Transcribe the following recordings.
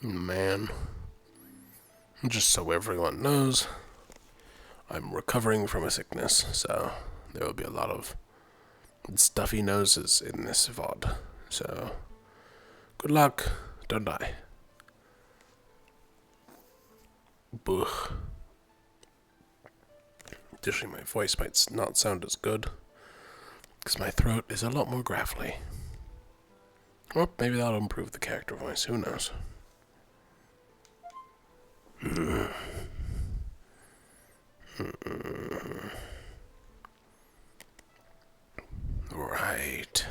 Man, just so everyone knows, I'm recovering from a sickness, so there will be a lot of stuffy noses in this VOD. So, good luck. Don't die. Boo. Additionally, my voice might not sound as good, because my throat is a lot more gravelly. Or maybe that'll improve the character voice, who knows. Right.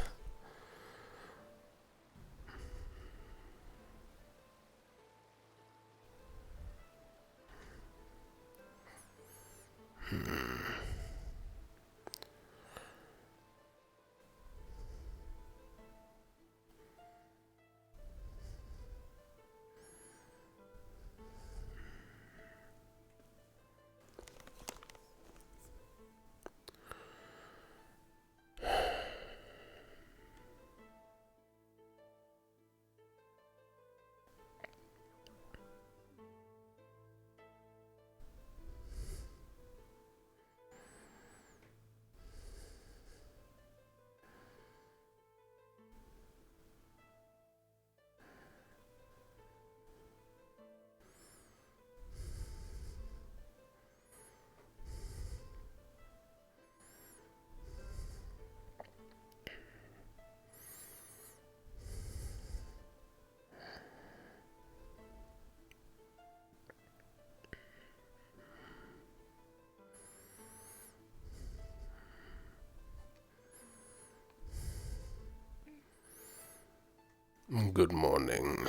Good morning.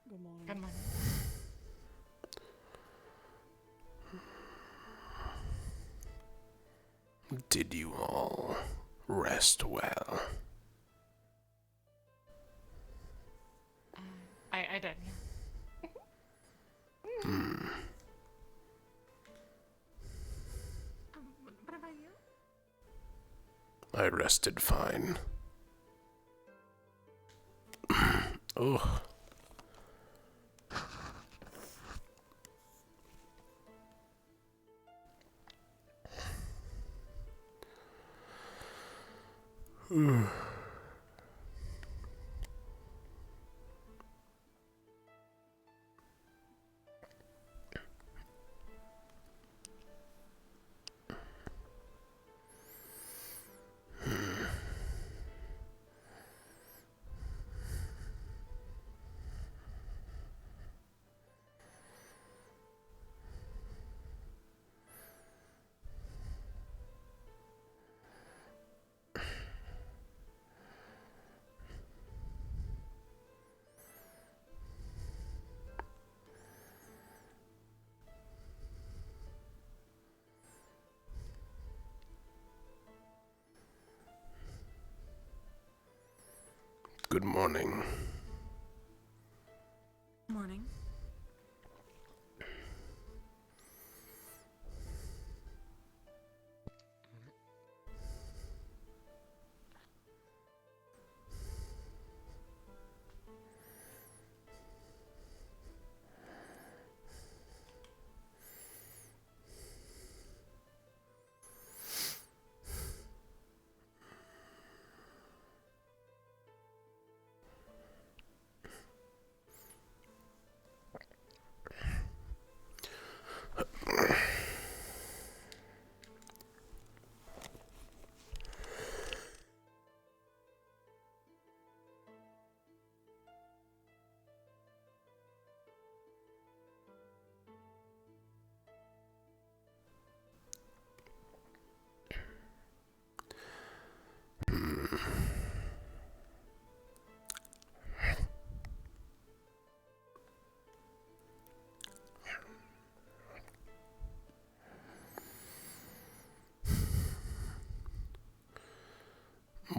Good morning. Good morning. Did you all rest well? I did, yeah. What about you? I rested fine. Oh. Good morning. Morning.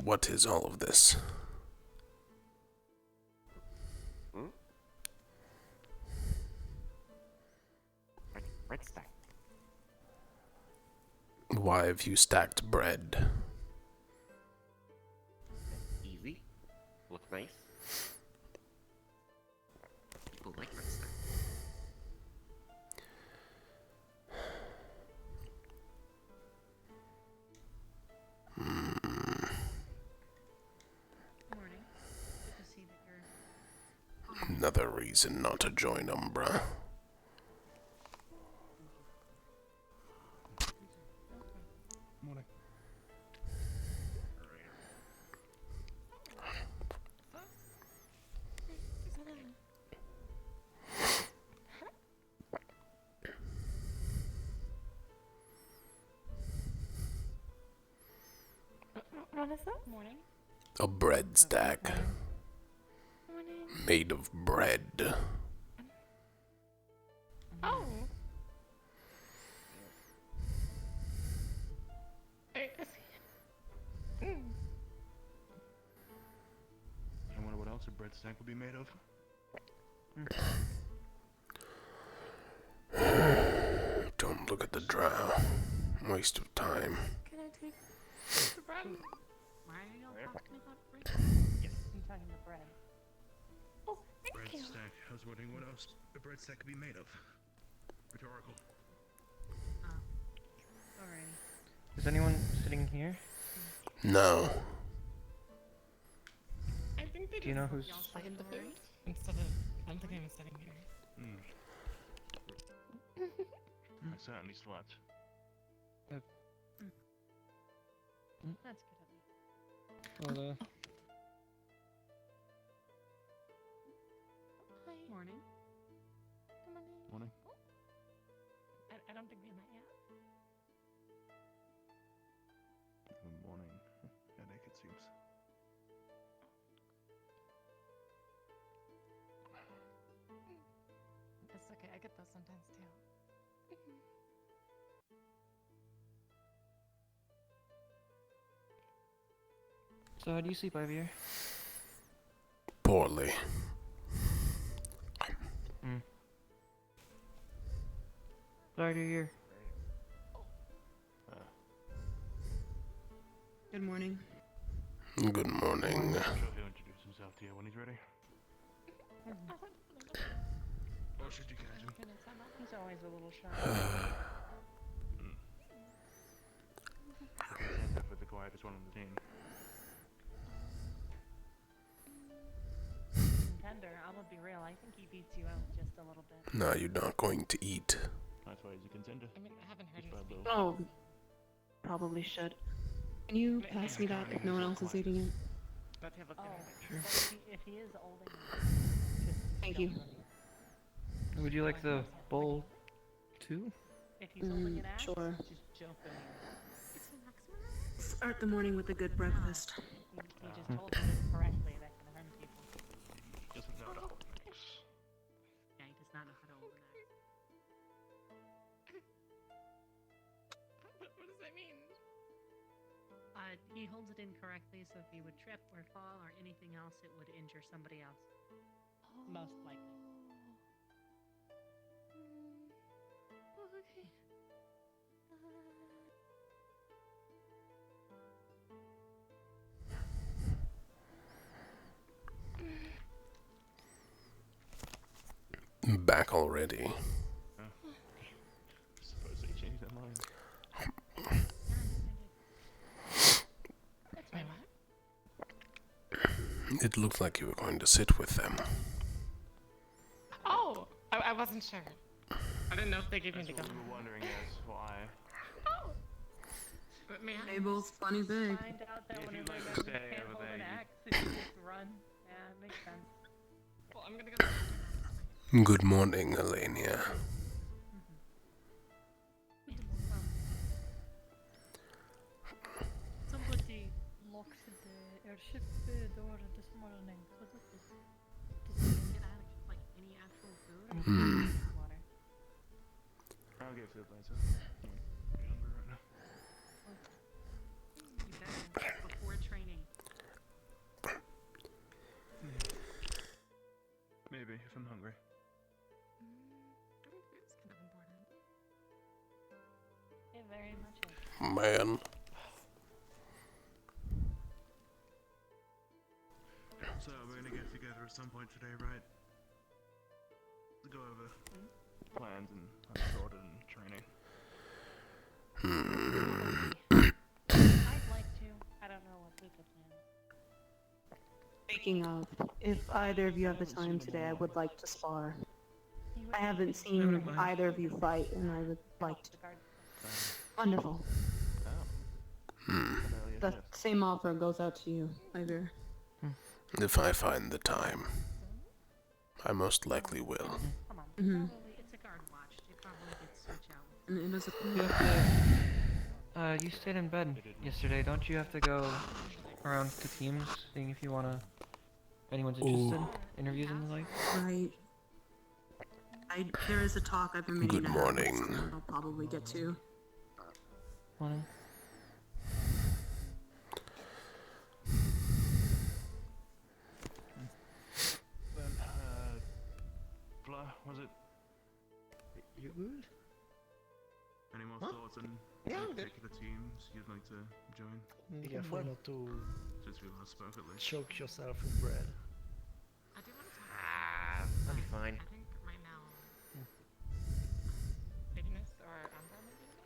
What is all of this? What's that? Why have you stacked bread? Easy. Look nice. Another reason not to join Umbra. Morning. What is that? Morning. A bread stack Morning. made of bread. Oh. I wonder what else a bread stack would be made of. Don't look at the drow. Waste of time. Can I take the bread? Why are you all talking about bread? Yes, I'm talking the bread. Oh, thank Bread you. stack. I was wondering what else a bread stack could be made of. Rhetorical. Alrighty. Is anyone sitting here? No. I think they Do you know just who's- second the food instead of I'm thinking I'm sitting here. I certainly slept. That's good at least. Well, Hi. Morning. Morning. I don't think we met yet. Morning. Headache, it seems. It's okay. I get those sometimes too. so how do you sleep, Ivier? Poorly. Sorry to hear. Good morning. Good morning. I'm sure he'll introduce himself to you when he's ready. Or should you catch him? He's always a little shy. Ends up with the quietest one on the team. Tender, I'm gonna be real. I think he beats you out just a little bit. Now you're not going to eat. That's why he's a contender. I mean, I haven't heard Just him by a speak. little. Oh, probably should. Can you pass me that if no one else is eating it? But have a Oh, good sure. If he is old enough, just Thank you. Would you like the bowl too? If he's holding an axe, Sure. just jump in here. It's an maximum. Start the morning with a good breakfast. He just told you this correctly. That can harm people. He doesn't know how to hold an axe. Yeah, he does not know how to hold an axe. What does that mean? He holds it incorrectly, so if he would trip or fall or anything else, it would injure somebody else. Most likely. Okay. Back already. Suppose they changed their mind. Wait, what? It looked like you were going to sit with them. Oh, I wasn't sure. I didn't know if they gave me That's the what go. we were wondering is why. Oh. But man, They both funny big. Find out that If when you everybody like knows stay you can't over hold there, an you- axe, if you just run. Yeah, it makes sense. well, I'm gonna go. Good morning, Elenia. Somebody locked the airship door this morning. So this is Get out of like any actual food. I Hmm. mean, water. I'll get food later. I'm hungry right now. You better before training. Maybe, if I'm hungry. I think food's kind of important. It very much is. Man. So, we're gonna get together at some point today, right? To go over plans and how to sort it and training. I'd like to. I don't know what Luca plans. Speaking of, if either of you have the time today, I would like to spar. I haven't seen either of you fight, and I would like to. Wonderful. The same offer goes out to you, Ivor. If I find the time, I most likely will. Come on. Mm-hmm. Probably, it's a guard watch. They probably did switch out. And it is a You have to, you stayed in bed yesterday. Don't you have to go around to teams, seeing if you wanna, if anyone's interested, interviews and the like? right. There is a talk I've been meaning Good to have, morning. which I'll probably get to. Wanna? Then, Blah, was it? You good? Any more Huh? thoughts on Yeah, any I'm good. particular teams you'd like to join? Be careful not to Since we last spoke, at least. choke yourself with bread. I do want to talk. I'll be fine. I think right now, Ignis or Amber maybe the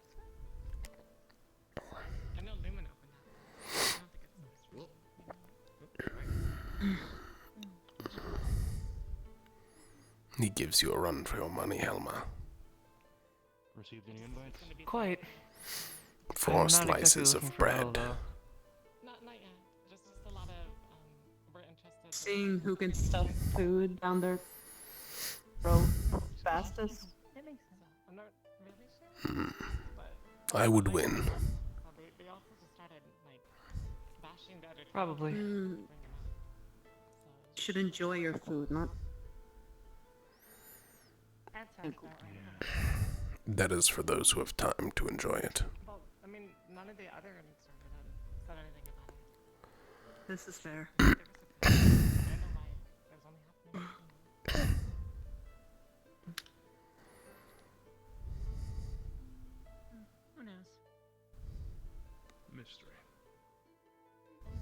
next one. I know Lumen opened up. I don't think it's the next He gives you a run for your money, Helma. Received any invites? Quite. I'm 4 not exactly slices looking of for hell, bread. Not though. yet. Just a lot of we're interested. Seeing who can stuff food down their throat fastest. That makes sense. I'm not really sure. But I would win. they also just started like bashing the other team. Probably. to Mm, bring them out. So should enjoy your food, not. That sounds about right. That is for those who have time to enjoy it. well, I mean, none of the other servers said anything about it. This is fair. There was a I don't know why there's only happening. Who knows? Mystery. I'm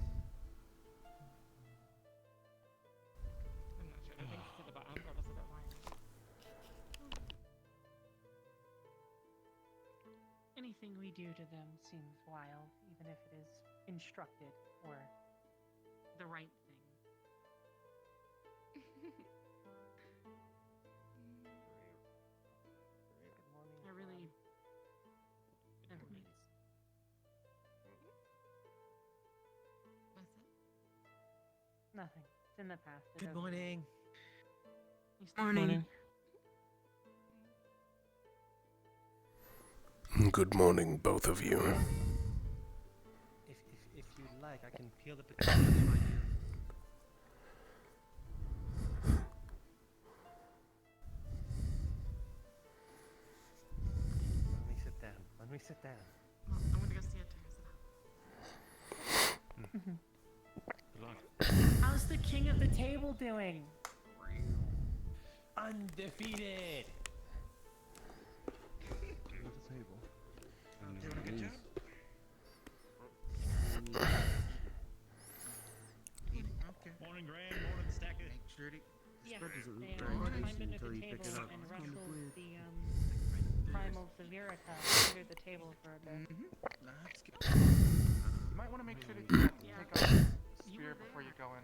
not sure. I think he said about Amber was a bit whiny. Anything we do to them seems wild, even if it is instructed or the right thing. I really. Never mind. What's that? Nothing. It's in the past. It Good doesn't- morning. You still- Morning. Good morning, both of you. If you like, I can peel the potatoes for you. Let me sit down. Let me sit down. Well, I'm gonna go see it tears it out. Good luck. How's the king of the table doing? Undefeated. At the table. Doing a good job. Morning, Grand. Morning, Stacker. Yeah, they climbed into the table and wrestled the primal Severica under the table for a bit. You might want to make sure that you Yeah. take out the spear before you go in.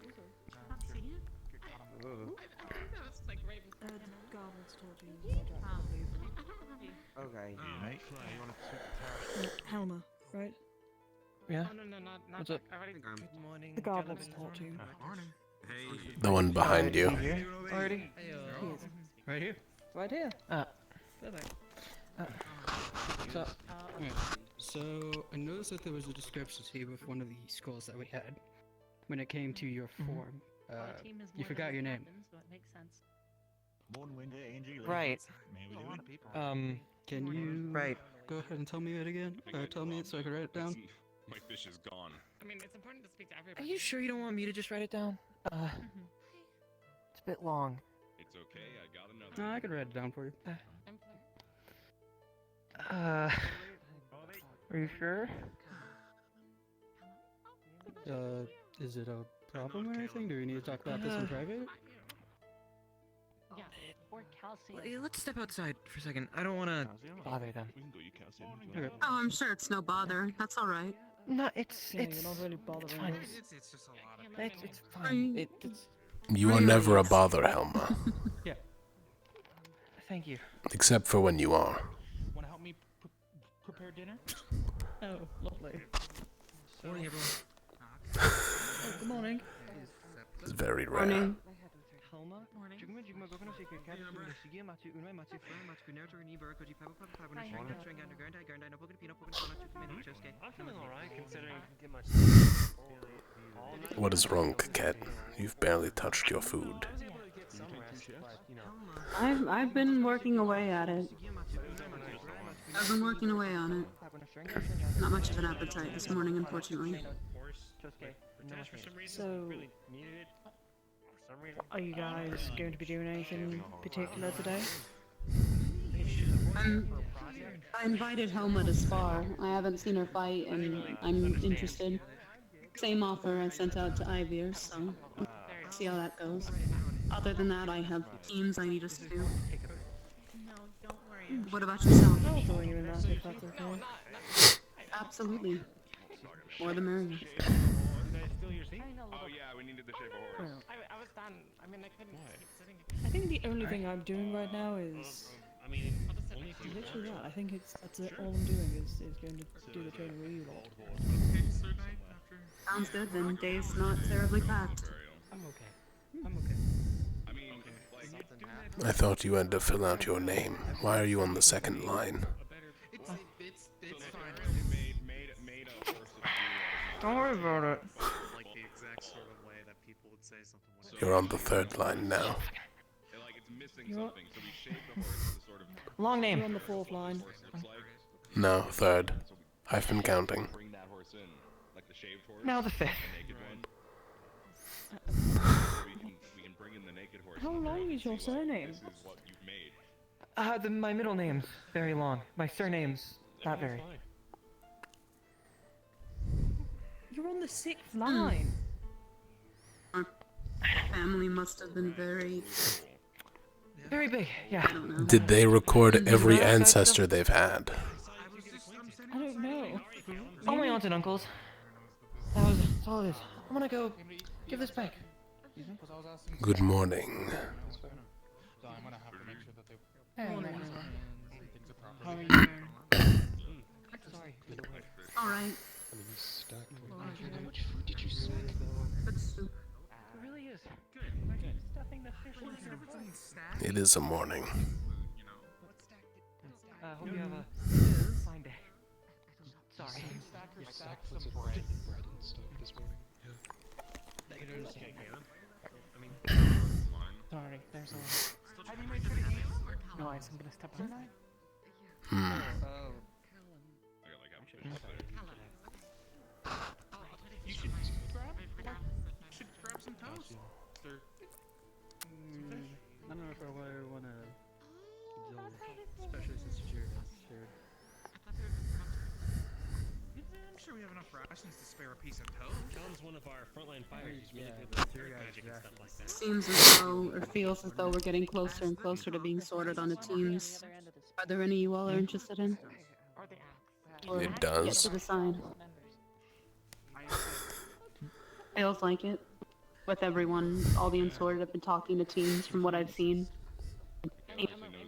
Not see it? Get caught on the That was like right before. Goblins told you. I don't remember. Okay. Mate, you want to take the Helma, right? Yeah? Oh no, not What's up? I already. Good morning. The goblins gentlemen. told you. Morning. The one behind you. Here? Already? Right here? Right here. Ah. Perfect. What's up? So I noticed that there was a discrepancy with one of the scrolls that we had when it came to your form. Well, the team is you more forgot than your name. captain, so it makes sense. Morning, Winter, Angel. Right. Man, we A lot doing? of people. Can you Right. go ahead and tell me it again? Tell me it so I can write it down. My fish is gone. I mean, it's important to speak to Are everybody. you sure you don't want me to just write it down? It's a bit long. It's okay, I got another. No, I can write it down for you. I'm Are you sure? Is it a problem or anything? Do we need to talk about this in private? Yeah, or calcium. Let's step outside for a second. I don't want to Calcium? bother them. We can go you calcium. Okay. Oh, I'm sure it's no bother. That's all right. No, it's Yeah, it's you're not really it's bothering fine. us. It's just a lot of It's fine. It's You are never a bother, Helma. yeah. Thank you. Except for when you are. Want to help me prepare dinner? Oh, lovely. Morning, everyone. Oh, good morning. It's very rare. Morning. Helma, jigma jigma gokano shake cat shige machu unai machu fur machu kunerto ni bur koji papa papa papa na shanga shanga na ganda no poken pino poken kona chuku menu choske. I'm feeling alright considering I didn't get much all night. What is wrong, Cat? You've barely touched your food. I was able to get some rest, but you know. I've been working away at it. I've been working away on it. Not much of an appetite this morning, unfortunately. So, Needed it for some reason. are you guys going to be doing anything particular today? I invited Helma to spar. I haven't seen her fight, and I'm interested. Same offer I sent out to Ivir, so see how that goes. Other than that, I have teams I need us to do. No, don't worry. What about yourself? I'll join you in that if that's okay. Absolutely. More the merrier. Oh yeah, we needed to shave a horse. Well, I was done. I mean, I couldn't keep sitting. I think the only thing I'm doing right now is I mean, I'll just sit only next if to you you. literally that. I think that's it. All I'm doing is going to do the training with you lot. Okay, so night after. Sounds good then. Day's not terribly packed. I'm okay. I'm okay. I mean, like, Something happened. I thought you had to fill out your name. Why are you on the second line? It's fine. made a horse of you. Don't worry about it. Like the exact sort of way that people would say something. You're on the third line now. Like it's missing You're- something, so we shaved the horse to sort of Long You're name. on the fourth line. horse looks like. No, third. I've been counting. Bring that horse in, like the shaved horse. Now the fifth. The naked one. We can bring in the naked horse. How and long say, is your like, surname? This is what you've made. My middle name's very long. My surname's not very. You're on the sixth line. Our family must have been very... Very big, yeah. I don't know. Did they record every ancestor they've had? I don't know. All my aunts and uncles. That's all it is. I'm gonna go give this back. Good morning. so I'm gonna have to make sure that they Hey, things are proper. how are you doing? Sorry. Alright. Good soup. It really is. Stuffing the fish in here. It is a morning. Hope you have a fine day. Sorry. Sorry, there's a noise. I'm gonna step outside. Hmm. I got like You should grab some toast. Or I don't know if I want to, especially since you're shared. I'm sure we have enough rations to spare a piece of toast. John's one of our frontline fighters. He's really Yeah, good with your spirit guys' magic and stuff like that. Seems as though, or feels as though we're getting closer and closer to being sorted onto teams. Are there any you all are interested in? Or the axe. Or It get does. to decide? Members. Feels like it. With everyone, all the unsorted have been talking to teams from what I've seen.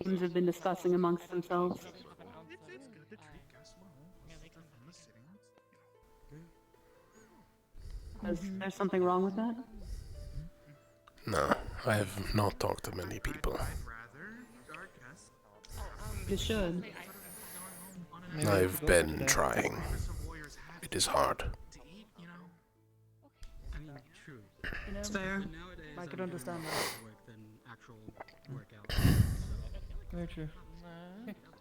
Teams have been discussing amongst themselves. It's good to treat guests well. From the city. There's something wrong with that? No, I have not talked to many people. I'd rather our guests You should. I've been trying. some warriors have It is hard. to eat, you know. I mean, true. It's fair. Nowadays, I could understand that. Work than actual workout. Very true.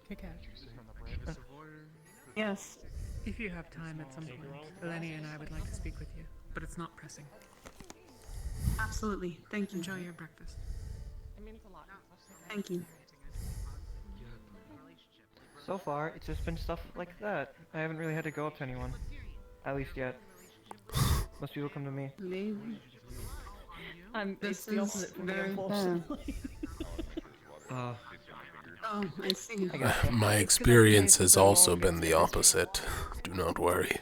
Kick out. From the bravest of warriors. Yes. If you have time at some point, Eleni and I would like to speak with you, but it's not pressing. Absolutely. Thank you. Enjoy your breakfast. It means a lot. Thank you. So far, it's just been stuff like that. I haven't really had to go up to anyone. At least yet. Most people come to me. Maybe. It's This the is opposite for me, very fair. unfortunately. Oh, I see. My experience has also been the opposite. Do not worry.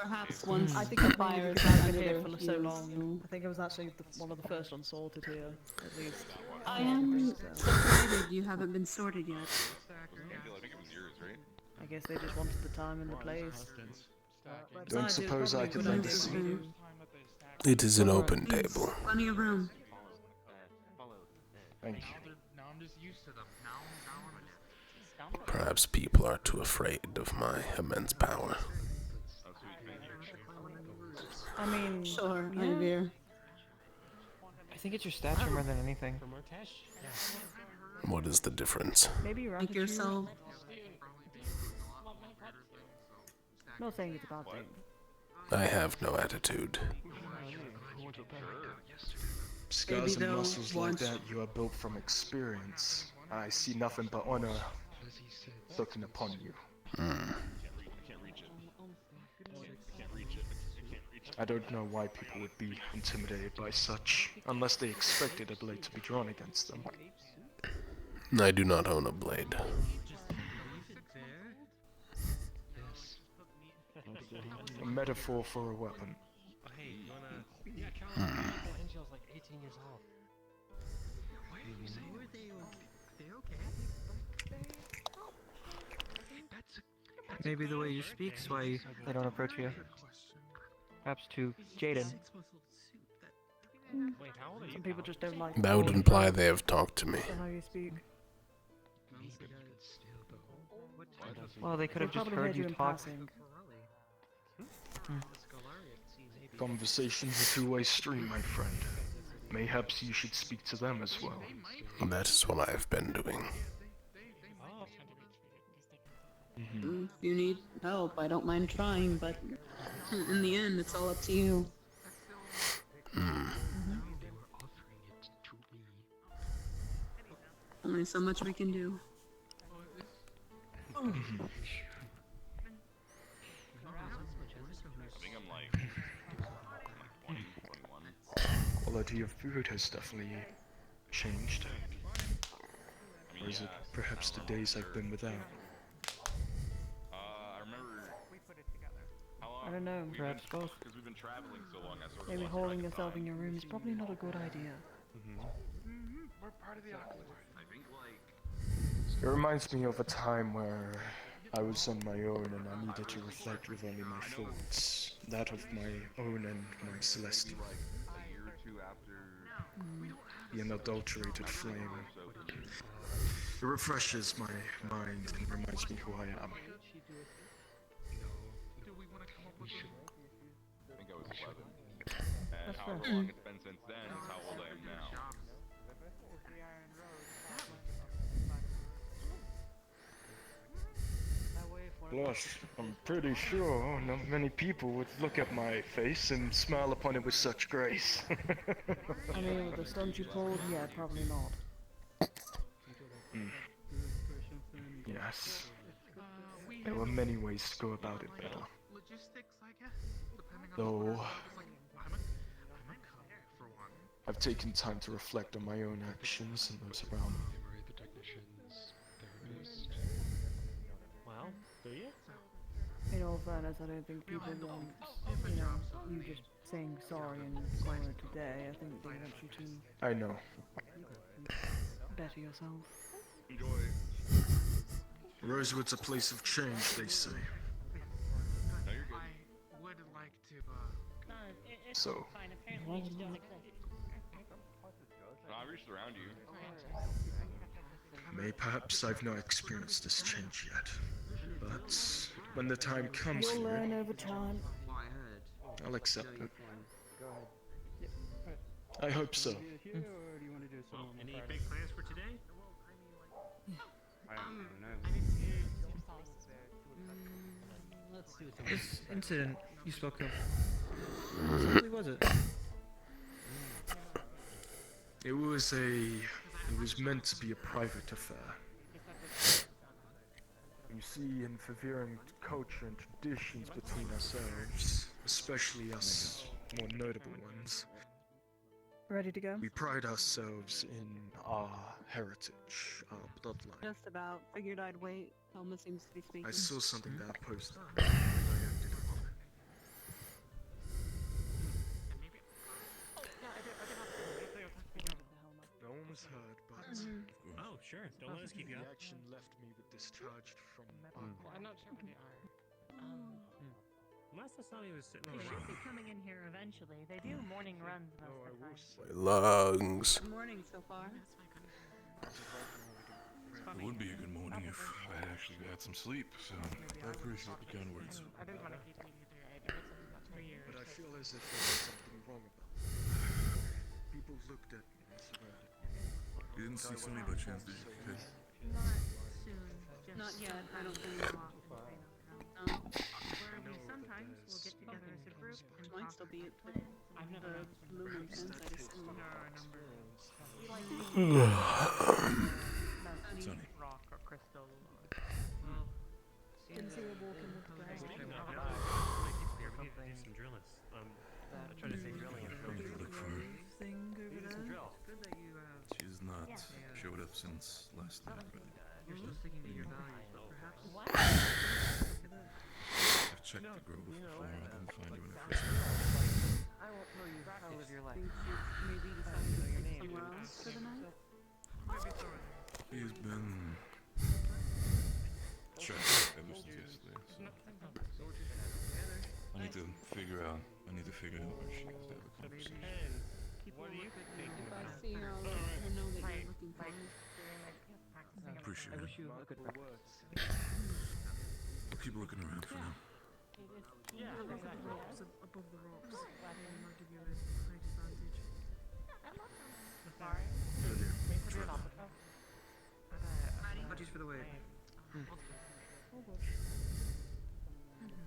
Perhaps once I think the it's mainly fire is because I've under been here their for so heels, long. I think I was actually one of the first unsorted here, at least. I am surprised you haven't been sorted yet. I think it was yours, right? I guess they just wanted the time and the place. Don't suppose I could lend a seat? It is an open table. Plenty of room. Thank you. Now I'm just used to them. Perhaps people are too afraid of my immense power. I mean, Sure, yeah. Ivir. I think it's your stature more than anything. What is the difference? Maybe your Make attitude. yourself. Not saying it's a bad thing. I have no attitude. Scars Maybe and they'll muscles like want- that you are built from experience. I see nothing but honor looking upon you. I don't know why people would be intimidated by such, unless they expected a blade to be drawn against them. I do not own a blade. A metaphor for a weapon. Hey, you wanna... Yeah, Angel's like 18 years old. Why did you say they okay? Maybe the way you speak's why they don't approach you. Perhaps to Jaden. Wait, how old are you? Some people just don't like That would imply they have talked to me. how you speak. Well, they could have They just probably heard you in talk. passing. Conversation's a two-way stream, my friend. Mayhaps you should speak to them as well. That is what I have been doing. If you need help, I don't mind trying, but in the end, it's all up to you. Only so much we can do. I think I'm like 20, 21. Quality of food has definitely changed. Or is it perhaps the days I've been without? I remember. How long? I don't know, perhaps both. Because we've been traveling so long, I sort of Maybe lost holding track of yourself time. in your room is probably not a good idea. We're part of the Aquila. I think like. It reminds me of a time where I was on my own and I needed to reflect with only my thoughts. That of my own and my celestial. Like a year or two after. The unadulterated flame. It refreshes my mind and reminds me who I am. I think I was 11. And however long it's been since then is how old I am now. Plus, I'm pretty sure not many people would look at my face and smile upon it with such grace. I mean, with the stunts you pulled, yeah, probably not. Yes. There were many ways to go about it better. Though, I've taken time to reflect on my own actions and those around me. Well, do you? In all fairness, I don't think people want, you just saying sorry and calling it a day. I think they want you to I know. better yourself. Enjoy. Rosewood's a place of change, they say. No, you're good. I would like to, So, Fine, apparently you just don't exist. No, I reached around you. mayhaps I've not experienced this change yet. But when the time comes You'll for learn it, over time. I'll accept it. I hope so. Any big plans for today? This incident you spoke of, what exactly was it? It was meant to be a private affair. You see, in varying culture and traditions between ourselves, especially us more notable ones, Ready to go? we pride ourselves in our heritage, our bloodline. Just about. Figured I'd wait. Helma seems to be speaking. I saw something that I posted, and I acted upon it. Sure, don't let us keep you The up. action left me with discharged from. I'm not sure where they are. Last I saw he was sitting They on a should rock. be coming in here eventually. They do morning runs most of the time. My lungs. Good morning so far. It would be a good morning if I had actually got some sleep, so I appreciate the kind words. I didn't want to keep you there. I heard something about 3 years. But I feel as if there was something wrong about me. People looked at me and surrounded me. You didn't see Sunny by chance, did you? Okay. Not soon. Just Not yet, I don't think. no. Where we sometimes will get together as a group and Might talk still be about plans. I've never the noticed blue moon fence, I'd assume. Sunny. rock or crystal or... Didn't see a walk in the grass. Some drillers. I tried to say drilling and What did you look for? Thing over there. drill. Good that you She's not showed up since last night, but you're still sticking to your values, but perhaps. I've checked the grove before. I didn't find you when I first met. I won't tell you how to live your life. Think you maybe decided to go somewhere else for the night? He's been trapped ever since yesterday, so I need to figure out where she is to have a conversation. What do you think? If I see her, I'll let her know that you're looking for her. I appreciate I it. wish you a good practice. I'll keep looking around for now. Yeah, Look at the rocks above the rocks. It might give you a great advantage. Apologies for the wait.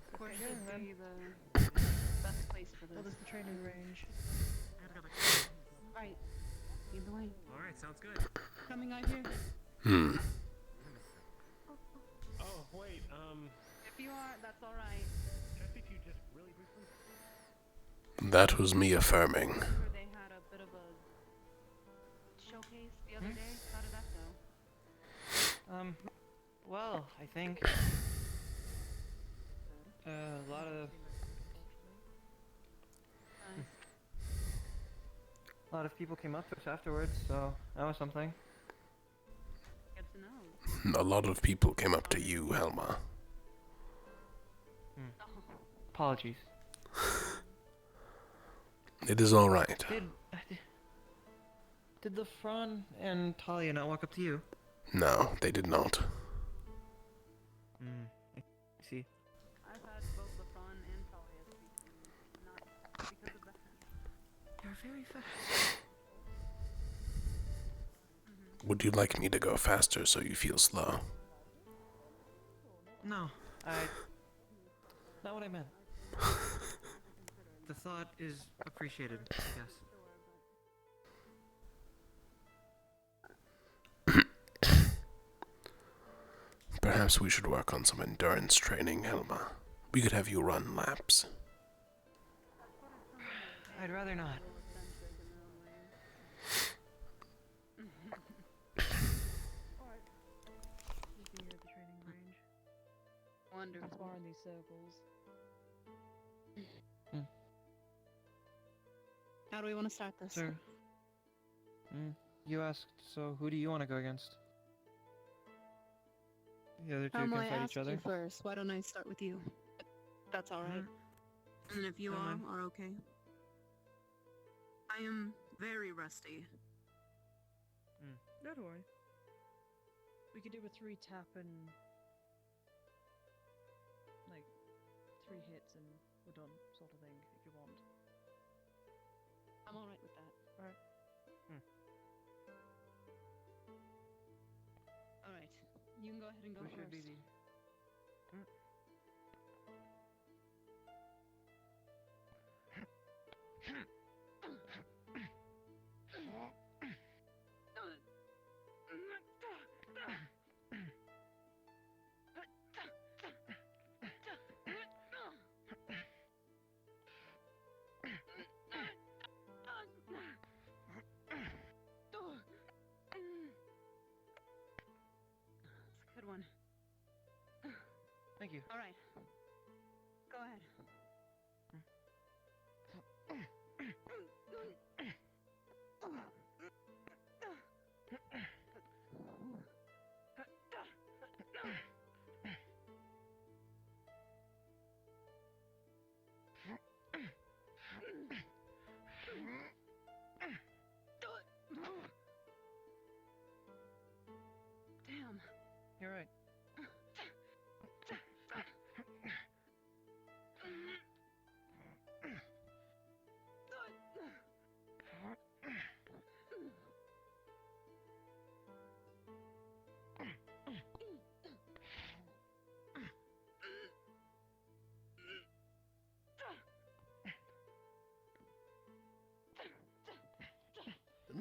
Of course, would be the best place for What this. is the training range? Right. Lead the way. Alright, sounds good. Coming out here. Oh, wait, If you are, that's alright. can I speak to you just really briefly? That was me affirming. Remember they had a bit of a showcase the other day? How did that go? Well, I think a lot of people came up to us afterwards, so that was something. Good to know. A lot of people came up to you, Helma. Apologies. It is alright. Did the Fran and Talia not walk up to you? No, they did not. I see. I've had both LeBron and Talia speak to me, not because of that. They're very fast. Would you like me to go faster so you feel slow? No, not what I meant. The thought is appreciated, I guess. Perhaps we should work on some endurance training, Helma. We could have you run laps. I'd rather not. Speaking of the training range, Wonderful. that's far in these circles. How do we want to start this? Sir. You asked, so who do you want to go against? The other two Helma, can I fight asked each other. you first. Why don't I start with you? That's alright. And if you Don't mind. are okay. I am very rusty. Don't worry. We could do a 3 tap and like 3 hits and we're done, sort of thing, if you want. I'm alright with that. Alright. Alright. You can go ahead and go Who first. should be the... Good one. Thank you. Alright. Go ahead.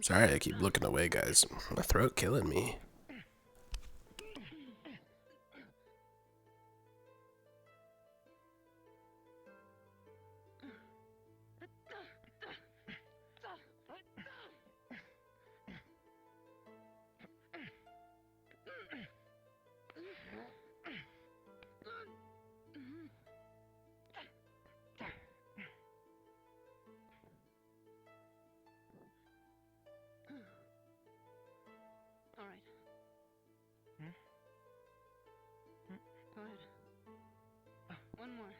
Sorry, I keep looking away, guys. My throat killing me. All right. Go ahead. One more.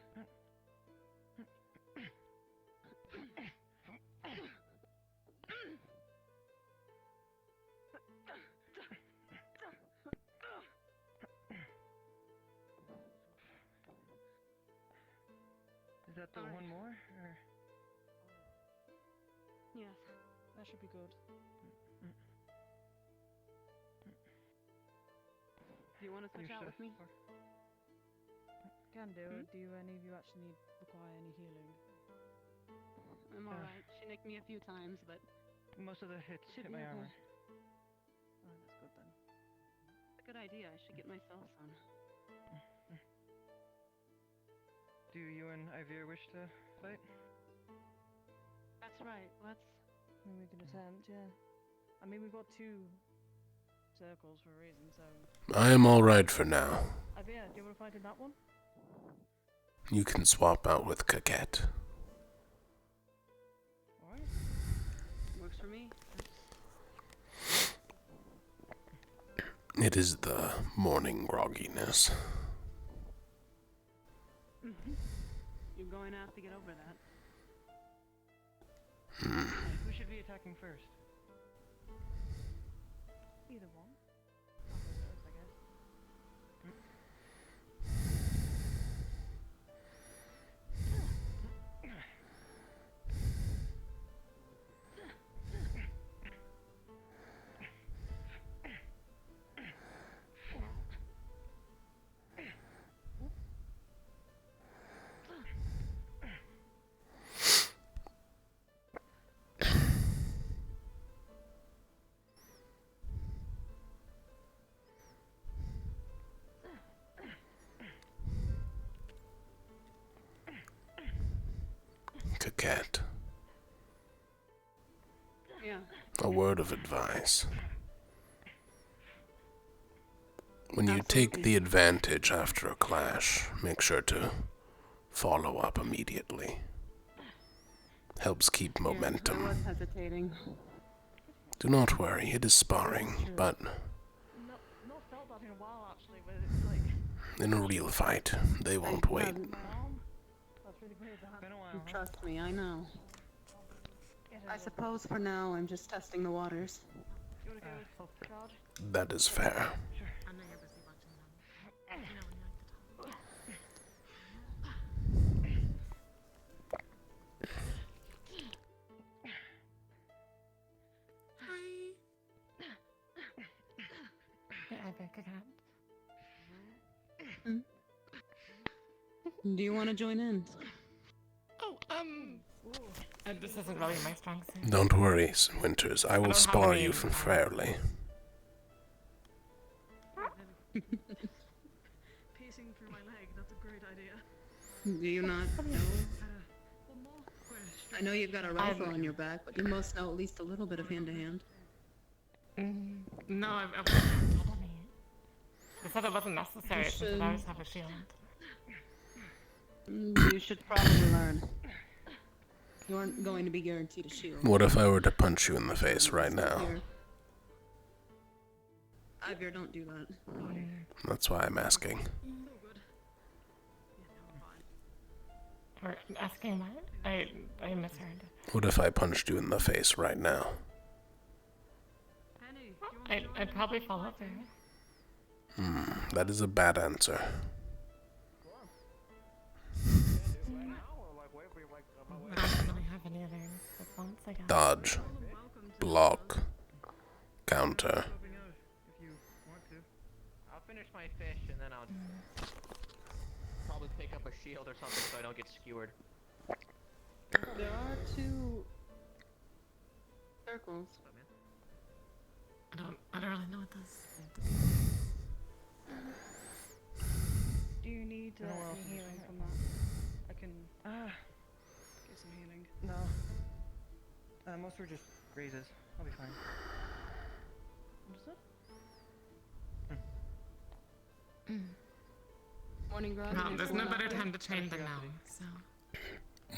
Is that the one more? Or? Yes. That should be good. Do you want to switch out with me? Can do. Do any of you actually require any healing? I'm alright. She nicked me a few times, but Most of the hits should hit be my okay. armor. Oh, that's good then. It's a good idea. I should get myself some. Do you and Ivir wish to fight? That's right. Let's. I mean, we can attempt, yeah. I mean, we've got 2 circles for a reason, so... I am alright for now. Ivir, do you want to fight in that one? You can swap out with Coquette. Alright. Works for me. It is the morning grogginess. You're going to have to get over that. Who should be attacking first? Either one. I'll go first, I guess. Coquette. Yeah. A word of advice. When you take the advantage after a clash, make sure to follow up immediately. Helps keep I momentum. was hesitating. Do not worry, it is sparring, but Not felt that in a while, actually, but it's like... in a real fight, they won't wait. That's really weird, that. Been a while, huh? Trust me, I know. I suppose for now I'm just testing the waters. You want to go with charge? That is fair. I know you're busy watching them. You know when you like to talk. Do you want to join in? Oh, this isn't really my strong suit. Don't worry, Winters. I will don't have spar any, you fairly. Piercing through my leg, that's a great idea. Do you not know? I know you've got a rifle on your back, but you must know at least a little bit of hand-to-hand. No, I wasn't told me. They said it wasn't necessary You since I always have a shield. You should probably learn. You aren't going to be guaranteed a shield. What if I were to punch you in the face right now? Ivir, don't do that. That's why I'm asking. Or asking what? I misheard. What if I punched you in the face right now? I'd probably fall over. That is a bad answer. I don't really have any other response, I guess. Dodge. Block. Counter. I'll finish my fish and then I'll probably pick up a shield or something so I don't get skewered. There are 2 circles. I don't really know what those. Do you need any healing from that? I can get some healing. No. Most were just grazes. I'll be fine. Understood? Morning, Grog. No, there's no better time to train than now, so.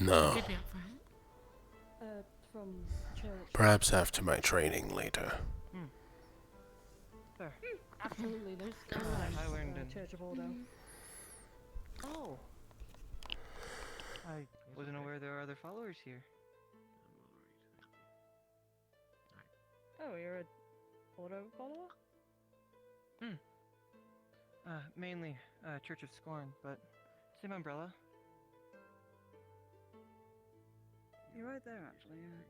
No. Keep me up for it. From church. Perhaps after my training later. There. Absolutely, there's I learned in Church of Ordo. Oh. I wasn't aware there are other followers here. Oh, you're a Ordo follower? Mainly, Church of Scorn, but same umbrella. You're right there, actually, yeah.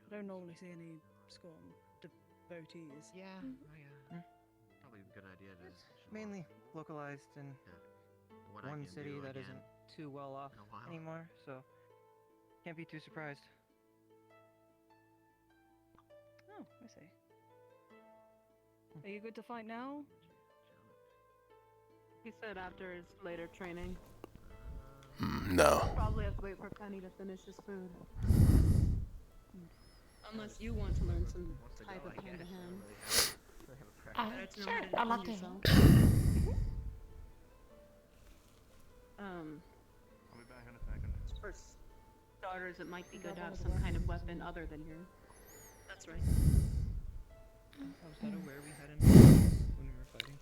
I don't normally see any Scorn devotees. Yeah, probably a good idea to. Mainly localized in What I one can city do that again isn't too well off in a while. anymore, so can't be too surprised. Oh, I see. Are you good to fight now? He said after his later training. No. Probably have to wait for Penny to finish his food. Unless you want to learn some type of hand-to-hand. Sure, I'd love to. I'll be back in a second. For starters, it might be good to have some kind of weapon other than your. That's right. I was not aware we had any when we were fighting.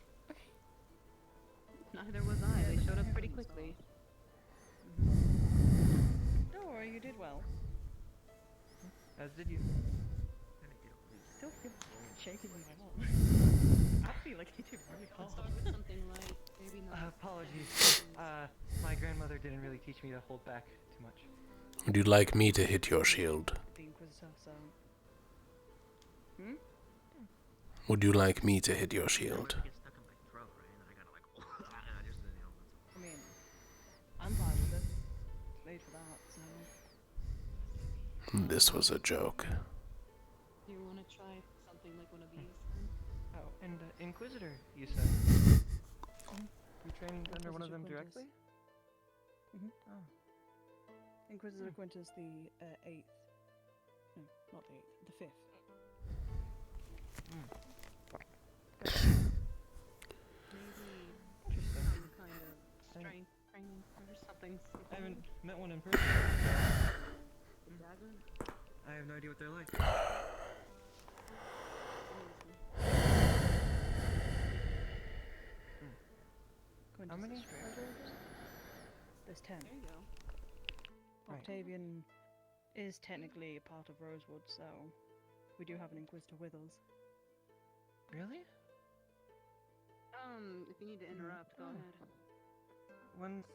Neither was I. They showed up pretty quickly. Don't worry, you did well. As did you. Still feel shaking in my arm. I feel like he did really hard. Start with something light, maybe not. Apologies. My grandmother didn't really teach me to hold back too much. Would you like me to hit your shield? The Inquisitor, so. Would you like me to hit your shield? I mean, I'm fine with it. It's made for that, so. This was a joke. Do you want to try something like one of these? Oh, and Inquisitor, you said? You trained under one of them Quintus. directly? Oh. Inquisitor Quintus the 8th. No, not the 8th, the 5th. Maybe some kind of strength training or something. I haven't met one in person. The dagger? I have no idea what they're like. How many? There's 10. There you go. Right. Octavian is technically a part of Rosewood, so we do have an Inquisitor with us. Really? If you need to interrupt, go ahead. When's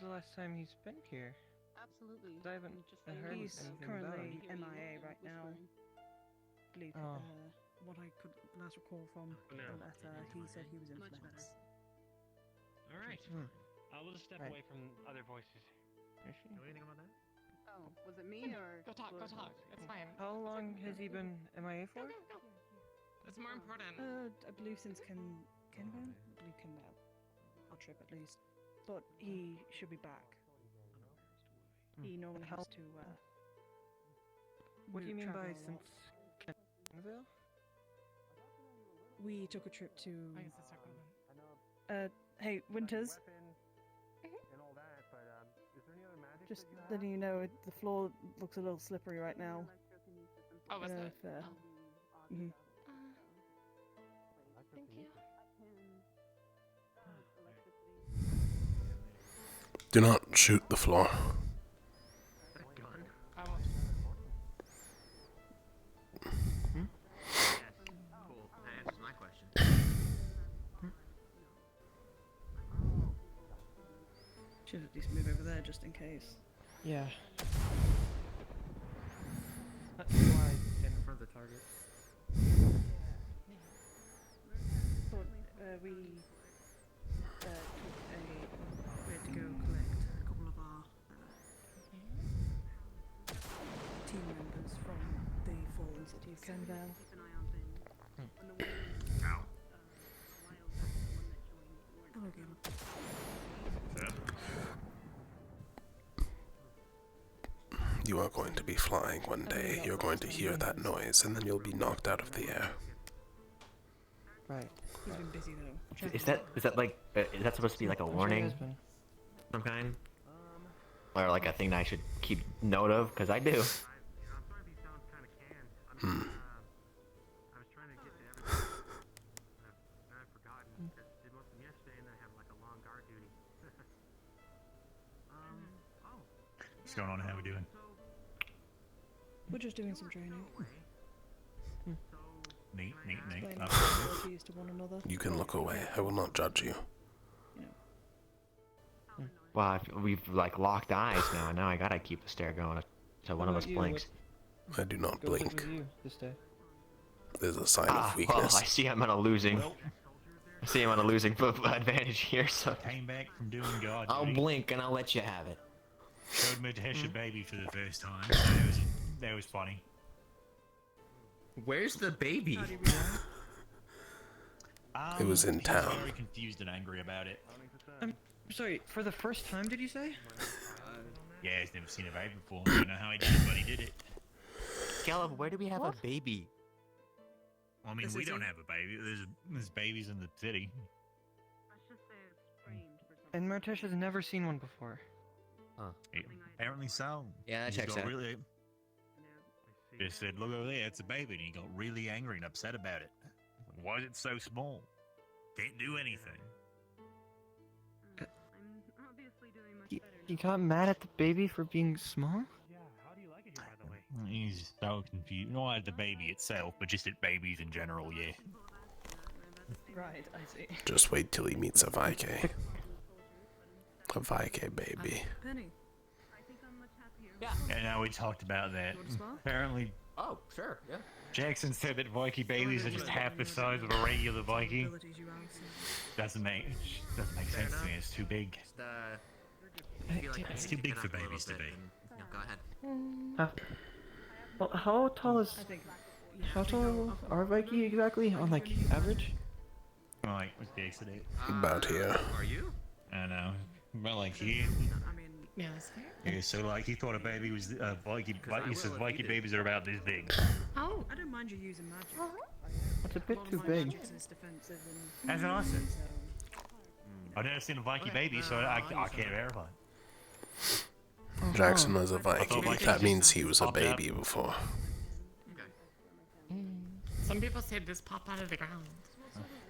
the last time he's been here? Absolutely. I haven't heard He's anything currently about him. MIA right now. I believe what I could last recall from the letter, he said he was in Much Florence. Alright. We'll just step Right. away from other voices. Know anything about that? Oh, was it me or? Go talk, go talk. It's fine. How long has he been MIA for? That's more important. I believe since Kenville? I believe Kenville. Our trip at least. But he should be back. He normally has to, What do you mean by travel a since lot. Kenville? We took a trip to, I guess the second one. hey, Winters, just letting you know, the floor looks a little slippery right now. Oh, was I don't it? know if, Thank you. Do not shoot the floor. I won't. Yes. Cool. That answers my question. should at least move over there just in case. Yeah. That's why I stand in front of the target. But we had to go collect a couple of our team members from the fallen city of Kenville. Hello, Gamma. You are going to be flying one day. You're going to hear that noise, and then you'll be knocked out of the air. Right. He's been busy though. Is that like is that supposed to be like a warning? Some kind? Or like a thing that I should keep note of? Because I do. Hmm. What's going on? How we doing? We're just doing some training. Neat. Explaining Okay. abilities to one another. You can look away. I will not judge you. Well, if we've like locked eyes now. Now I gotta keep the stare going so one of us blinks. I do not blink. This day. There's a sign Well, of weakness. I see I'm on a losing. I see I'm on a losing advantage here. So Came back from doing God. I'll duty. blink and I'll let you have it. Showed me Hesha baby for the first time. So that was funny. Where's the baby? It was in He town. was very confused and angry about it. I'm sorry, for the first time, did you say? Yeah, he's never seen a baby before. I don't know how he did it, but he did it. Caleb, where do we have a baby? Well, I mean, we don't have a baby. There's babies in the city. And Martesh has never seen one before. Huh. Apparently so. Yeah, that He checks got out. Really, just said, look over there, it's a baby, and he got really angry and upset about it. Why is it so small? Can't do anything. He got mad at the baby for being small? He's so confused. Not at the baby itself, but just at babies in general, yeah. Right, I see. Just wait till he meets a Viking. A Viking baby. Penny. Yeah. And now we talked about that. Apparently, Oh, sure. Yeah. Jackson said that Viking babies are just half the size of a regular Viking. Doesn't make sense to me. It's too big. It's too big for babies to be. No, go ahead. Well, how tall are Viking exactly on like average? Like, what's the accident? About here. Are you? I know. But like he. Yeah, that's fair. Yeah, so like he thought a baby was Viking. He says Viking babies are about this big. Oh. I don't mind you using magic. It's a bit too big. Defensive That's what I said. I've never seen a Viking baby, so I can't verify. Jackson was a I thought Viking. Vikings That means just he was a popped up. baby before. Some people say this pop out of the ground.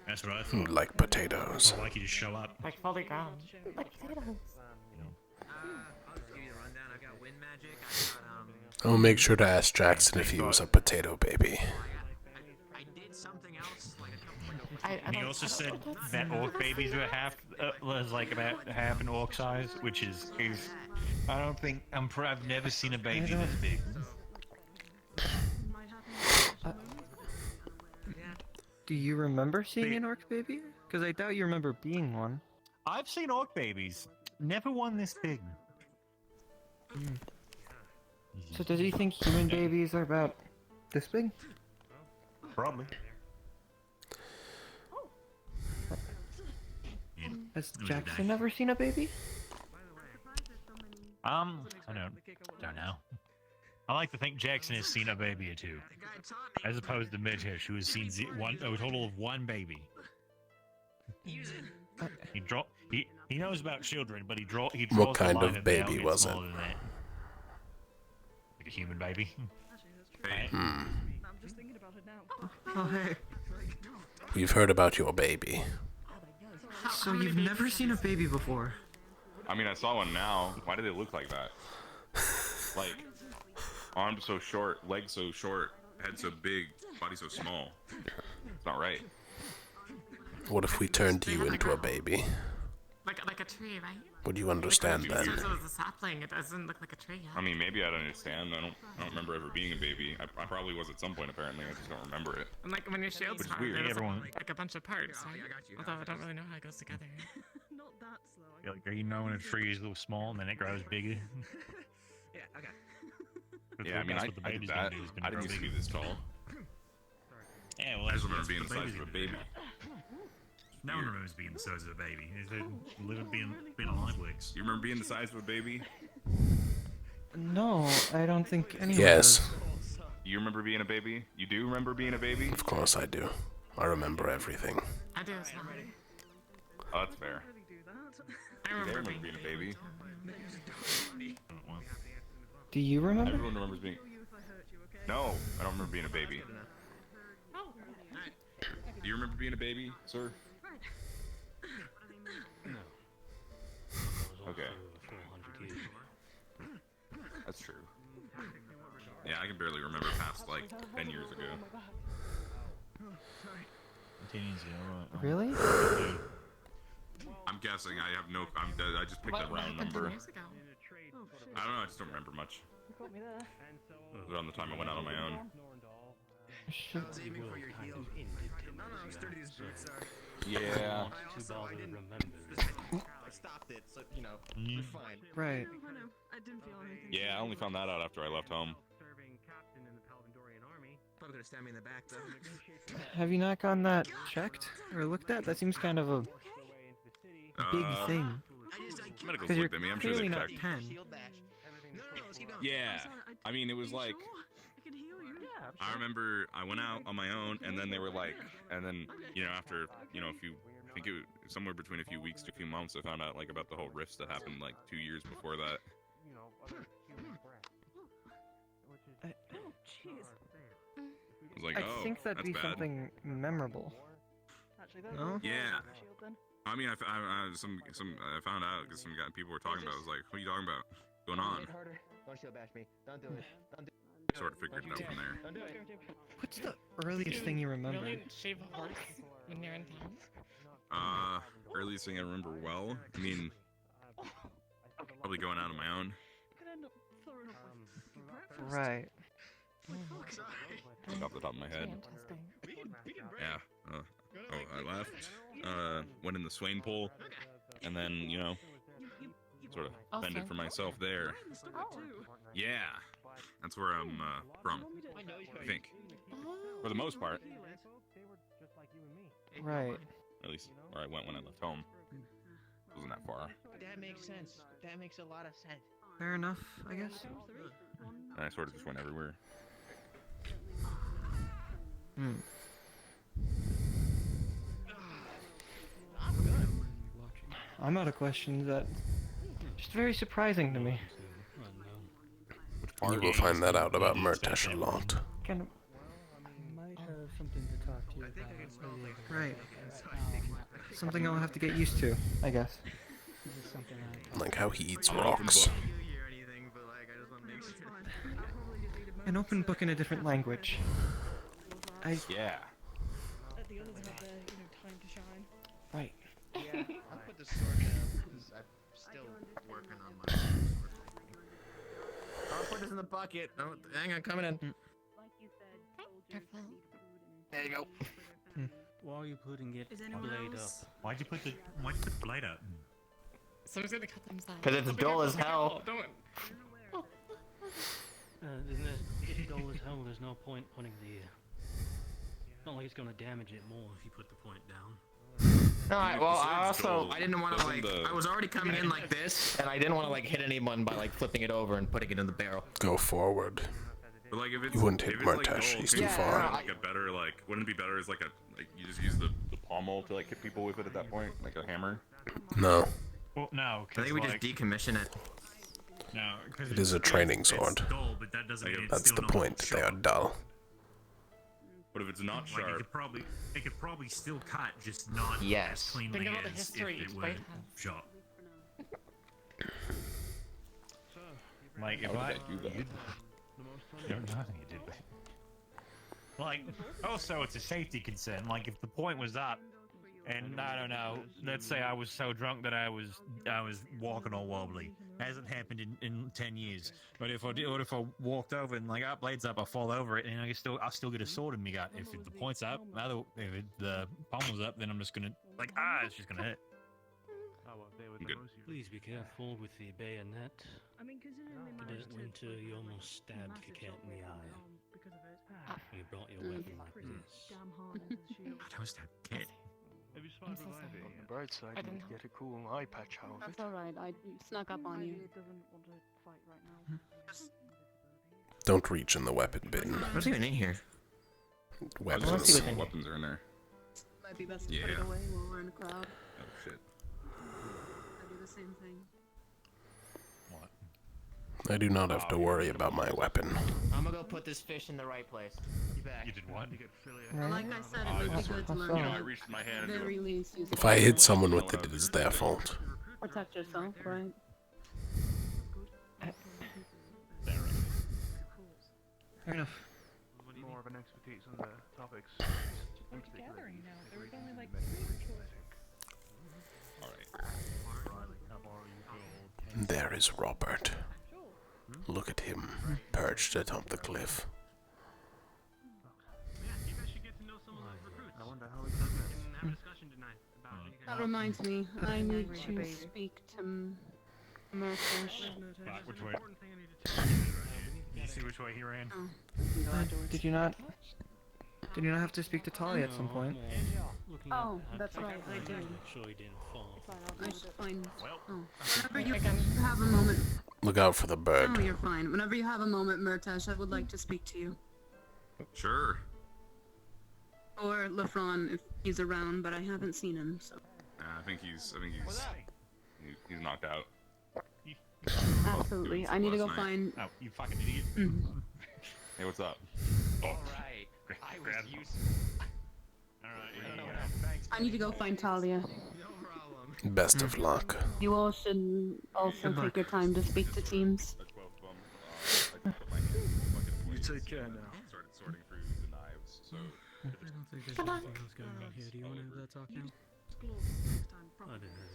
That's what I thought. Like potatoes. Like you just show up. Like fully ground. Like potatoes. I'll just give you the rundown. I've got wind magic. I've got I will make sure to ask Jackson if he was a potato baby. I did something else like a couple. And he also said that orc babies were was like about half an orc size, which is I don't think I've never seen a baby this big. Do you remember seeing an orc baby? Because I doubt you remember being one. I've seen orc babies, never one this big. So does he think human babies are about this big? Probably. Has Jackson never seen a baby? I don't know. I like to think Jackson has seen a baby or two, as opposed to Midhish, who has seen a total of one baby. He knows about children, but he draws. What the kind line of at baby now, was it's it? smaller than that. Like a human baby. Hmm. I'm just thinking about it now. Oh, hey. We've heard about your baby. So you've never seen a baby before? I mean, I saw one now. Why do they look like that? Like, arms so short, legs so short, head so big, body so small. It's not right. What if we turned you into a baby? Like a tree, right? Would you understand Like, then? it was a sapling. It doesn't look like a tree. I mean, maybe I'd understand. I don't remember ever being a baby. I probably was at some point, apparently. I just don't remember it. And like when your shield's Which is hard, weird. there's Everyone- like a bunch of parts, right? Although I don't really know how it goes together. Not that slow. You're like, you know when a tree is a little small and then it grows bigger? Yeah. Okay. Yeah, I mean, That's I what the did baby's that. gonna do, is gonna I didn't grow used to be bigger. this tall. Yeah, well, I just that's remember being the what size of a baby. No one remembers being the size of a baby. Living, being alive works. You remember being the size of a baby? No, I don't think anyone Yes. does. You remember being a baby? You do remember being a baby? Of course I do. I remember everything. I do as well. Oh, that's fair. I They remember remember being being a baby. Do you remember? Everyone remembers being. No, I don't remember being a baby. Do you remember being a baby, sir? Okay. That's true. Yeah, I can barely remember past like 10 years ago. 10 years ago, right? Really? I'm guessing. I just picked a round number. I don't know. I just don't remember much. It was around the time I went out on my own. Yeah. I stopped it, so you know, we're fine. Right. Yeah, I only found that out after I left home. Probably gonna stab me in the back though. Have you not gotten that checked or looked at? That seems kind of a big thing. Medicals Because you're looked at me. I'm sure they clearly not checked. 10. Yeah. I mean, it was like. I remember I went out on my own, and then they were like, and then after a few, I think it was somewhere between a few weeks to a few months, I found out like about the whole rifts that happened like 2 years before that. I was like, I think that'd that's be bad. something memorable. No? Yeah. I mean, I found out because people were talking about it. I was like, what are you talking about? What's going on? Don't shield bash me. Don't do it. Don't do Sort of figured it out from there. Don't do it. What's the earliest thing you remember? Really shave a horse when you're in town? Earliest thing I remember well. I mean, probably going out on my own. Right. Off the top of my head. Yeah. I left. Went in the Swain pool, and then sort of fended for myself there. Yeah, that's where I'm from. I think, for the most part. Right. At least where I went when I left home. Wasn't that far. That makes sense. That makes a lot of sense. Fair enough, I guess. And I sort of just went everywhere. Hmm. I'm out of questions. That just very surprising to me. You will find that out about Murtash a lot. Kind of. Might have something to talk to you about. Right. Something I'll have to get used to, I guess. Like how he eats rocks. An open book in a different language. Yeah. The others have their, time to shine. Right. Yeah, I'll put the sword down because I'm still working on my sword. I'll put this in the bucket. Oh, hang on, coming in. There you go. Why are you putting it Is anyone blade else? up? Why'd you put the blade up? Someone's gonna cut them sides. 'Cause it's dull as hell. Don't. Isn't it? It's dull as hell. There's no point putting the. It's not like it's gonna damage it more if you put the point down. No, I didn't want to Doesn't I was already coming in like this, and I didn't want to hitting anyone by flipping it over and putting it in the barrel. Go forward. But like if it's You wouldn't hit if it's, like, Murtash, dull, he's couldn't too you far. have, like a better wouldn't it be better as you just use the pommel to hit people with it at that point, like a hammer? No. Well, no. I think we just decommission it. No, because It is a training sword. It's dull, but that doesn't mean it's That's still the not point. They are dull. But if it's not Like sharp, it could probably still cut, just not Yes. as cleanly Think about the as history if it each were blade has. shot. Like if How I did I do that? You don't know how you did that. Like, also it's a safety concern. Like if the point was up, and I don't know, let's say I was so drunk that I was walking all wobbly. Hasn't happened in 10 years. But if I walked over and our blade's up, I fall over it, and I'll still get a sword in me gut. If the point's up, if the pommel's up, then I'm just gonna it's just gonna hit. I'm good. Please be careful with the bayonet. I mean, considering they Today, managed to Winter, you almost stabbed Kiket in the eye. because of it. You brought your weapon like this. Damn hard into the shield. I don't stab Kit. Have you I'm spotted so Ivy? On the bright side, I you didn't get a cool eye patch out of That's it. alright, I snuck up on you. Ivy doesn't want to fight right now. Don't reach in the weapon bin. What's even in here? Weapons. Weapons are in there. Might be best to Yeah. put it away while we're in a crowd. Oh shit. I do the same thing. I do not have to worry about my weapon. I'm gonna go put this fish in the right place. You back. You did what? Like I said, it would be good to learn You know, I how to reached my hand into very least use If I hit someone with it, it is their fault. protect yourself, right? Fair enough. More of an expertise on the topics. We're gathering now. There was only like 3 There is Robert. Look at him, perched atop the cliff. Yeah, you guys should get to know some of those recruits. I wonder how we can Have a discussion tonight about how you guys. That reminds me, I need to speak to Murphish. Which way? You see which way he ran? Did you not? Did you not have to speak to Talia at some point? Oh, that's right, I did. Sure he didn't fall. I should find. Oh. Whenever you have a moment. Look out for the bird. Oh, you're fine. Whenever you have a moment, Murtash, I would like to speak to you. Sure. Or Lefron, if he's around, but I haven't seen him, so. I think he's knocked out. Absolutely. I need to go Last night. find. Oh, you fucking idiot. Hey, what's up? Alright. I was useful. I need to go find Talia. Best of luck. You all should also take your time to speak to teams. You take care now. Started sorting through the knives, so. I don't think there's anything else going on here. Do you want to have that talk now? I didn't have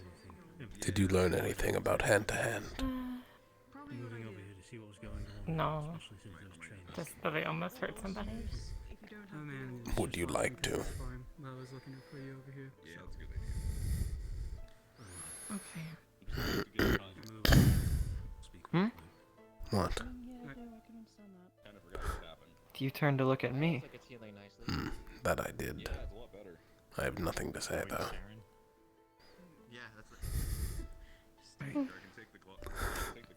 anything. Did you learn anything about hand-to-hand? Moving over here to see what was going on. No. Especially since those trains. Just that they almost hurt somebody. Oh man. Would you like to? I was looking for you over here. Yeah, that's a good idea. Okay. What? Yeah, I can understand that. Kind of forgot what happened. You turned to look at me. Like it's healing nicely. That I did. Yeah, it's a lot better. I have nothing to say though. Yeah, that's it. I can take the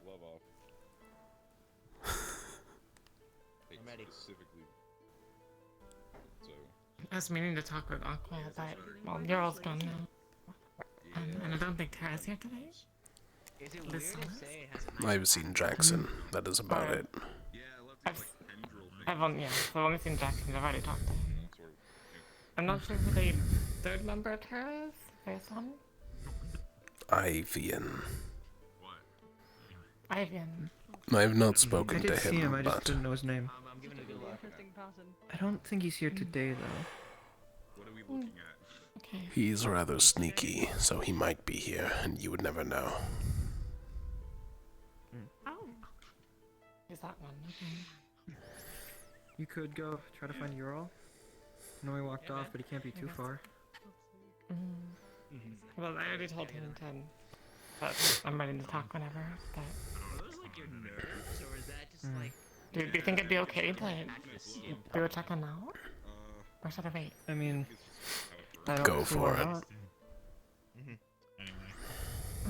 glove off. I'm ready. Specifically. So. I was meaning to talk with Aqua, but well, you're all gone now. And I don't think Tara's here today. Is it weird This to summer? say it hasn't I've seen Jackson. That is about it. I've only, yeah, so I've only seen Jackson. I've already talked to him. I'm not sure who the third member of Tara is, based on Ivian. Ivan. I have not I spoken did to see him, I him, just but didn't know his name. I'm giving it a good look. Interesting person. I don't think he's here today though. What are we looking at? Okay. he's rather sneaky, so he might be here, and you would never know. Oh. Is that one? Okay. You could go try to find Ural. I know he walked off, but he can't be too far. Well, I already told him to. But I'm ready to talk whenever. But Are those like your nerves, or is that just like? do you think it'd be okay to do a check-in now? Or should I wait? I mean, I don't Go see for why it. not.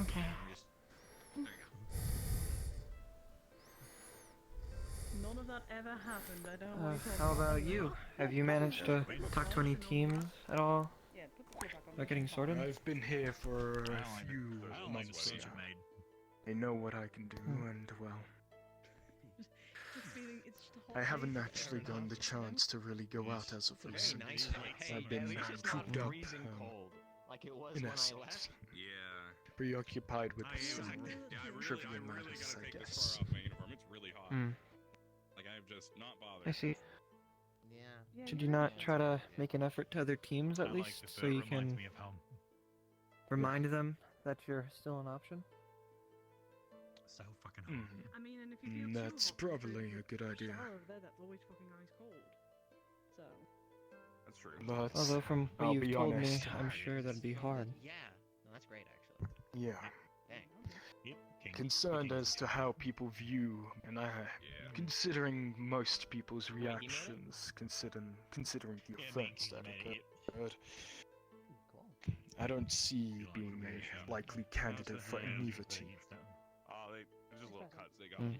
Okay. None of that ever happened. I don't know what you're How talking about you? Have you managed to talk to any teams at all? Yeah, put the back on. About getting sorted? I've been here for a few months Sausage now. made. I know what I can do, and well, Just feeling it's just a hot I day. haven't actually gotten the chance to really go out as of recent. nice. I've been cooped up, Like it was in when I essence, left. Yeah. preoccupied with some Yeah, I really, trivial I really matters, gotta I take this guess. part off my uniform. It's really hot. Like I've just not bothered. I see. Yeah. Should you not try to make an effort to other teams at I like least, this, so you reminds can me of home. remind them that you're still an option? So fucking hot. I mean, and if you feel too That's hot, then probably a good the idea. shower over there, that's always fucking ice cold. So. That's true. But Although from what I'll you've be told honest, me, I'm sure that'd be hard. Yeah. No, that's great actually. Yeah. Yep, Concerned as to how people view, and considering most people's reactions, considering the offense that occurred, I don't see being a likely candidate for neither team. Oh, there's just little cuts. They got.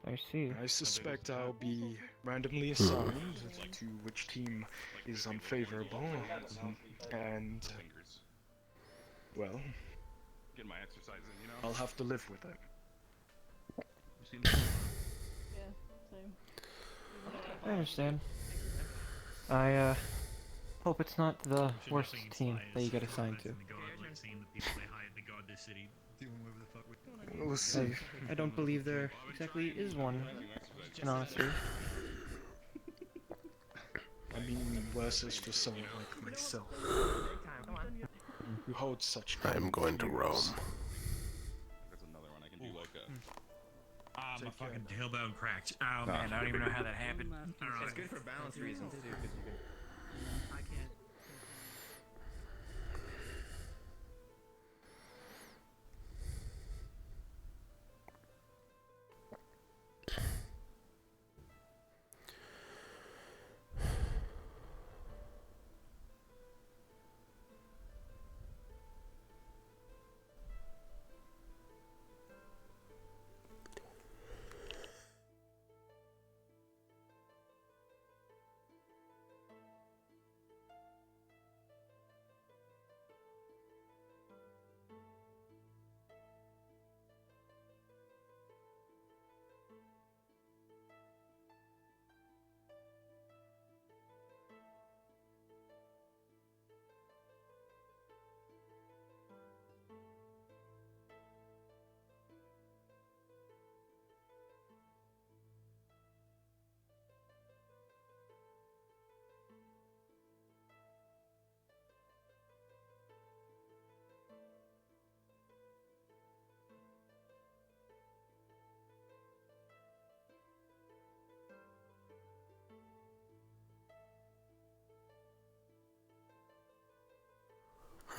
I see. I suspect I'll be randomly assigned to which team is unfavorable, and well, Get my exercise in, you know. I'll have to live with it. Yeah, same. I understand. I hope it's not the worst team that you get assigned to. We'll see. I don't believe there exactly is one, in honesty. I mean, worse is for someone like myself, who holds such. I'm going to Rome. That's another one I can do like a. My fucking tailbone cracked. Oh man, I don't even know how that happened. It's good for balance reasons too, because you can. I can't.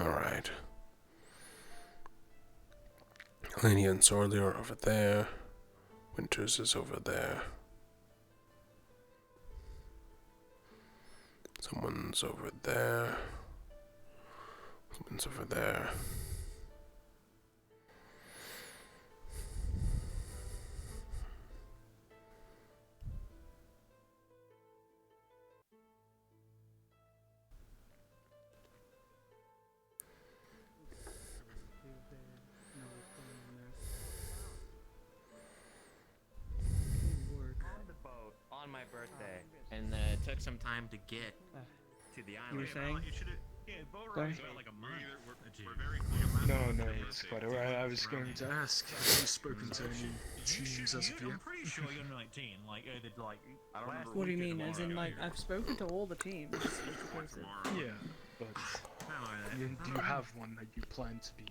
Alright. Laney and Sorley are over there. Winters is over there. Someone's over there. Someone's over there. On my birthday, and took some time to get to the island. You were saying? Sorry? No, it's quite alright. I was going to ask, have you spoken to any teams as of yet? I'm pretty sure you're 19. Like, What do you mean? As in, like, I've spoken to all the teams. Yeah, but do you have one that you plan to be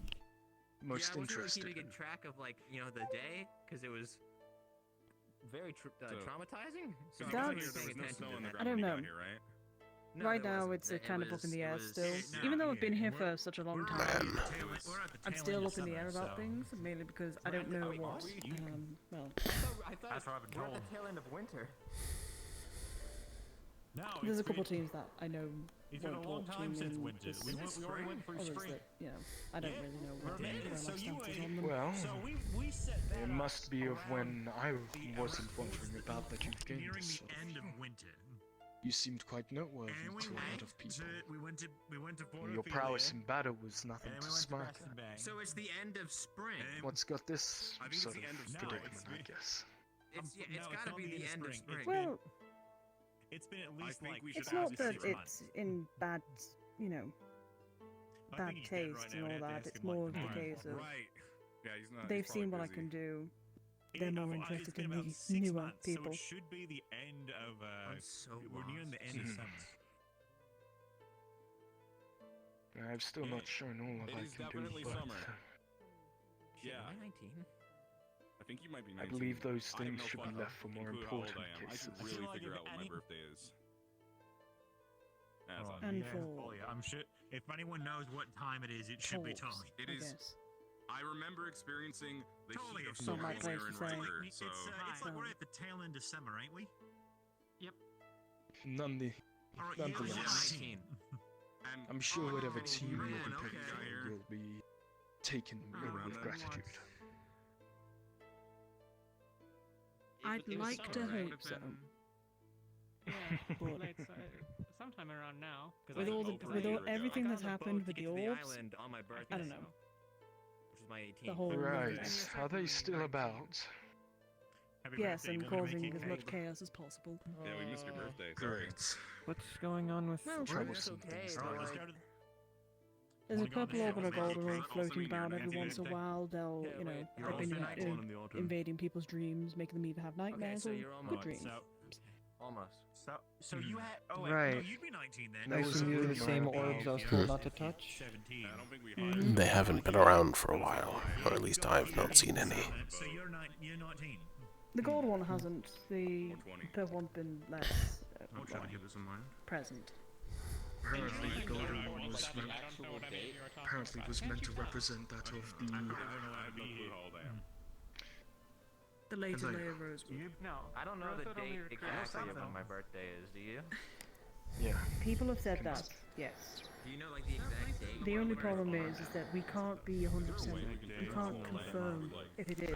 most I wasn't really interested keeping in? track of, like, the day, because it was very traumatizing. So I wasn't really paying attention to that. I don't know. No, right there now, wasn't. it's It kind of up was- in the it air was- still. No, Even though I've been yeah, here for such a long time, I'm still end up in the of air summer, about so- things, mainly because I don't know what. Well, I thought That's what I've been we're at told. the tail end of winter. No, there's a it's couple been- teams that I know It's been a won't long talk to time me since and winter. there's We already went through others spring. that, I don't really know what their So life you stances were- on them. Well, So we set that it up must be of when I the wasn't towards wondering the- about that you've gained nearing this the sort of end of thing. winter. You seemed quite noteworthy And we to a lot went of people. to we went to Port Your prowess in battle was nothing and to we went to smirk Bastion at. Bay. So it's the end of spring. What's got this I think it's sort the of end of predicament, spring. I guess? It's No, it's got to not be the end of spring. It's Well, It's been at least think like we should it's not ask that 6 it's months. in bad, I bad think he's dead taste right and now. all I'd have that. to It's ask him, like, more of the tomorrow. case of Right. Yeah, he's not. they've he's seen probably what I busy. can do. Yeah, They're no, more it's interested been in about the 6 newer months, people. So it should be the end of. I'm so we're nearing the end of Mhm. summer. I've still not shown all of It I is can do, definitely but summer. Shit, Yeah. am I 19? I think you might be I 19. believe those I have things no should be fucking left for more clue how old important I am. I cases. should really like figure if out what my any- birthday is. And yeah. for Oh yeah, I'm sure. If anyone knows what time it is, it should be chores, time. It I is. guess. I remember experiencing the Totally heat of a Not summer my here place in to say. Riker, so It's like we're at the tail end of summer, ain't we? Nonetheless, and I'm sure whatever team you you'll remember be an picking okay guy here? will be taken around with that gratitude. I'd like to hope so. Yeah, But late, sometime around now. with all everything that's happened with the orbs, island on my birthday. I don't know. Which is my 18th. The whole Right, are they still about? Yes, and causing as much chaos as possible. Yeah, we missed your birthday. Sorry. Great. What's going on with Well, Troublesome okay, things. but Let's like, go to There's a Wanna go on purple the orb and a Rosewood? gold orb Also floating mean you're about every romantic once in a birthday? while. They'll, Yeah, you know, wait, you're they've been also 19. invading people's dreams, making them either have nightmares so or you're good almost- dreams. almost. So you had. Oh wait, Right. no, you'd be 19 then. That I was assume a you were the rumor same about orbs I was you told know, not to touch? 17. I don't think we Mhm. They haven't been around for a while, or at least I've not seen any. So you're 19. The gold one hasn't. The 120. purple one's been less I'll try to keep this in mind. present. Apparently, the golden I one don't was know meant, what I mean you were talking apparently about. was meant to represent that of I the. have no clue how old I am. The later Like- layer of Rosewood. No. I don't know the Rosewood only date recruits exactly of something. when my birthday is, do you? Yeah. People have said that, yes. Do you know like the exact date? The only problem is that we can't be 100%. We can't confirm if it is.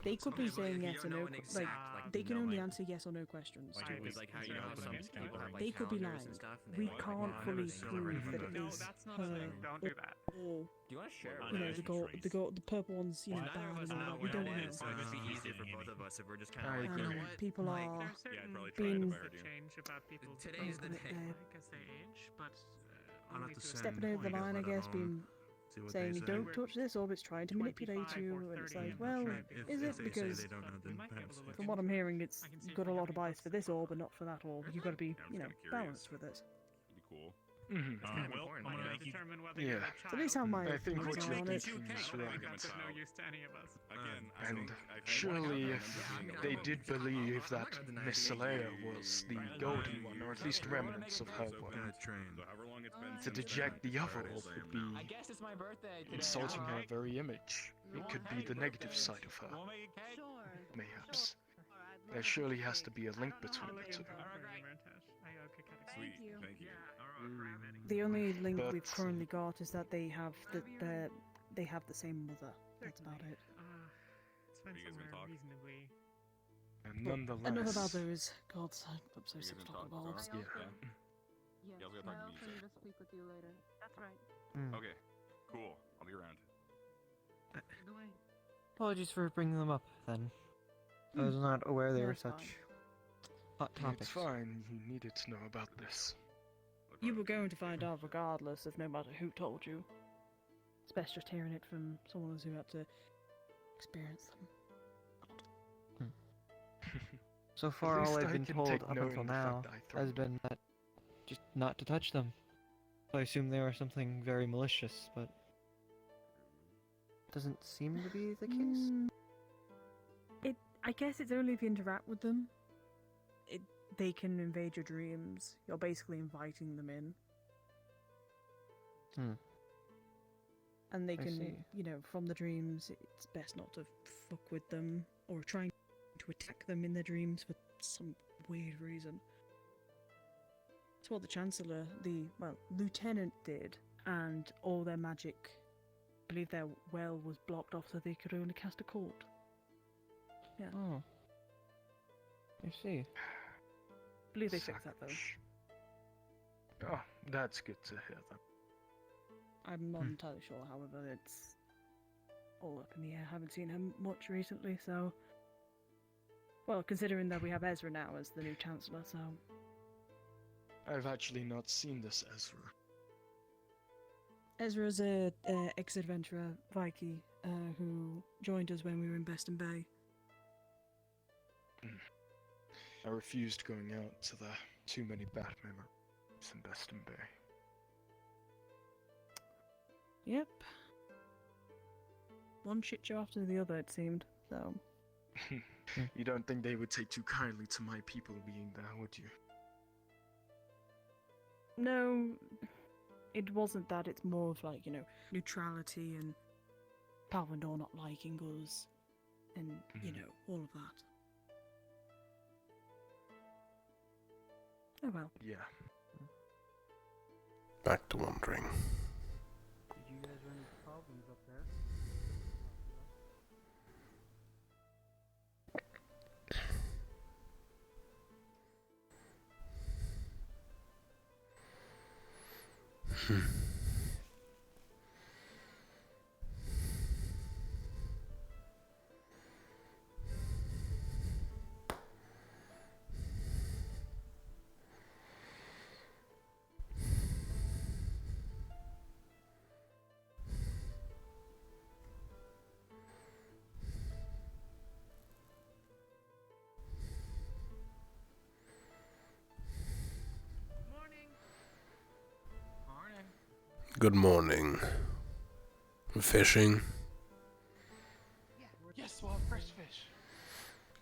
They could be saying yes or no. Like, they can only answer yes or no questions. Like, to it's like how you know how some people have like They could be calendars lying. and stuff, and they We like, can't have fully everything on prove that record. it No, is that's not a thing. Don't do that. or Do you want to share it you with know, us? the purple one's, you know, Neither of bad us and all know that. We when don't it know. is, so it'd just be easier for both of us if we're just kind of like, you know what? People Like, are There are certain probably being things that change about people's Today's the approach, day. like as they age, but I'll have only to to a send stepping over the Miguel line, I that guess, on, being see what saying they you say. don't touch this orb, it's trying to manipulate 25 you, or and it's 30, like, I'm not well, sure. is it? If they Because say they don't know, we then might be able perhaps to they look from can. what I'm hearing, it's I can see if got a we lot have of any bias books for that this cover orb and not for that orb. You've got to be, Yeah, I'm you just know, kinda curious. balanced with it. It'd be cool. Mhm. Well, I'm I gonna can make you. determine whether Yeah. you're a So child. at least how my I think what opinions you're are on it. thinking is I right. think that's of no use to any of us. Again, I And think surely, if Yeah, they did believe that Miss Alea was the golden one, or at least remnants of her one, So however long it's been to since deject then, the I other will orb say would I'm be I guess it's my birthday today. insulting her alright? very image. It could be the negative side of her, Wanna make a cake? mayhaps. There surely has to be a link I'll between look the two. into it for you, Martash. Okay, Sweet, thank you. The only link we've But- currently got is that they have they have the same mother. That's about it. It's been Are you guys gonna somewhere talk? reasonably. And But enough nonetheless, about those. God, I'm so You sick guys of gonna talking talk, about Sarah? orbs. Yeah. Yes, Yeah, I was gonna talk to you, need Sarah. to speak with you later. That's right. Okay, cool. I'll be around. Apologies for bringing them up, then. I was not aware they were That's such hot it's topics. fine. You needed to know about this. You were going to find out regardless of no matter who told you. It's best just hearing it from someone who had to experience them. So far, all least I've I been can told take up note until of the now fact that I has been that just not to touch them. So I assume they were something very malicious, but doesn't seem to be the case. I guess it's only if you interact with them. They can invade your dreams. You're basically inviting them in. And they I can, see. you know, from the dreams, it's best not to fuck with them or trying to attack them in their dreams for some weird reason. It's what the Chancellor, Lieutenant did, and all their magic, I believe their well was blocked off so they could only cast a court. Yeah. Oh. I see. I believe they fixed that though. Oh, that's good to hear then. I'm not entirely sure, however, it's all up in the air. I haven't seen him much recently, so... Well, considering that we have Ezra now as the new Chancellor, so... I've actually not seen this Ezra. Ezra's a ex-adventurer, Viking, who joined us when we were in Beston Bay. I refused going out to the too many bad memories in Beston Bay. Yep. One shit show after the other, it seemed, so... You don't think they would take too kindly to my people being there, would you? No, it wasn't that. It's more of like, you know, neutrality and Palvindor not liking us, and you know, all of that. Oh well. Yeah. Back to wondering. Did you guys run into problems up there? Good morning. Fishing? Yes, we'll have fresh fish.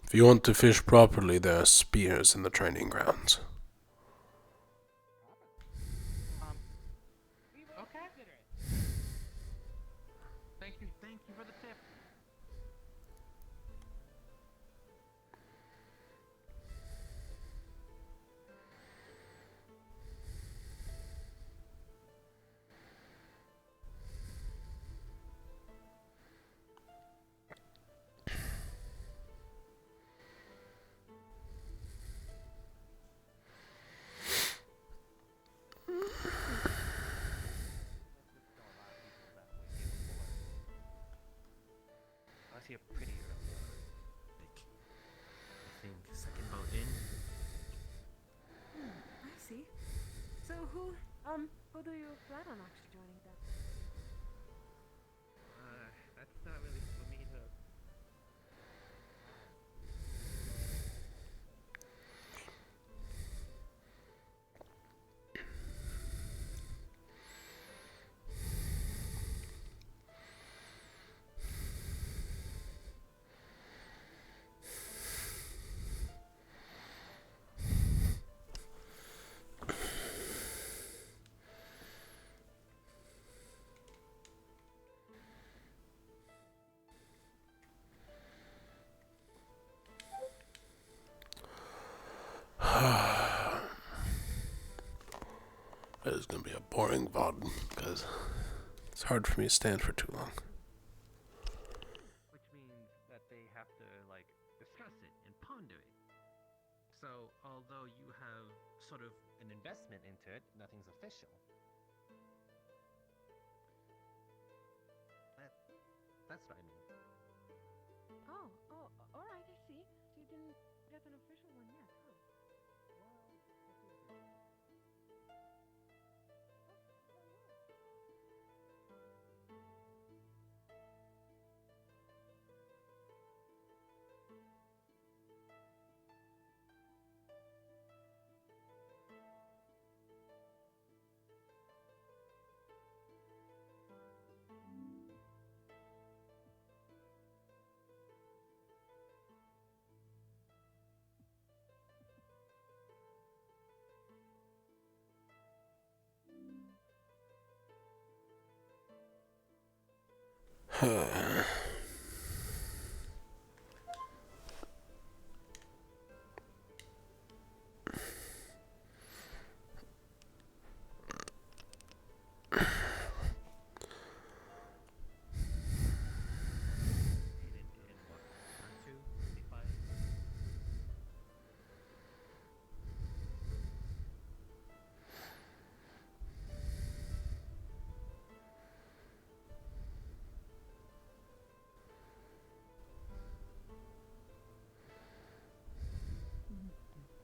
If you want to fish properly, there are spears in the training grounds. Okay. Thank you for the tip. I see a pretty like, I think second boat in. I see. So who do you plan on actually joining then? That's not really for me to. This is gonna be a boring VOD because it's hard for me to stand for too long. Which means that they have to like discuss it and ponder it. So although you have sort of an investment into it, nothing's official. That's what I mean. Oh, alright, I see. So you didn't get an official one yet, huh?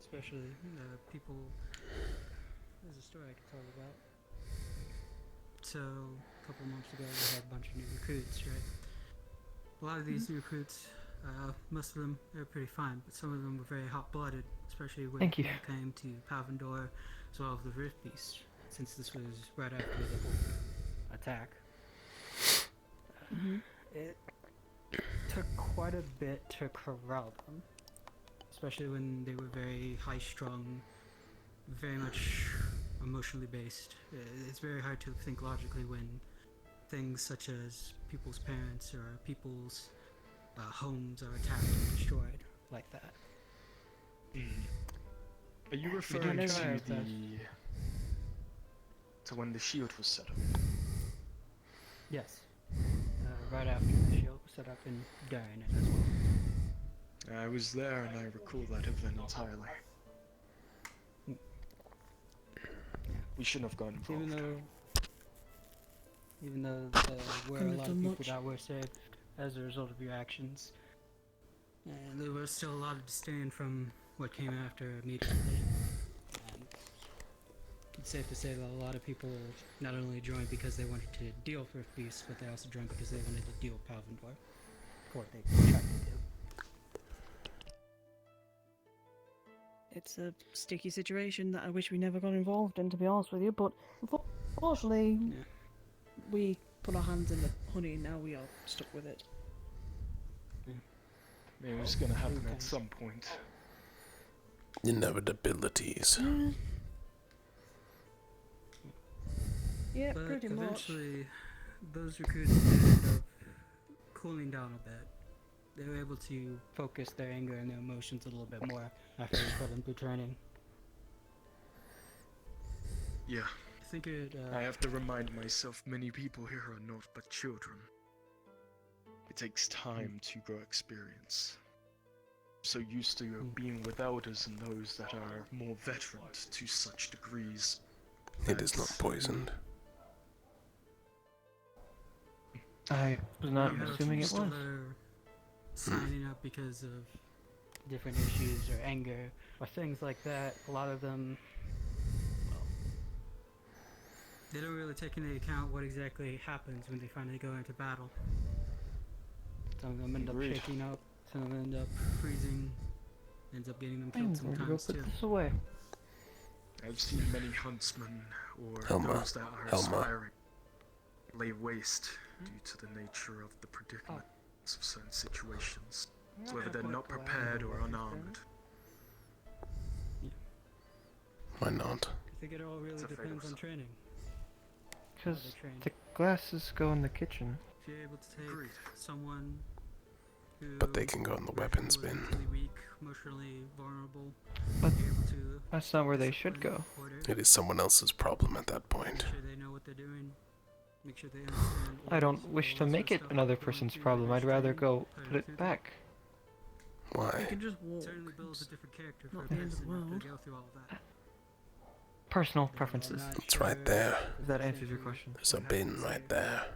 Especially people. There's a story I could tell about. So a couple months ago, we had a bunch of new recruits, right? A lot of these new recruits, most of them are pretty fine, but some of them were very hot-blooded, especially when Thank you. it came to Palvindor, as well as the Rift Beast, since this was right after the whole attack. It took quite a bit to corral them, especially when they were very high-strung, very much emotionally based. It's very hard to think logically when things such as people's parents or people's homes are attacked and destroyed like that. Are you referring to when the shield was set up? Yes. Right after the shield was set up and during it as well. I was there and I recall that event entirely. We shouldn't have gone involved. Even though there were a lot of people that were saved as a result of your actions, and there was still a lot of disdain from what came after immediately. And it's safe to say that a lot of people not only joined because they wanted to deal for peace, but they also joined because they wanted to deal with Palvindor for what they tried to do. It's a sticky situation that I wish we never got involved in, to be honest with you, but unfortunately, we put our hands in the honey and now we are stuck with it. It was gonna happen at some point. Inevitabilities. Yeah, but pretty much. Eventually, those recruits ended up cooling down a bit. They were able to focus their anger and their emotions a little bit more after we put them through training. Yeah. I think I have to remind myself many people here are not but children. It takes time to grow experience. So used to being with elders and those that are more veteran to such degrees. It is not poisoned. I was not assuming it was. Signing up because of different issues or anger or things like that. A lot of them, well, they don't really take into account what exactly happens when they finally go into battle. Some of them end up shaking up, some of them end up freezing, ends up getting them killed sometimes too. This away. I've seen many huntsmen or those that are aspiring lay waste due to the nature of the predicament of certain situations, whether they're not prepared or unarmed. Why not? I think it all really depends on training. Because the glasses go in the kitchen. If you're able to take someone who But they can go in the weapons bin. weak, emotionally vulnerable, But that's not where they should go. It is someone else's problem at that point. make sure they know what they're doing, make sure they understand. I don't wish to make it another person's problem. I'd rather go put it back. Why? You can just walk. Certainly builds a different character for Not a the end of the person world. to go through all of that. Personal preferences. It's right there. If that answers your question. There's a bin right there.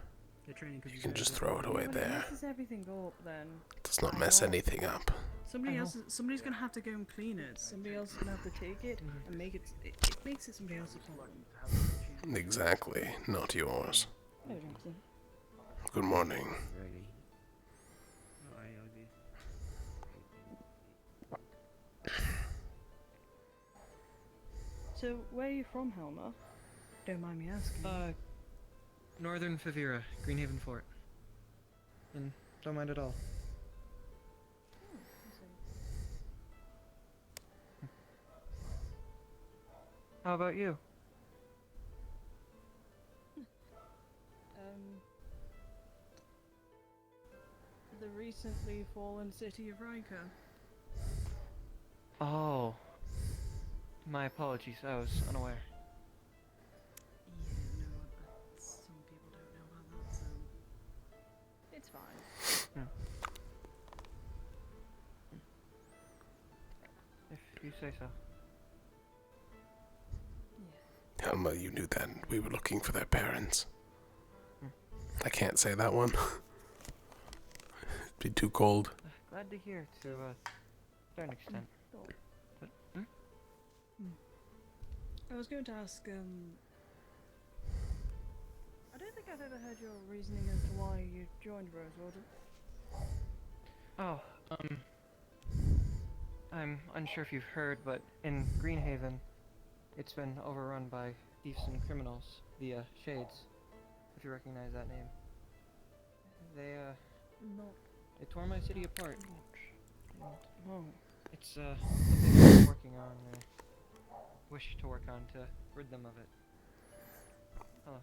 You can just throw it away When there. it messes everything up, then It does not mess anything up. somebody's gonna have to go and clean it. Somebody else is gonna have to take it and make it. It makes it somebody else's problem. Exactly, not yours. No, Johnson. Good morning. So, where are you from, Helma? Don't mind me asking. Northern Favira, Greenhaven Fort. And don't mind at all. How about you? The recently fallen city of Riker. Oh. My apologies, I was unaware. Yeah, no, some people don't know about that, so it's fine. If you say so. Helma, you knew that we were looking for their parents. I can't say that one. It'd be too cold. Glad to hear to a certain extent. But, I was going to ask, I don't think I've ever heard your reasoning as to why you joined Rosewood. Oh, I'm unsure if you've heard, but in Greenhaven, it's been overrun by thieves and criminals, the Shades, if you recognize that name. They tore my city apart. Oh. It's something I'm working on. Wish wish to work on to rid them of it. Hello.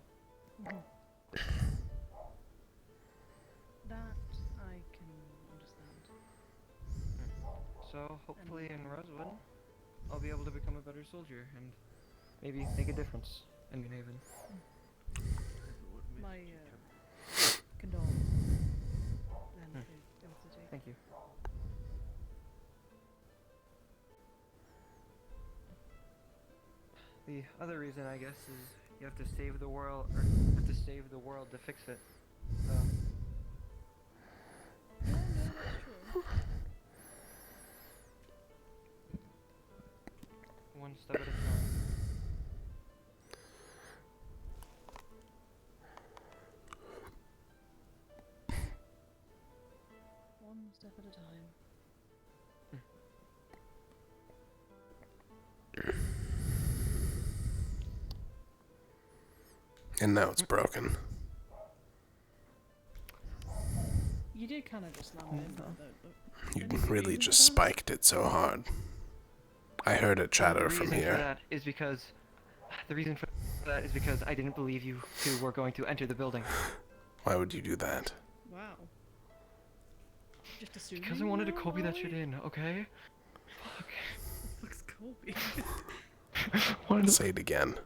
That I can understand. So hopefully in Rosewood, I'll be able to become a better soldier and maybe make a difference in Haven. My condolences. And Thank you. The other reason, I guess, is you have to save the world, or you have to save the world to fix it. So. No, that's true. One step at a time. One step at a time. And now it's broken. You did kind of just slam it in there, though. You really just spiked it so hard. I heard it chatter from The reason for here. that is because I didn't believe you two were going to enter the building. Why would you do that? Wow. Just assuming. Because I wanted to Kobe that shit in, okay? Fuck. Fuck's Kobe? Say it again.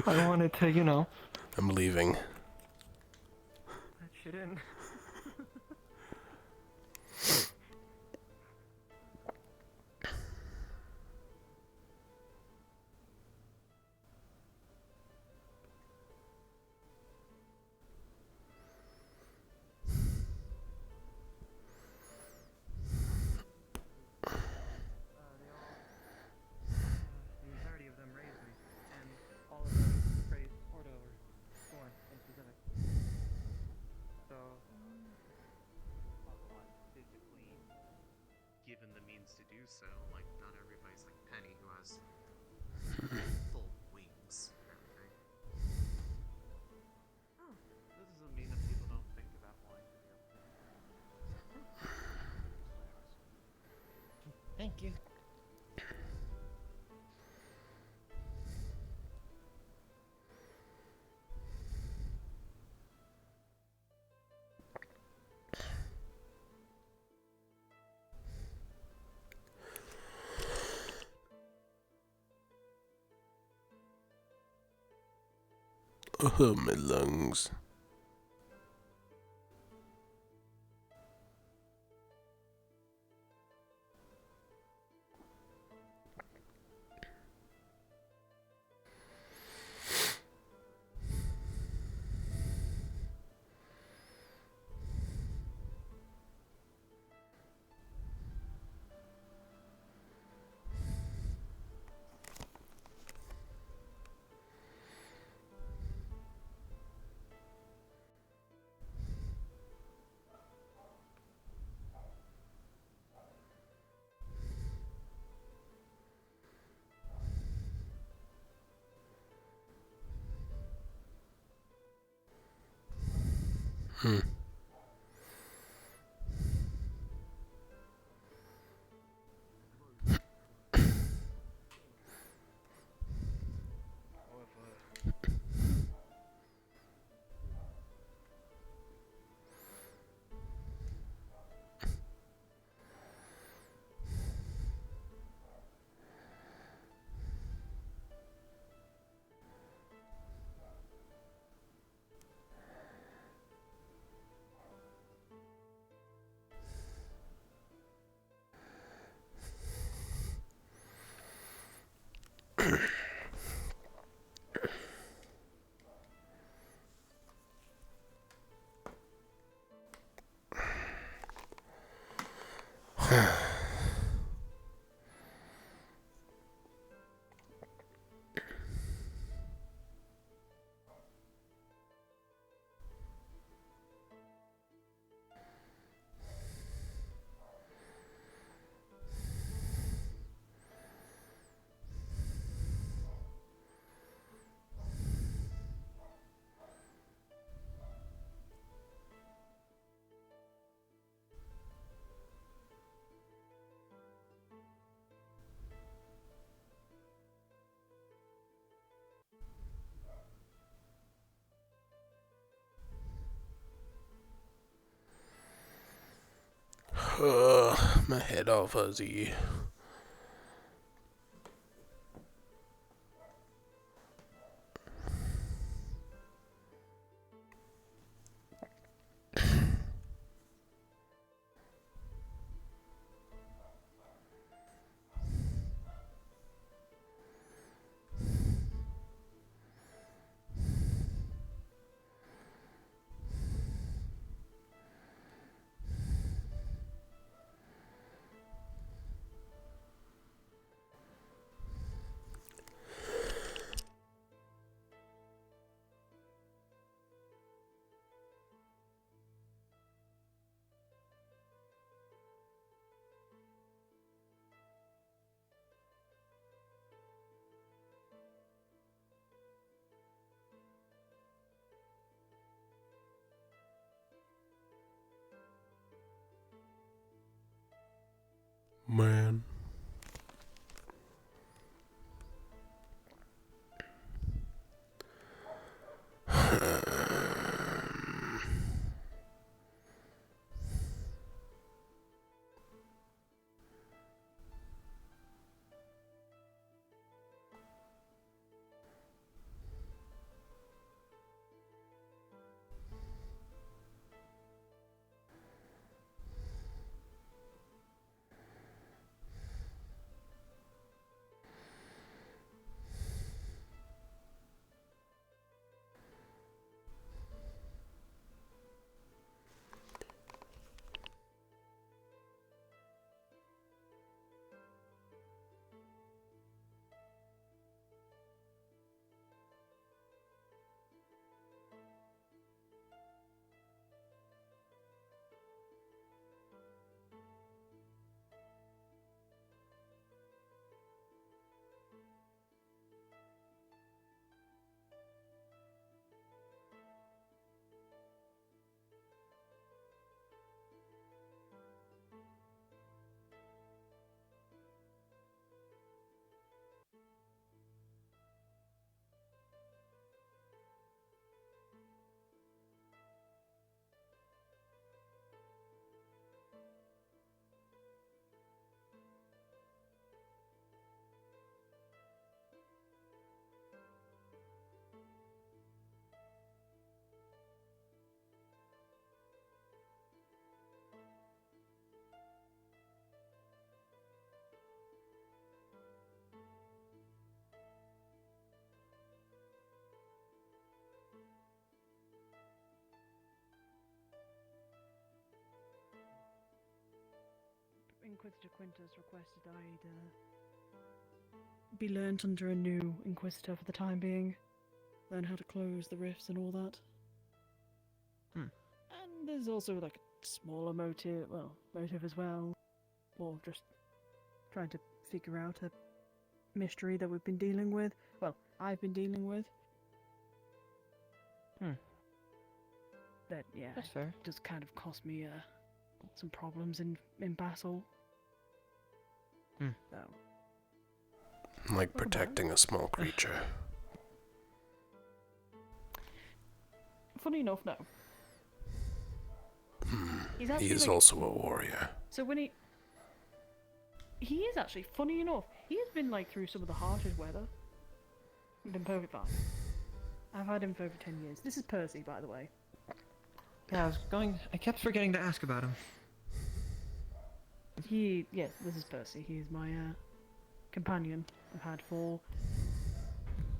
I wanted to, you know. I'm leaving. That shit in. The entirety of them raised me, and all of them praised Porto or Thorn in specific. So, physically given the means to do so. Like, not everybody's like Penny who has full wings and everything. Oh, this doesn't mean that people don't think about wanting to be able to. Thank you. Oh, my lungs. Hmm. My head all fuzzy. Man. Inquisitor Quintus requested I'd be learnt under a new Inquisitor for the time being. Learn how to close the rifts and all that. And there's also like a smaller motive as well. Or just trying to figure out a mystery that we've been dealing with. Well, I've been dealing with. That, yeah, That's fair. does kind of cost me some problems in battle. So. Like protecting a small creature. Funny enough, no. He's He actually is like, also a warrior. so when he is actually, funny enough, he has been like through some of the harshest weather. Been perfect fine. I've had him for over 10 years. This is Percy, by the way. Yeah, I kept forgetting to ask about him. Yes, this is Percy. He is my companion I've had for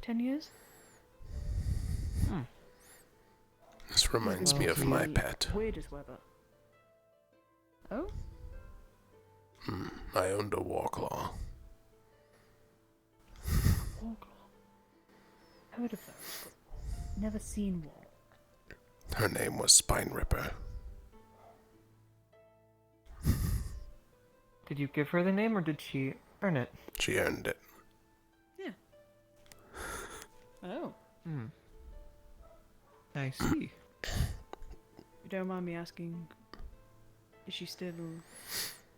10 years. This reminds me of my pet. Weirdest weather. Oh? I owned a warclaw. Warclaw. Heard of those, but never seen one. Her name was Spine Ripper. Did you give her the name or did she earn it? She earned it. Yeah. Oh. I see. You don't mind me asking, is she still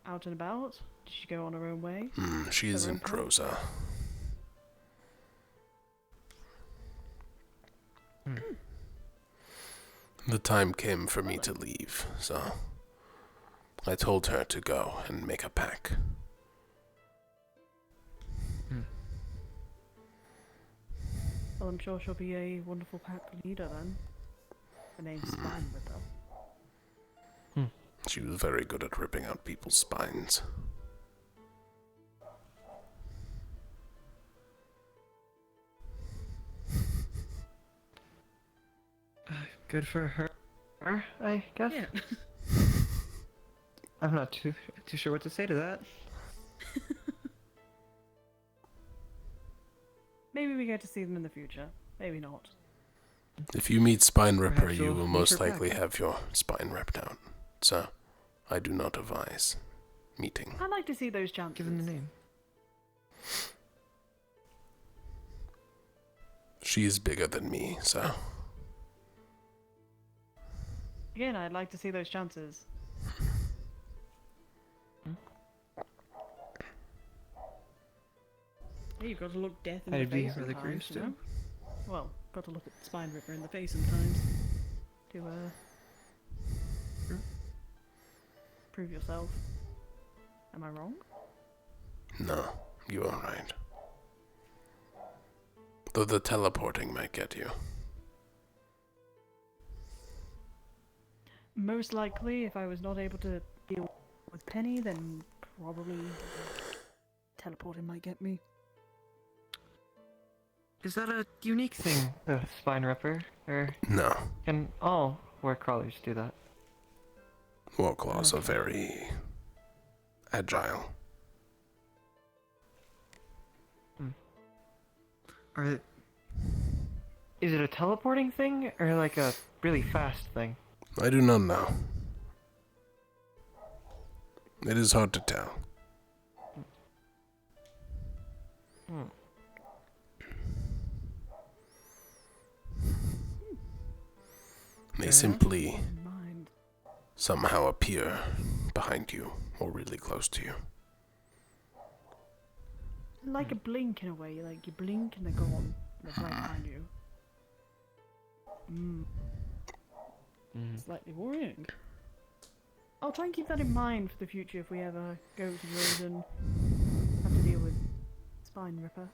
out and about? Did she go on her own way? She's Her in own path? Croza. The time came for me to leave, so I told her to go and make a pack. Well, I'm sure she'll be a wonderful pack leader then. Her name's Spine Ripper. She was very good at ripping out people's spines. Good for her, I guess. Yeah. I'm not too sure what to say to that. Maybe we get to see them in the future. Maybe not. If you meet Spine Ripper, Perhaps you you'll will meet most her likely back. have your spine ripped out. So, I do not advise meeting. I'd like to see those chances. Give him the name. She is bigger than me, so... Again, I'd like to see those chances. Yeah, you've got to look death in the I'd be face rather sometimes, curious you too. know? Well, got to look at Spine Ripper in the face sometimes. To, prove yourself. Am I wrong? No, you are right. Though the teleporting might get you. Most likely, if I was not able to deal with Penny, then probably teleporting might get me. Is that a unique thing, the Spine Ripper? Or No. can all war crawlers do that? Warclaws are very agile. Is it a teleporting thing, or like a really fast thing? I do not know. It is hard to tell. They simply somehow appear behind you or really close to you. Like a blink in a way, like you blink and they're gone. They're right behind you. Slightly worrying. I'll try and keep that in mind for the future if we ever go to Rose and have to deal with Spine Ripper.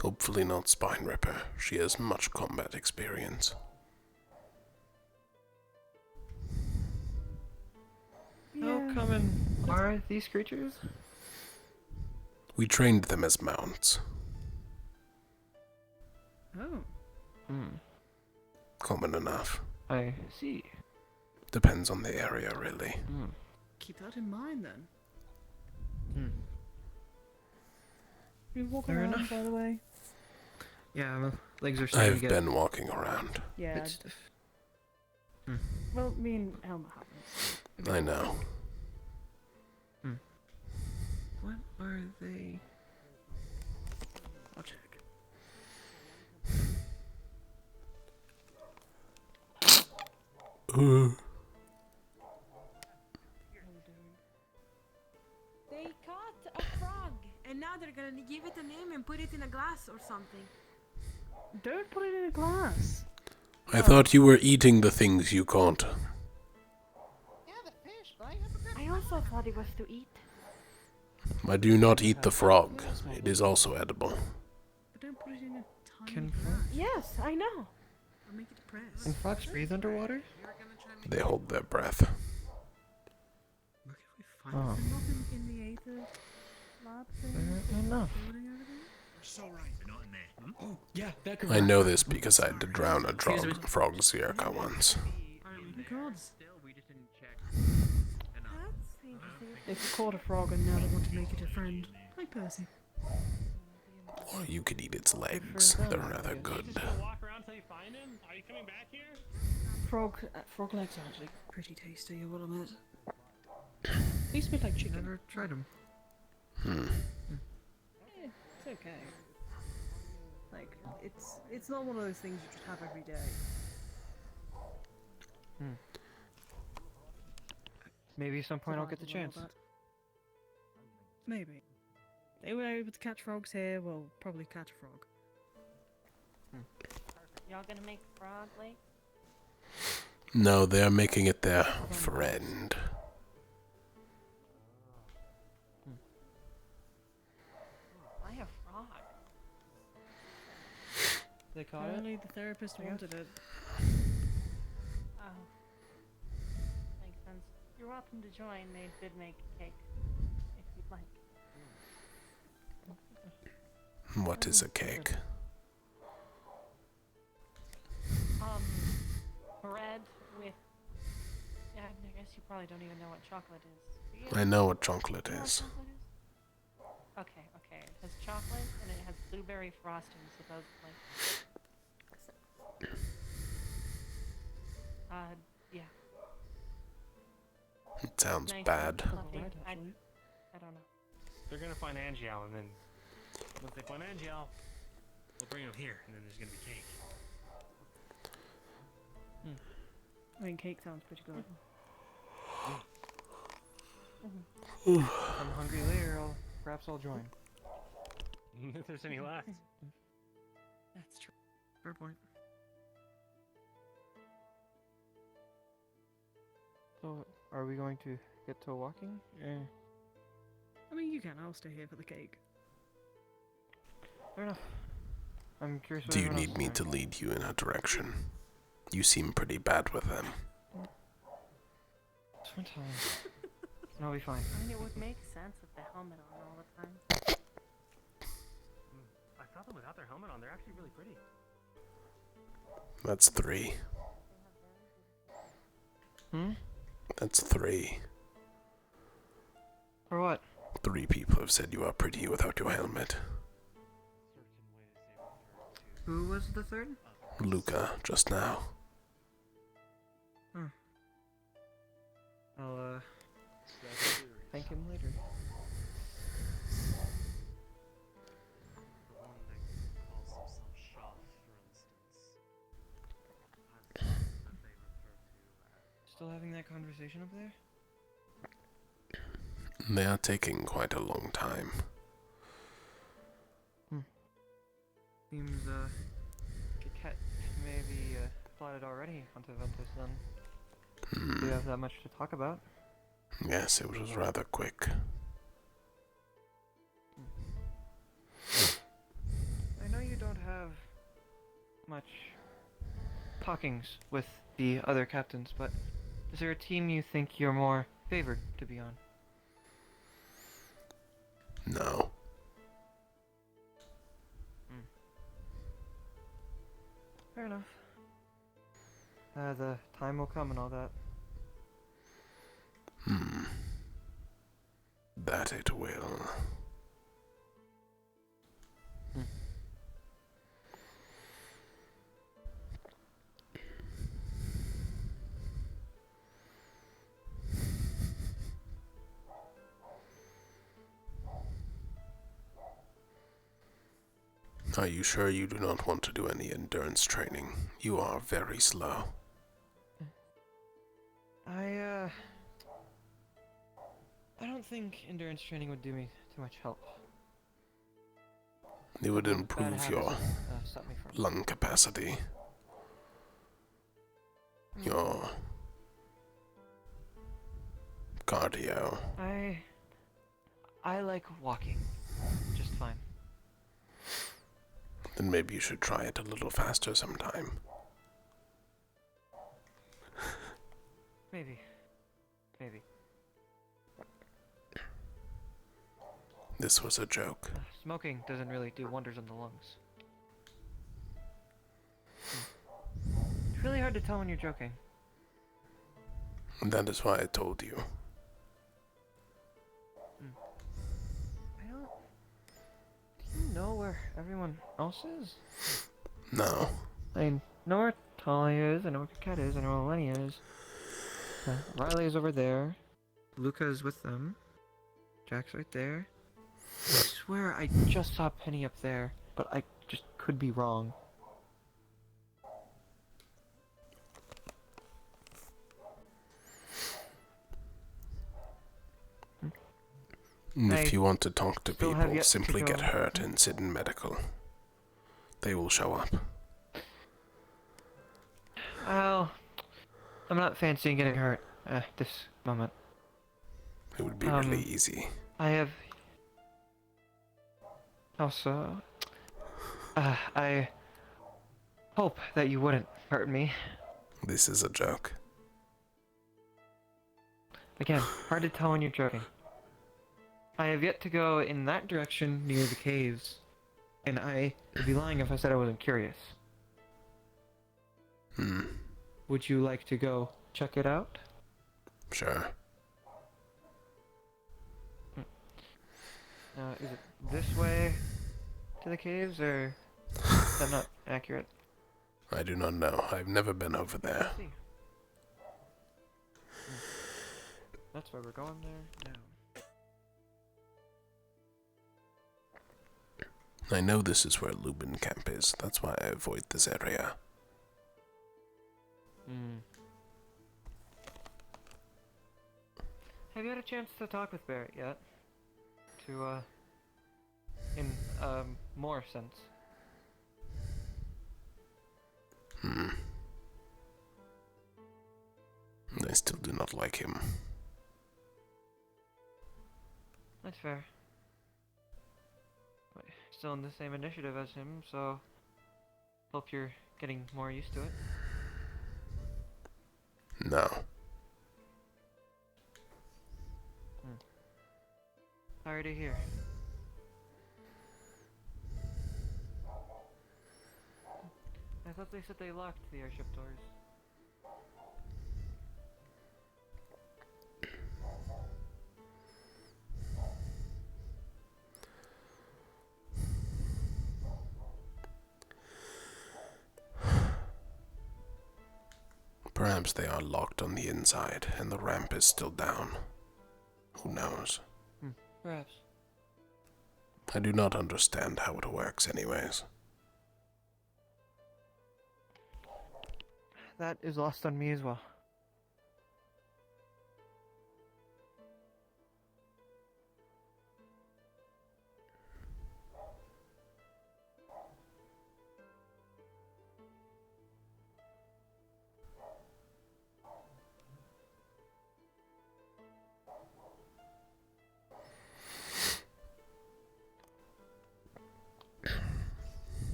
Hopefully not Spine Ripper. She has much combat experience. How common are these creatures? We trained them as mounts. Oh. Common enough. I see. Depends on the area, really. Keep that in mind then. Hmm. You walk Fair around, enough. by the way. Yeah, my legs are starting to I've get been walking around. Yeah. a bit stiff. Well, me and Elma haven't. I know. What are they? I'll check. They caught a frog, and now they're gonna give it a name and put it in a glass or something. Don't put it in a glass. I thought you were eating the things you caught. I also thought it was to eat. I do not eat the frog. It is also edible. But don't put it in a tiny Can glass. Yes, I know. I'll make it press. Can frogs breathe underwater? They hold their breath. Oh. Not in the Aether lab thing? Fair enough. Building over there? So right, they're not in there. Oh, yeah, that could I know this because I had to drown a frog Zierka once. Oh gods. We just didn't check. That's interesting. They've caught a frog and now they want to make it a friend. Hi, Percy. Or you could eat its legs. They're rather good. Walk around till you find him? Are you coming back here? Frog legs are actually pretty tasty, I will admit. Tastes a bit like chicken. Never tried them. It's okay. Like, it's not one of those things you just have every day. Maybe at some point I'll get the Survival and all chance. that. Maybe. They were able to catch frogs here, we'll probably catch a frog. Y'all gonna make frog legs? No, they're making it their friend. I have frog. They caught it? Apparently the therapist wanted it. Oh. Makes sense. You're welcome to join. They did make cake. If you'd like. What is a cake? Bread with... Yeah, I guess you probably don't even know what chocolate is. Do you? I know what chocolate Do you know what is. chocolate is? Okay. It has chocolate and it has blueberry frosting, supposedly. Yeah. It sounds Nice bad. fluffy. I don't know. They're gonna find Angiel, and then once they find Angiel, we'll bring him here, and then there's gonna be cake. I mean, cake sounds pretty good. I'm hungry later, perhaps I'll join. If there's any left. That's true. Fair point. So, are we going to get to walking? I mean, you can. I'll stay here for the cake. Fair enough. I'm curious. Do you need me to lead you in a direction? You seem pretty bad with them. Sometimes. No, I'll be fine. I mean, it would make sense with the helmet on all the time. I saw them without their helmet on. They're actually really pretty. That's 3. Hmm? That's 3. For what? 3 people have said you are pretty without your helmet. Who was the third? Luca, just now. I'll, thank him later. The one that calls himself Schaff, for instance, that they refer to Still having that conversation up there? They are taking quite a long time. Seems, Cat may be, plotted already onto Ventus then. Do you have that much to talk about? Yes, it was rather quick. I know you don't have much talkings with the other captains, but is there a team you think you're more favored to be on? No. Fair enough. The time will come and all that. That it will. Are you sure you do not want to do any endurance training? You are very slow. I don't think endurance training would do me too much help. It would Bad improve habits your would, stop me from lung capacity. Your cardio. I like walking just fine. Then maybe you should try it a little faster sometime. Maybe. This was a joke. Smoking doesn't really do wonders on the lungs. It's really hard to tell when you're joking. That is why I told you. I don't... Do you know where everyone else is? No. I know where Talia is, I know where Cat is, I know where Lenny is. Riley is over there. Luca is with them. Jack's right there. I swear I just saw Penny up there, but I just could be wrong. If you want to talk to still have people, yet to simply go. get hurt and sit in medical. They will show up. Well, I'm not fancying getting hurt at this moment. It would be really easy. I have... Also... I hope that you wouldn't hurt me. This is a joke. Again, hard to tell when you're joking. I have yet to go in that direction near the caves, and I would be lying if I said I wasn't curious. Would you like to go check it out? Sure. Is it this way to the caves, or is that not accurate? I do not know. I've never been over there. I see. That's why we're going there now. I know this is where Lubin Camp is. That's why I avoid this area. Have you had a chance to talk with Barrett yet? In more sense. I still do not like him. That's fair. But still in the same initiative as him, so hope you're getting more used to it. No. Sorry to hear. I thought they said they locked the airship doors. Perhaps they are locked on the inside and the ramp is still down. Who knows? Perhaps. I do not understand how it works anyways. That is lost on me as well.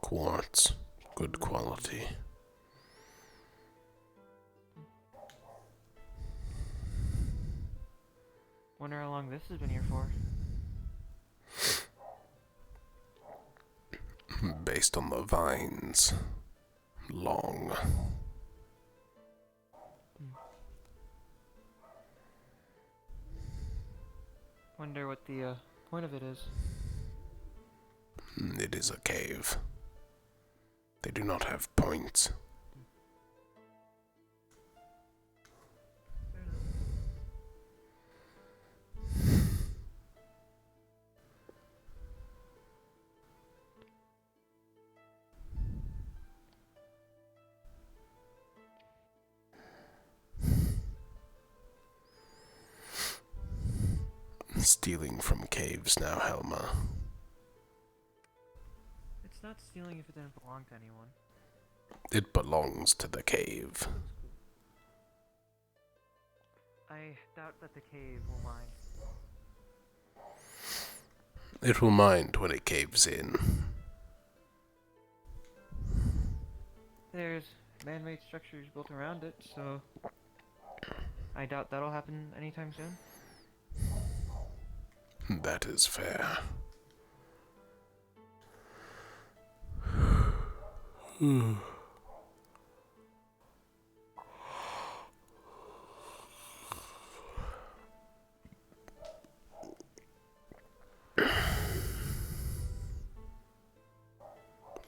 Quartz. Good quality. Wonder how long this has been here for. Based on the vines. Long. Wonder what the point of it is. It is a cave. They do not have points. Stealing from caves now, Helma. It's not stealing if it didn't belong to anyone. It belongs to the cave. I doubt that the cave will mind. It will mind when it caves in. There's man-made structures built around it, so I doubt that'll happen anytime soon. That is fair.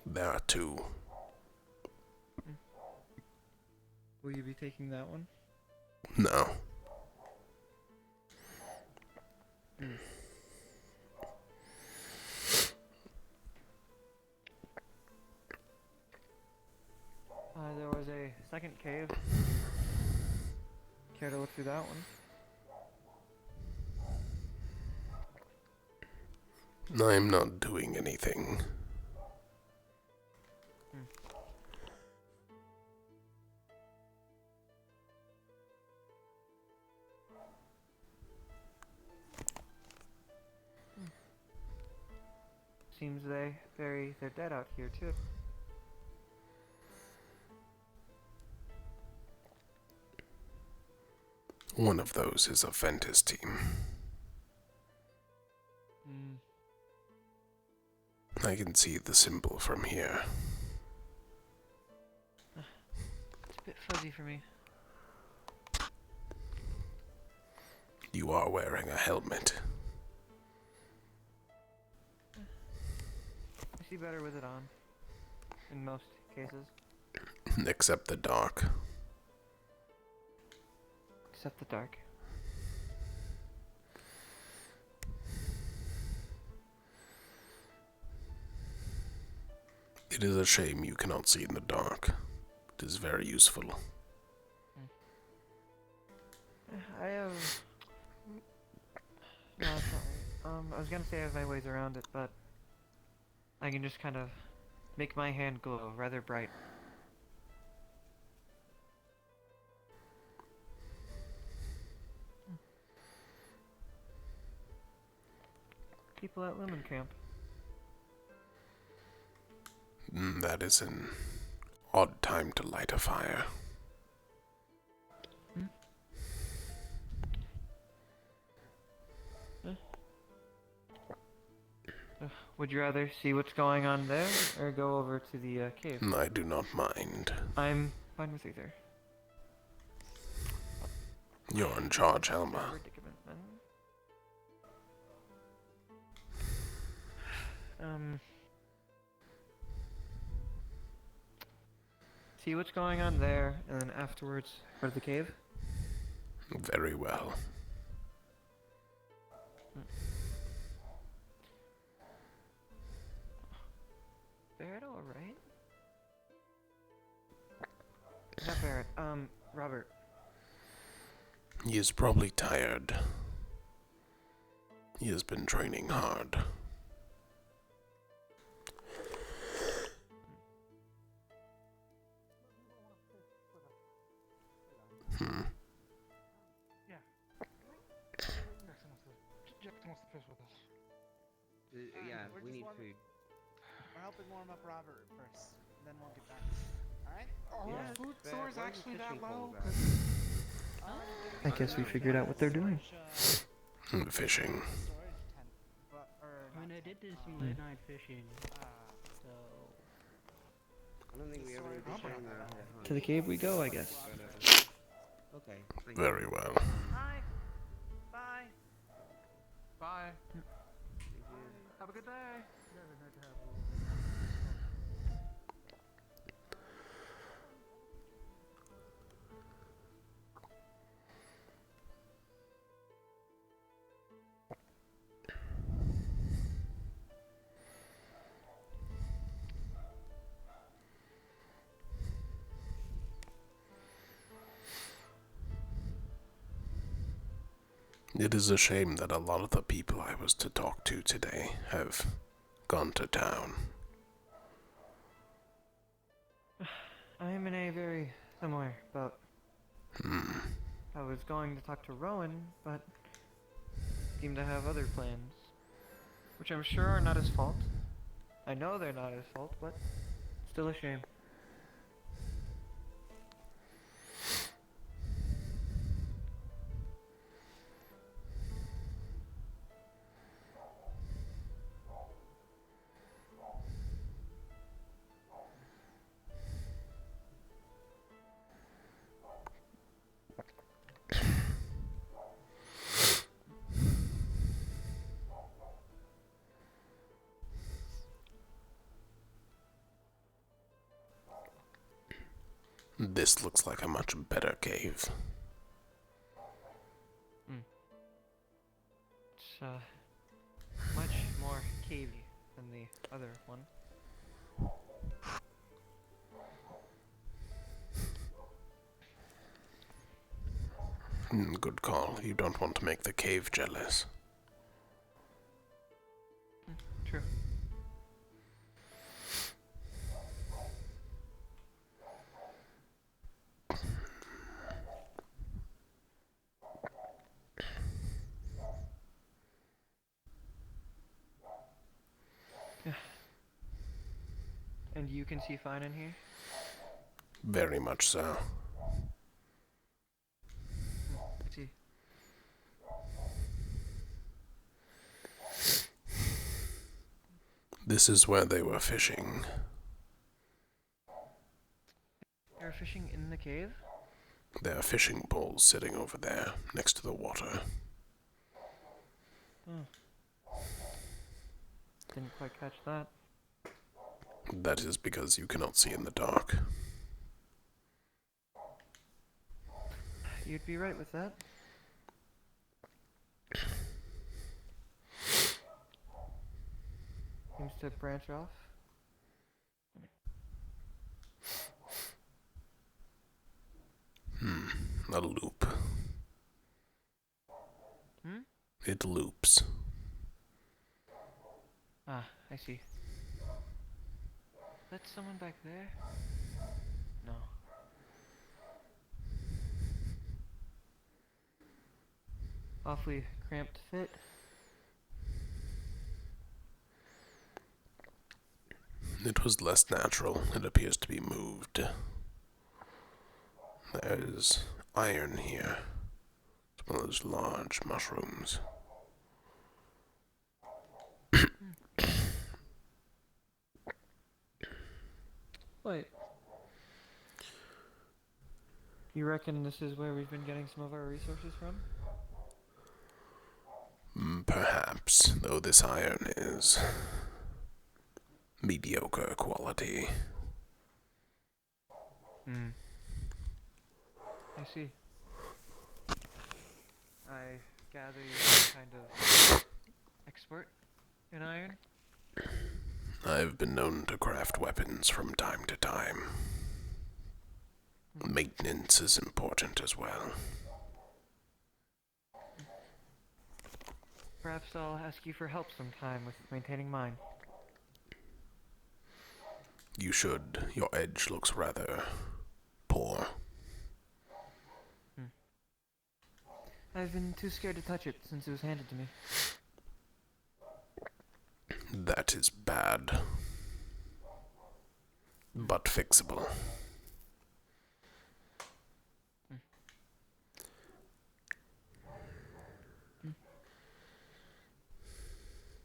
There are two. Will you be taking that one? No. There was a second cave. Care to look through that one? I'm not doing anything. Seems they bury their dead out here too. One of those is a Ventus team. I can see the symbol from here. It's a bit fuzzy for me. You are wearing a helmet. I see better with it on. In most cases. Except the dark. Except the dark. It is a shame you cannot see in the dark. It is very useful. I have... No, it's not right. I was gonna say I have my ways around it, but... I can just kind of make my hand glow rather bright. People at Lumen Camp. That is an odd time to light a fire. Would you rather see what's going on there, or go over to the cave? I do not mind. I'm fine with either. You're in charge, Helma. See what's going on there, and then afterwards, go to the cave? Very well. Barrett alright? Not Barrett, Robert. He is probably tired. He has been training hard. Yeah. Jackson wants to fish with us. Yeah, we need food. We're helping warm up Robert first, then we'll get back. Alright? Are food stores actually that low? I guess we figured out what they're doing. Fishing. I mean, I did do some late night fishing, so... I don't think we ever did sharing that. To the cave we go, I guess. Okay. Very well. Bye. Bye. Bye. Have a good day. It is a shame that a lot of the people I was to talk to today have gone to town. I'm in a very similar boat. I was going to talk to Rowan, but seemed to have other plans. Which I'm sure are not his fault. I know they're not his fault, but still a shame. This looks like a much better cave. It's much more cavey than the other one. Good call. You don't want to make the cave jealous. And you can see fine in here? Very much so. I see. This is where they were fishing. They were fishing in the cave? There are fishing poles sitting over there, next to the water. Oh. Didn't quite catch that. That is because you cannot see in the dark. You'd be right with that. Seems to branch off. A loop. Hmm? It loops. Ah, I see. That's someone back there? No. Awfully cramped fit. It was less natural. It appears to be moved. There is iron here. It's one of those large mushrooms. Wait. You reckon this is where we've been getting some of our resources from? Perhaps, though this iron is mediocre quality. Hmm. I see. I gather you're some kind of expert in iron? I've been known to craft weapons from time to time. Maintenance is important as well. Perhaps I'll ask you for help sometime with maintaining mine. You should. Your edge looks rather poor. I've been too scared to touch it since it was handed to me. That is bad. But fixable.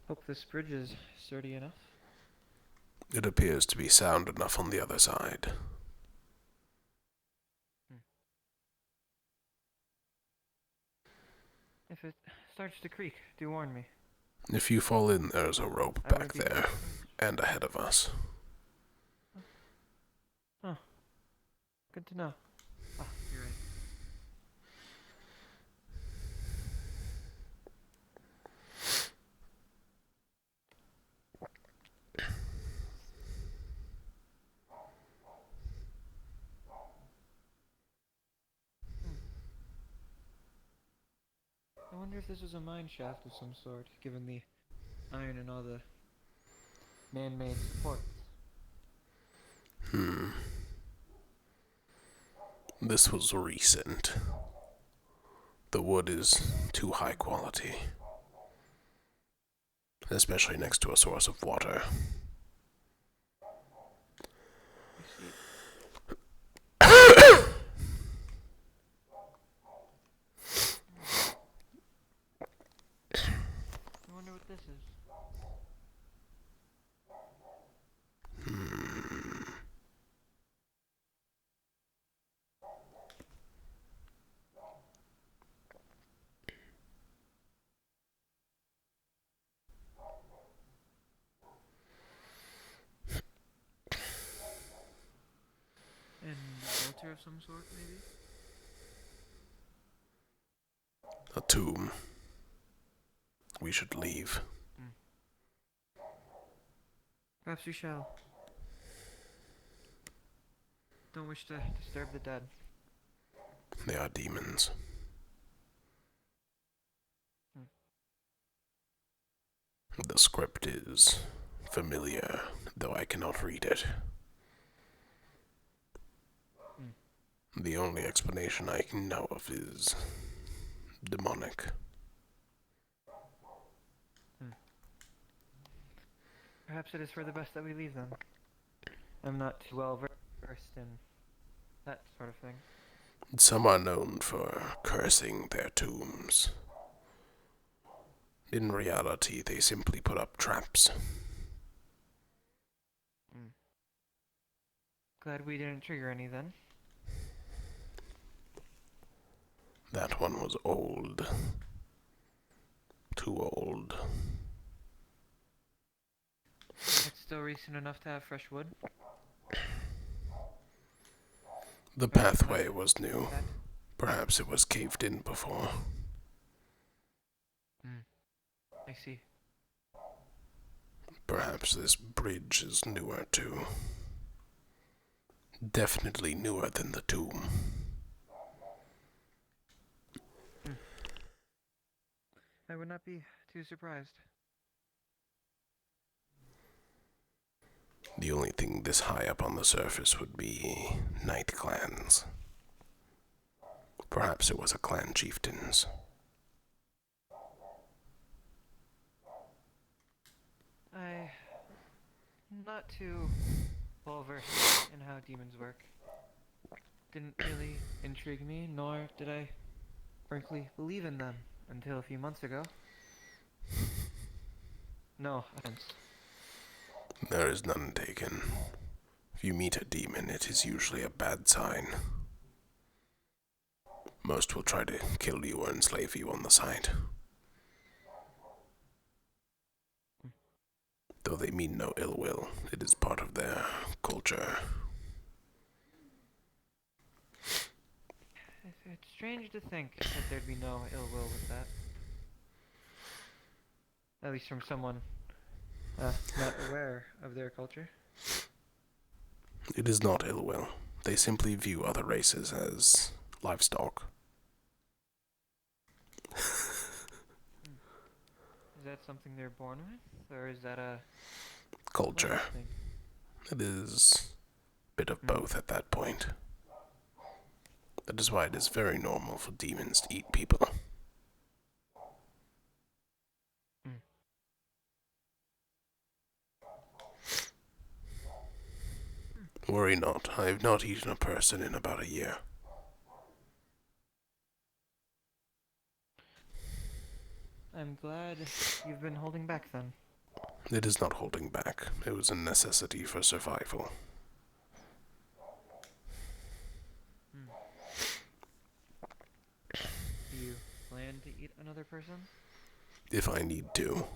Hope this bridge is sturdy enough. It appears to be sound enough on the other side. If it starts to creak, do warn me. If you fall in, there's a rope back there, and ahead of us. Oh. Good to know. Ah, you're right. I wonder if this was a mine shaft of some sort, given the iron and all the man-made supports. This was recent. The wood is too high quality. Especially next to a source of water. I wonder what this is. An altar of some sort, maybe? A tomb. We should leave. Perhaps we shall. Don't wish to disturb the dead. They are demons. The script is familiar, though I cannot read it. The only explanation I can know of is demonic. Perhaps it is for the best that we leave them. I'm not too well versed in that sort of thing. Some are known for cursing their tombs. In reality, they simply put up traps. Glad we didn't trigger any then. That one was old. Too old. It's still recent enough to have fresh wood. The pathway was new. Perhaps it was caved in before. I see. Perhaps this bridge is newer too. Definitely newer than the tomb. I would not be too surprised. The only thing this high up on the surface would be night clans. Perhaps it was a clan chieftain's. I'm not too well versed in how demons work. Didn't really intrigue me, nor did I frankly believe in them until a few months ago. No offense. There is none taken. If you meet a demon, it is usually a bad sign. Most will try to kill you or enslave you on the side. Though they mean no ill will, it is part of their culture. It's strange to think that there'd be no ill will with that. At least from someone not aware of their culture. It is not ill will. They simply view other races as livestock. Is that something they're born with, or is that a Culture. thing? It is a bit of both at that point. That is why it is very normal for demons to eat people. Worry not, I have not eaten a person in about a year. I'm glad you've been holding back then. It is not holding back. It was a necessity for survival. Do you plan to eat another person? If I need to.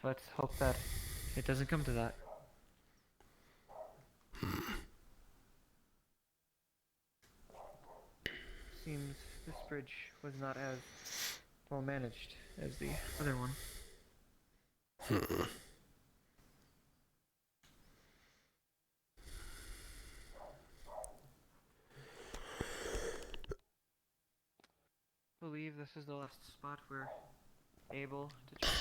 Let's hope that it doesn't come to that. Seems this bridge was not as well managed as the other one. Believe this is the last spot we're able to try.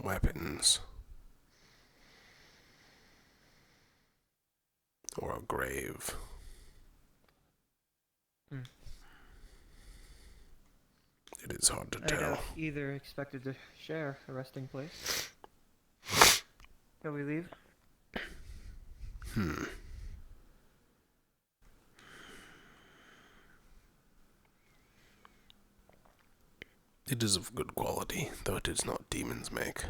Weapons. Or a grave. It is hard to I tell. doubt either expected to share a resting place. Shall we leave? It is of good quality, though it is not demons make.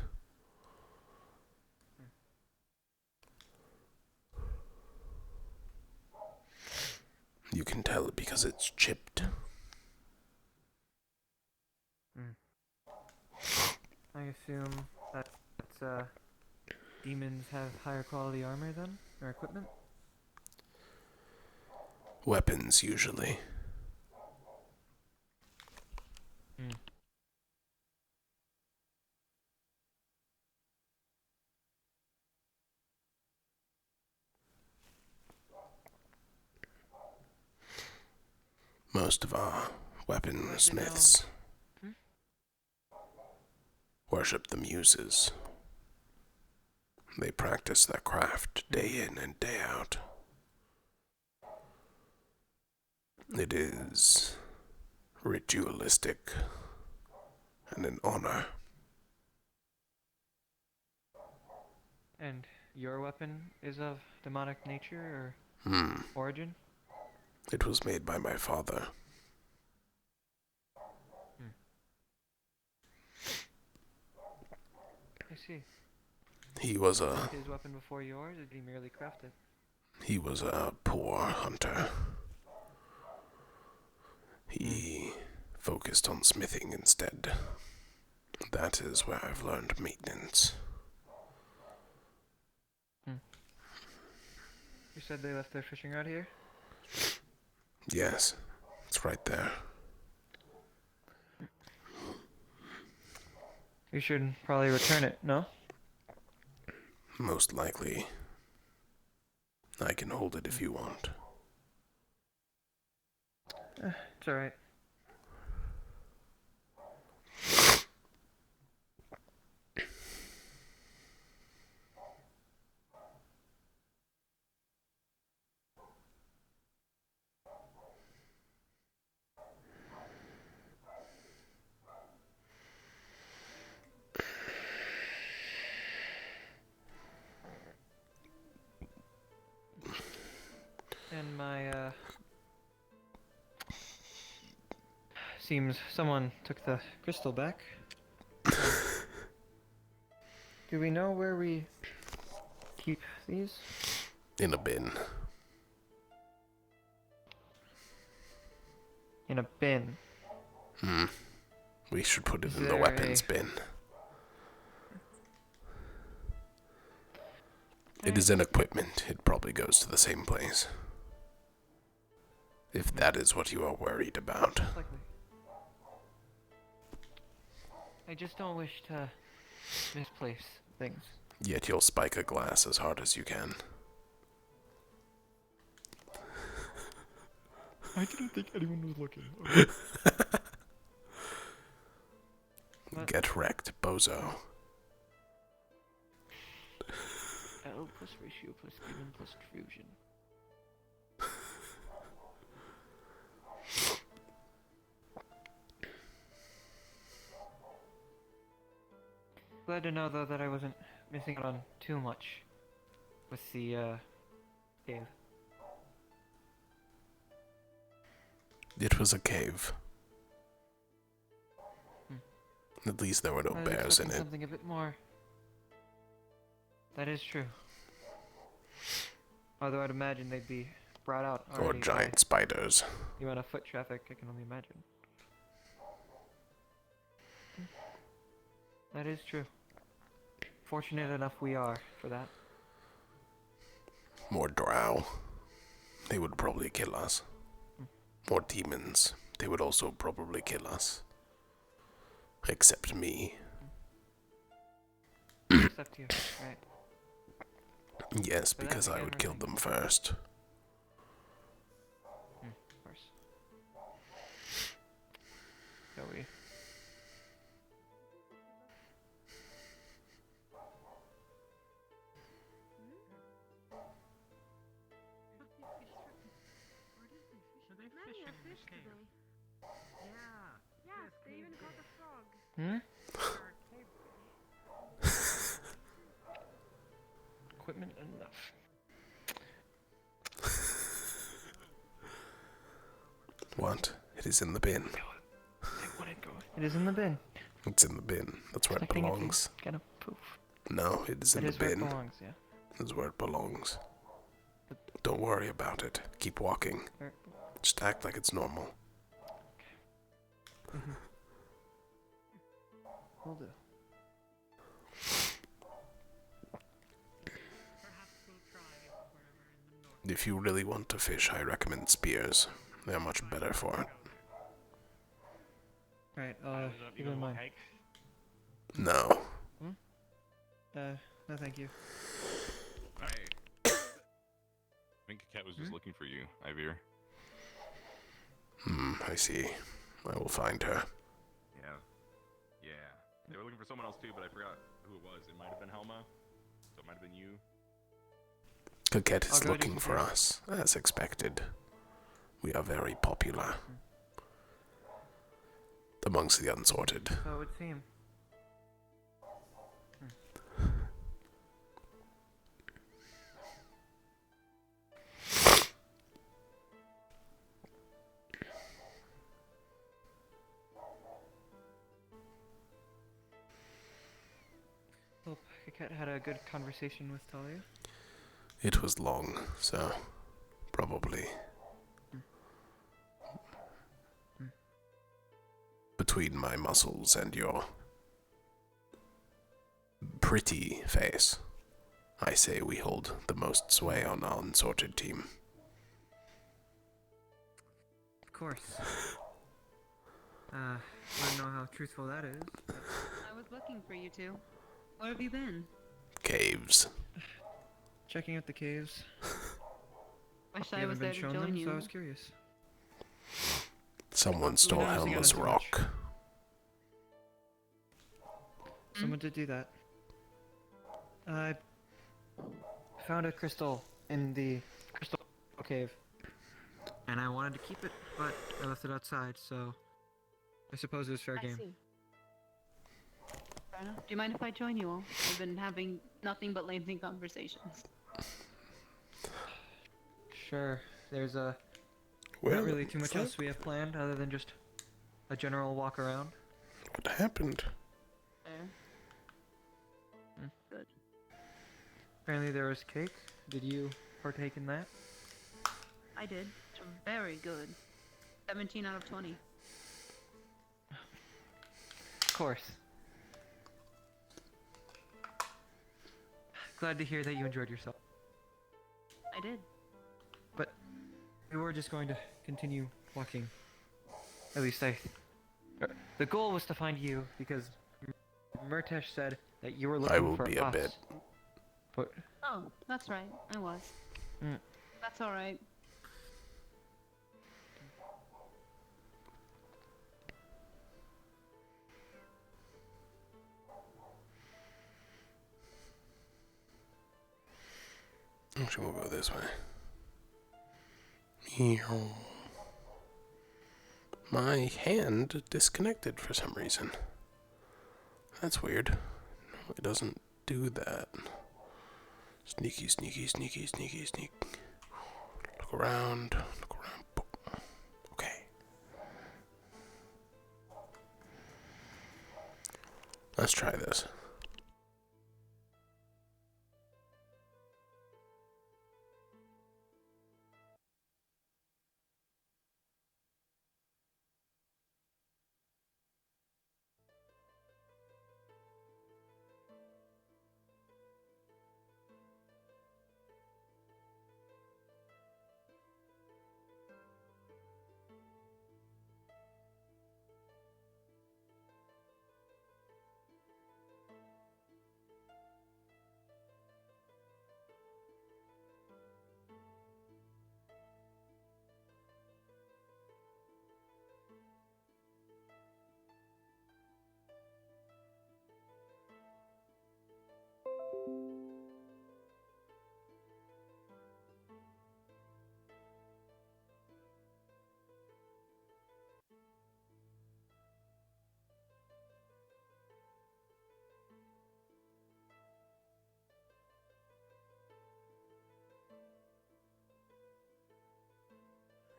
You can tell because it's chipped. I assume that demons have higher quality armor then, or equipment? Weapons, usually. Most of our weaponsmiths worship the muses, They practice their craft day in and day out. It is ritualistic and an honor. And your weapon is of demonic nature or origin? It was made by my father. I see. He was His weapon before yours, or did he merely craft it? He was a poor hunter. He focused on smithing instead. That is where I've learned maintenance. You said they left their fishing rod here? Yes, it's right there. You should probably return it, no? Most likely. I can hold it if you want. It's alright. And my, seems someone took the crystal back. Do we know where we keep these? In a bin. In a bin? We should put it Is in the there weapons bin. It is an equipment. It probably goes to the same place. If that is what you are worried about. Likely. I just don't wish to misplace things. Yet you'll spike a glass as hard as you can. I didn't think anyone was looking. Get wrecked, bozo. L plus ratio plus demon plus fusion. Glad to know though that I wasn't missing out on too much with the cave. It was a cave. At least there were no I was bears in expecting it. something a bit more. That is true. Although I'd imagine they'd be brought out Or already giant by spiders. the amount of foot traffic, I can only imagine. That is true. Fortunate enough we are for that. More drow. They would probably kill us. More demons. They would also probably kill us. Except me. Except you, right? Yes, But because that's I again would kill everything. them first. Of course. Shall we? Many a fish today. Yeah. Yes, they even caught a frog. Equipment enough. What? It is in the bin. It is in the bin. It's in the bin. That's where it Expecting it to belongs. kind of poof. No, it is in It the is where it bin. belongs, yeah. It's where it belongs. Don't worry about it. Keep walking. Where- Just act like it's normal. Will do. If you really want to fish, I recommend spears. They're much better for it. Right, keep in mind. No. No thank you. I think Cat was just looking for you, Ivir. I see. I will find her. Yeah. Yeah. They were looking for someone else too, but I forgot who it was. It might have been Helma. So it might have been you. Coquette I'll is go looking just for in us, as expected. We are very popular amongst the unsorted. So it would seem. Hope Coquette had a good conversation with Talia. It was long, so probably between my muscles and your pretty face, I say we hold the most sway on our unsorted team. Of course. I don't know how truthful that is. I was looking for you two. Where have you been? Caves. Checking out the caves. Wish You I was haven't there been to shown join them, you. so I was curious. Someone stole noticing I Helma's don't do rock. Someone did do that. I found a crystal in the crystal cave. And I wanted to keep it, but I left it outside, so I suppose it was fair game. See. Fair enough. Do you mind if I join you all? We've been having nothing but lengthy conversations. Sure, there's not really too much else we have planned other than just a general walk around. What happened? Fair. Good. Apparently there was cake. Did you partake in that? I did. It's very good. 17 out of 20. Of course. Glad to hear that you enjoyed yourself. I did. But we were just going to continue walking. At least the goal was to find you because Murtesh said that you were looking I will for be us. a bit. But Oh, that's right. I was. That's alright. Actually, we'll go this way. Meow. My hand disconnected for some reason. That's weird. No, it doesn't do that. Sneaky, sneaky, sneaky, sneaky, sneak. Look around. Look around. Okay. Let's try this.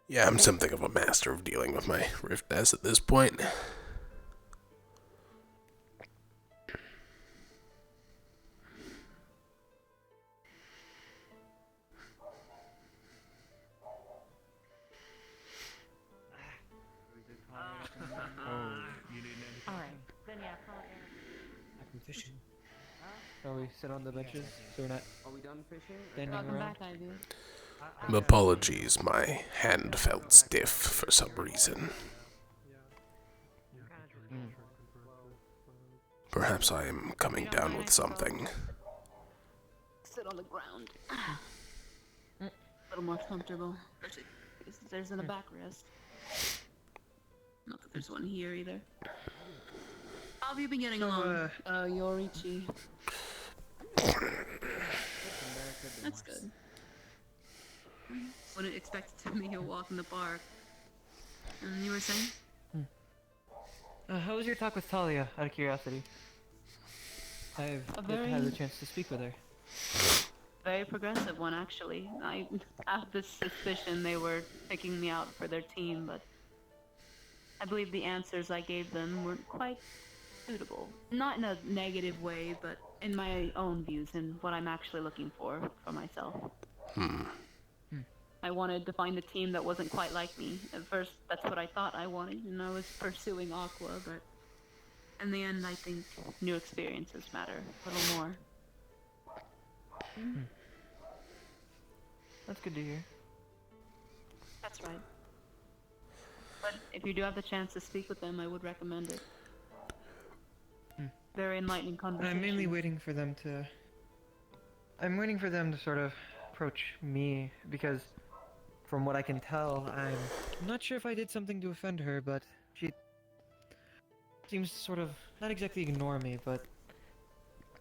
Yeah, I'm something of a master of dealing with my Rift S at this point. Alright. Then yeah, probably. I've been fishing. shall we sit on the benches so we're not Are we done fishing? standing Welcome around? back, Ivy. Apologies, my hand felt stiff for some reason. Perhaps I am coming down with something. Sit on the ground. A little more comfortable. There's in the backrest. Not that there's one here either. How have you been getting along, Yorichi? That's good. Wouldn't expect it to be a walk in the park. And you were saying? How was your talk with Talia, out of curiosity? I've yet had the chance to speak with her. Very progressive one, actually. I have this suspicion they were picking me out for their team, but I believe the answers I gave them weren't quite suitable. Not in a negative way, but in my own views and what I'm actually looking for myself. I wanted to find a team that wasn't quite like me. At first, that's what I thought I wanted, and I was pursuing Aqua, but in the end, I think new experiences matter a little more. That's good to hear. That's right. But if you do have the chance to speak with them, I would recommend it. Very enlightening conversation. I'm mainly waiting for them to... I'm waiting for them to sort of approach me, because from what I can tell, I'm not sure if I did something to offend her, but she seems to sort of, not exactly ignore me, but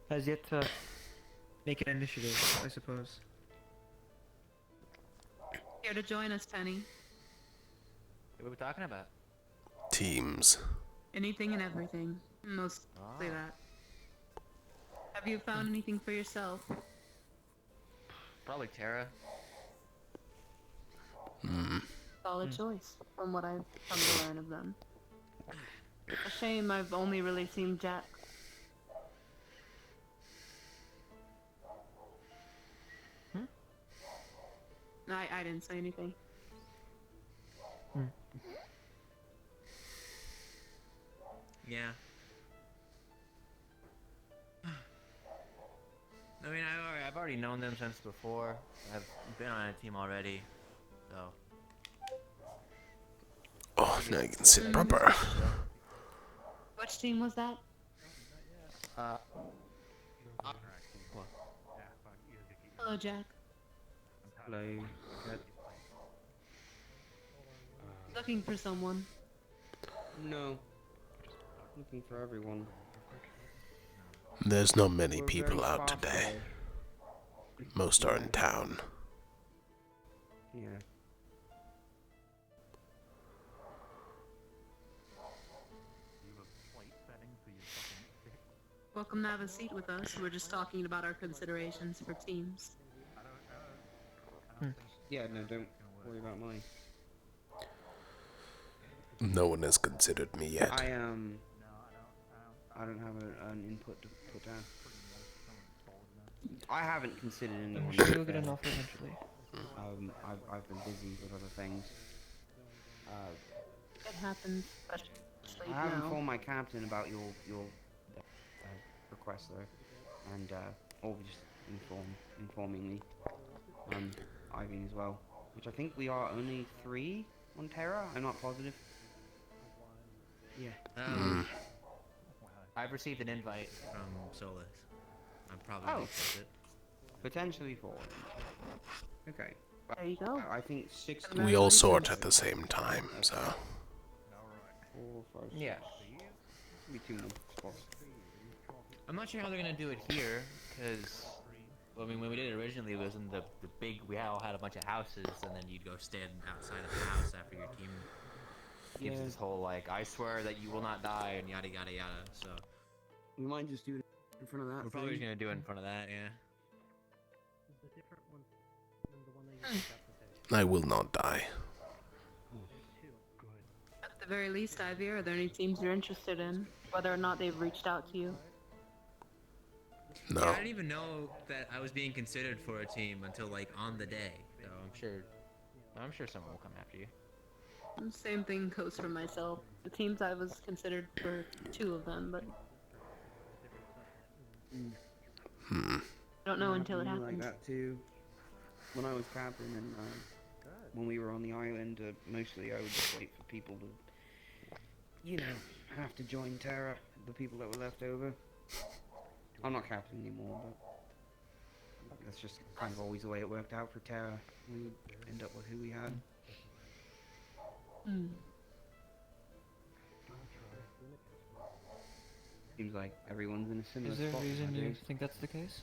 has yet to make an initiative, I suppose. Here to join us, Penny. What are we talking about? Teams. Anything and everything. Mostly that. Have you found anything for yourself? Probably Terra. Solid choice, from what I've come to learn of them. A shame I've only really seen Jack. I didn't say anything. Yeah. I mean, I've already known them since before. I've been on a team already, so. Oh, now you can sit proper. Which team was that? Hello, Jack. Hello. Looking for someone. No. Looking for everyone. There's not many We're people very out far today. away. Most are in town. Yeah. Welcome to have a seat with us. We're just talking about our considerations for teams. Yeah, no, don't worry about mine. No one has considered me yet. I don't have an input to put down. I haven't considered anyone. I'm sure you'll get an offer eventually. I've been busy with other things. It happens, I especially have now. informed my captain about your request though, and or just informing me, Irene as well, which I think we are only 3 on Terra. I'm not positive. Yeah. I've received an invite from Solus. I'm probably gonna accept it. Potentially 4. Okay. There you go. I think 6. We all sort at the same time, so. 4, 5, 6. Yeah. Be 2 more spots. I'm not sure how they're gonna do it here, because, well, I mean, when we did it originally, it was in the big, we all had a bunch of houses, and then you'd go stand outside of the house after your team gives this whole, like, I swear that you will not die, and yada yada yada, so. We might just do it in front of that. We're probably just gonna do it in front of that, yeah. I will not die. At the very least, Ivy, are there any teams you're interested in? Whether or not they've reached out to you? No. Yeah, I didn't even know that I was being considered for a team until, like, on the day, so I'm sure someone will come after you. Same thing goes for myself. The teams I was considered for 2 of them, but I don't know until it happens. Like that too. When I was captain and when we were on the island, mostly I would just wait for people to, you know, have to join Terra. The people that were left over. I'm not captain anymore, but that's just kind of always the way it worked out for Terra. We would end up with who we had. Seems like everyone's in a similar Is there a spot reason you nowadays. think that's the case?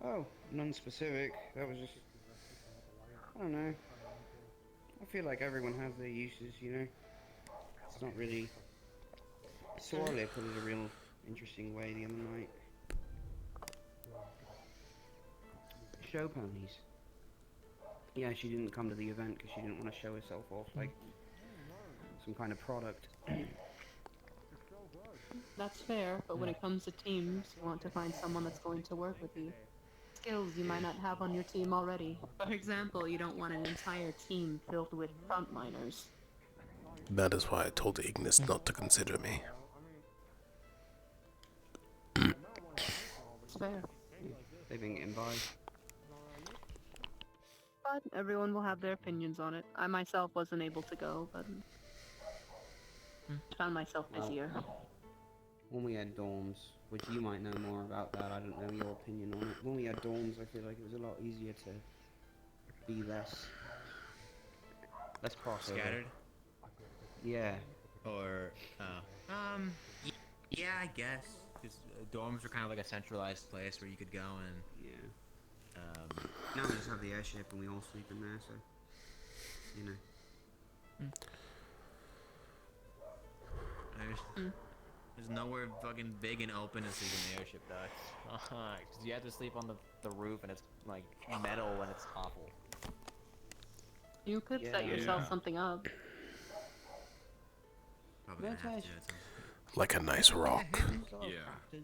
Oh, none specific. That was just... I don't know. I feel like everyone has their uses, you know? It's not really... Sorley put it a real interesting way the other night. Show ponies. Yeah, she didn't come to the event because she didn't want to show herself off like some kind of product. That's fair, but when it comes to teams, you want to find someone that's going to work with you. Skills you might not have on your team already. For example, you don't want an entire team filled with frontliners. That is why I told Ignis not to consider me. It's fair. They've been getting by. But everyone will have their opinions on it. I myself wasn't able to go, but found myself busier. When we had dorms, which you might know more about that, I don't know your opinion on it. When we had dorms, I feel like it was a lot easier to be less crossover. Scattered? Yeah. Or, yeah, I guess. Because dorms were kind of like a centralized place where you could go and... Yeah. Now we just have the airship and we all sleep in there, so... You know. There's nowhere fucking big and open to sleep in the airship, though. Because you have to sleep on the roof and it's like metal and it's awful. You could set yourself something up. Probably gonna have to. Like a nice rock. Yeah.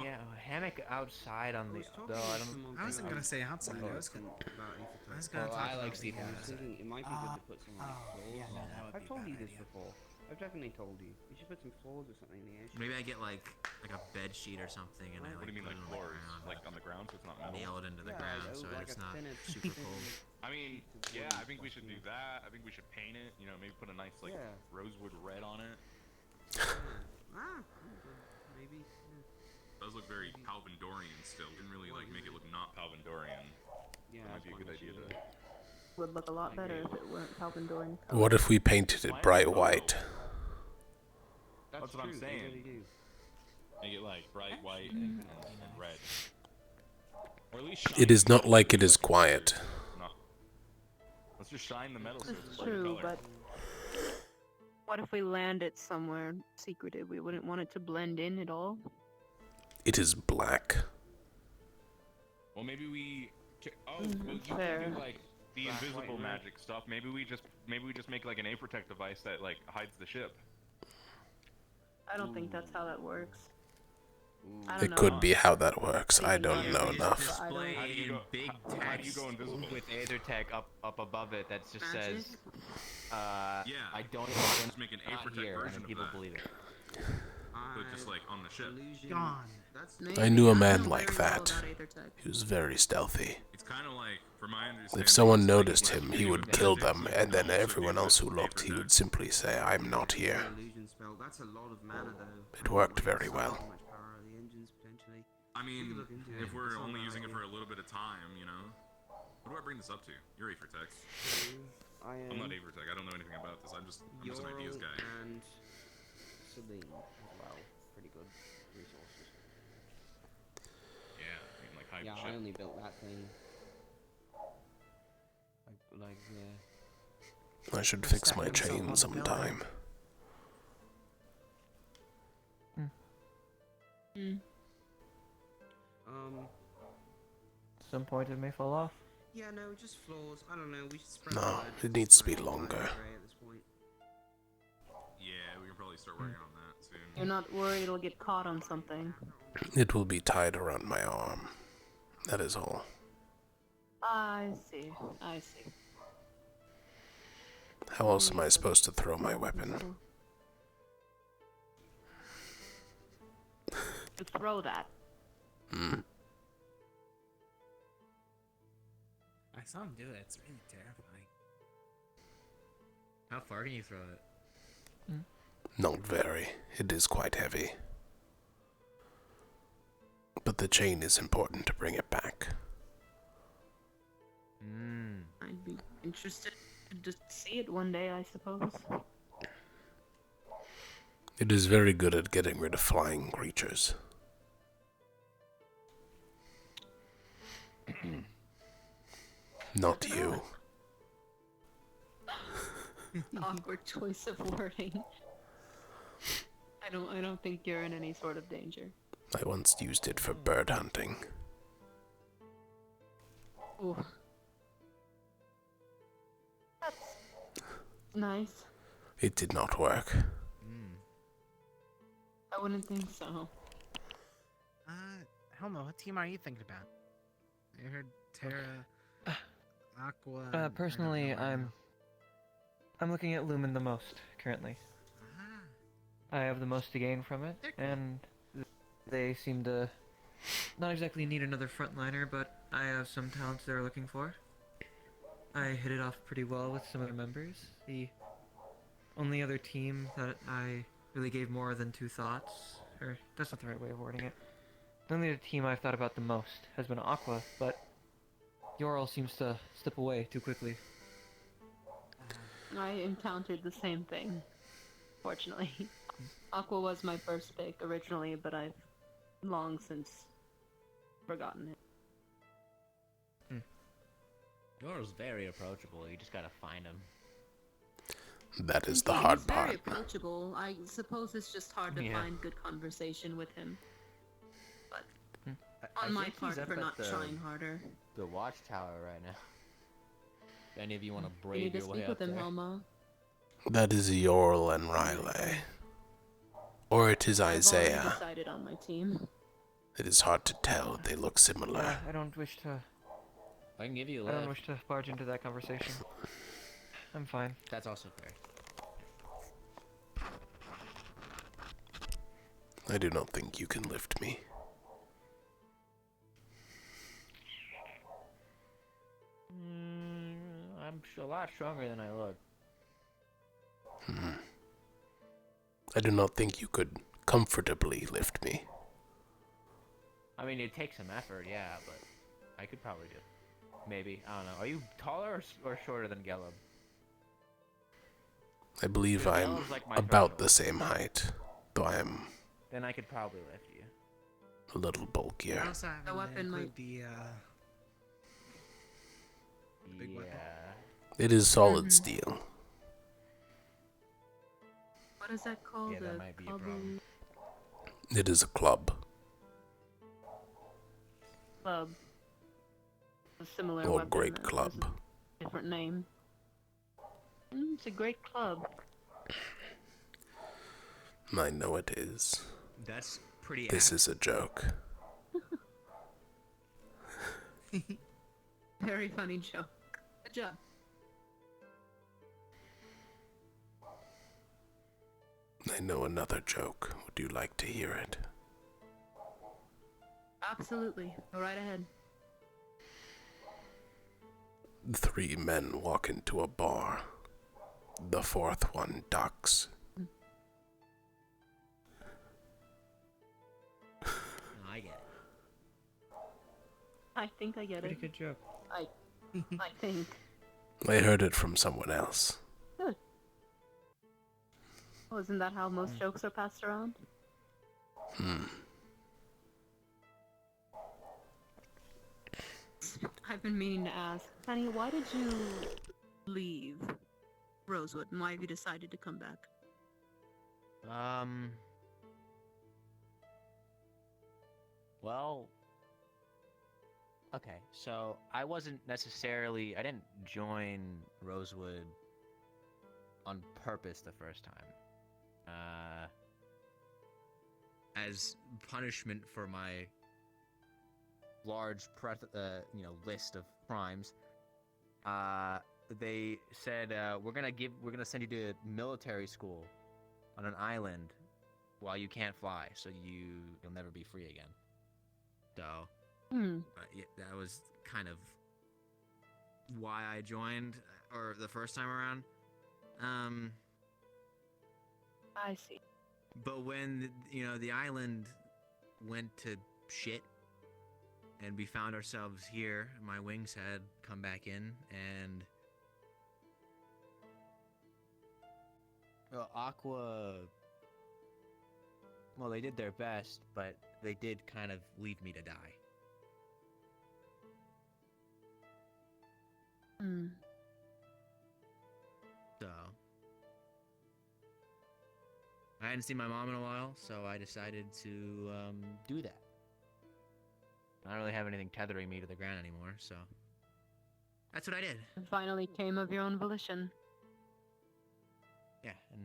Yeah, a hammock outside on the. Though I don't. I wasn't gonna say outside. I was gonna Well, talk I like about sleeping the outside. It might be good to put some like floors. yeah, no, that would I've be a told bad you this idea. before. I've definitely told you. You should put some floors or something in the airship. Maybe I get like a bed sheet or something, and I What do you mean, put like it floors? on Like on the ground, so it's not metal? nail it into the Yeah, ground, oh, so like it's a not thinner- super cold. I mean, yeah, I think we should do that. I think we should paint it. You know, maybe put a nice like rosewood red on it. Maybe. Does look very Palvindorian still. Didn't really like make it look not Palvindorian. Yeah, that might be a good idea to. Would look a lot better if it weren't Palvindorian. What if we painted it bright white? That's what I'm saying. Make it like bright white and red. Or at least shine It is the not metal like so it is it's quiet. not- Let's just shine the metal so it's It's a bright true, color. but what if we land it somewhere secretive? We wouldn't want it to blend in at all. It is black. Well, maybe we. Oh, Mm, well, you fair. can do like the Black, invisible white, red. magic stuff. Maybe we just make like an A-Protect device that like hides the ship. I don't think that's how that works. I don't It know. could be how that works. I don't know Just enough. display How do you in go- big how do you text go invisible? with AetherTech up above it that just Magic? says, Yeah. I don't Just make an not A-Protect here, and version then of people that. believe it. But just like on the ship. Gone. I knew a man know like very well that. about AetherTech. He was very stealthy. It's kind of like, from my understanding. If someone it's like noticed when him, you he do would magic, kill so them, you and can then also everyone do else who with looked, he A-Protect. would simply say, "I'm not here." Illusion spell. That's a lot of mana though. It worked very well. So much power of the engines potentially. I mean, look into if it. we're It's not only a bad using it idea. for a little bit of time, you know. What do I bring this up to? You're A-Protect. I am I'm not A-Protect. I don't know anything about this. I'm just an ideas Ural guy. and Celine as well. Pretty good resources. Yeah, I mean, like hide Yeah, the I ship. only built that thing. Yeah. I should fix my chain sometime. Some point it may fall off. Yeah, no, just floors. I don't know. We should spread. No, the it needs to be spread the longer. array at this point. Yeah, we can probably start working on that soon. You're not worried it'll get caught on something. It will be tied around my arm. That is all. I see. I see. How else am I supposed to throw my weapon? To throw that. Hmm. I saw him do it. It's really terrifying. How far can you throw it? Not very. It is quite heavy. But the chain is important to bring it back. I'd be interested to see it one day, I suppose. It is very good at getting rid of flying creatures. Not you. Awkward choice of wording. I don't think you're in any sort of danger. I once used it for bird hunting. Ooh. That's nice. It did not work. I wouldn't think so. Helma, what team are you thinking about? I heard Terra, Aqua. Personally, I'm looking at Lumen the most currently. I have the most to gain from it, and they seem to not exactly need another frontliner, but I have some talents they're looking for. I hit it off pretty well with some other members. The only other team that I really gave more than two thoughts, or that's not the right way of wording it. The only other team I've thought about the most has been Aqua, but Yoral seems to slip away too quickly. I encountered the same thing, fortunately. Aqua was my first pick originally, but I've long since forgotten it. Yoral's very approachable, you just gotta find him. That is the He's hard very part. approachable. I suppose it's just hard to Yeah. find good conversation with him. But I on my think part he's up for at not the- trying harder. The watchtower right now. If any of you want to You brave need to your way speak up with him, there. Helma. That is Yorl and Riley. Or it is I've already Isaiah. decided on my team. It is hard to tell. They look similar. Yeah, I don't wish to. I can give you a I lift. don't wish to barge into that conversation. I'm fine. That's also fair. I do not think you can lift me. I'm a lot stronger than I look. I do not think you could comfortably lift me. I mean, it takes some effort, yeah, but I could probably do it. Maybe. I don't know. Are you taller or shorter than Gelub? I believe Because I'm Gelub's like my about threshold. the same height, though I am Then I could probably lift you. a little bulkier. I also have The weapon might- the big Yeah. weapon. It is solid steel. What is that called? Yeah, that might be a problem. It is a club. Club. A similar Or weapon great that club. has a different name. It's a great club. I know it is. That's pretty This is a joke. Very funny joke. Good job. I know another joke. Would you like to hear it? Absolutely. Go right ahead. 3 men walk into a bar. The 4th one ducks. I get it. I think I get Pretty it. good joke. I think. I heard it from someone else. Good. Oh, isn't that how most jokes are passed around? I've been meaning to ask, Honey, why did you leave Rosewood, and why have you decided to come back? Well, okay, so I I didn't join Rosewood on purpose the first time. As punishment for my large, list of crimes, they said, we're gonna send you to military school on an island while you can't fly, so you'll never be free again. So, yeah, that was kind of why I joined, or the first time around. I see. But when, the island went to shit, and we found ourselves here, my wings had come back in, and Aqua Well, they did their best, but they did kind of leave me to die. Hmm. So I hadn't seen my mom in a while, so I decided to do that. I don't really have anything tethering me to the ground anymore, so that's what I did. It finally came of your own volition. Yeah, and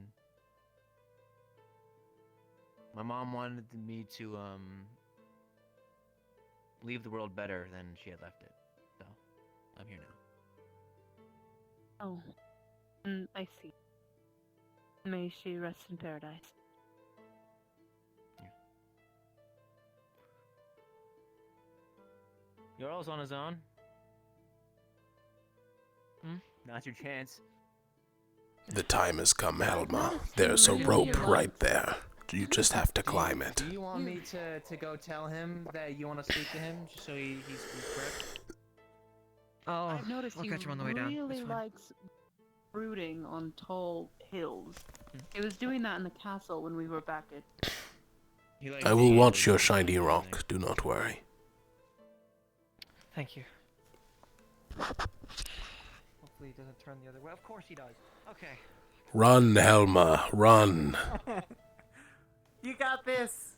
my mom wanted me to leave the world better than she had left it. So I'm here now. Oh. I see. May she rest in paradise. Jarl's on his own. Now's your chance. The time has come, Helma. There's a rope right there. You just have to climb it. Do you want me to go tell him that you want to speak to him, just so he's prepped? Oh, I've noticed I'll he catch him on the way down. really That's fine. likes brooding on tall hills. He was doing that in the castle when we were back at... I will watch your shiny rock. Do not worry. Thank you. Hopefully he doesn't turn the other way. Of course he does. Okay. Run, Helma, run. You got this.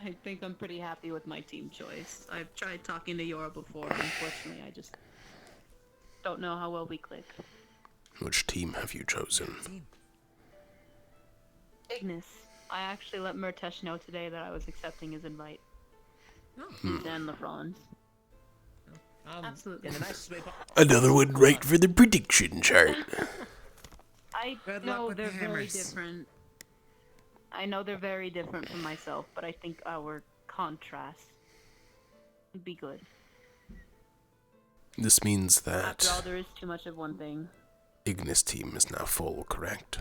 I think I'm pretty happy with my team choice. I've tried talking to Yora before, unfortunately I just don't know how well we click. Which team have you chosen? Ignis. I actually let Murtesh know today that I was accepting his invite. Hmm. And LeFron's. Absolutely. In the nicest way Another one right for the prediction chart. I Good know luck with they're the very hammers. different. I know they're very different from myself, but I think our contrast would be good. This means After all, that there is too much of one thing. Ignis team is now full, correct?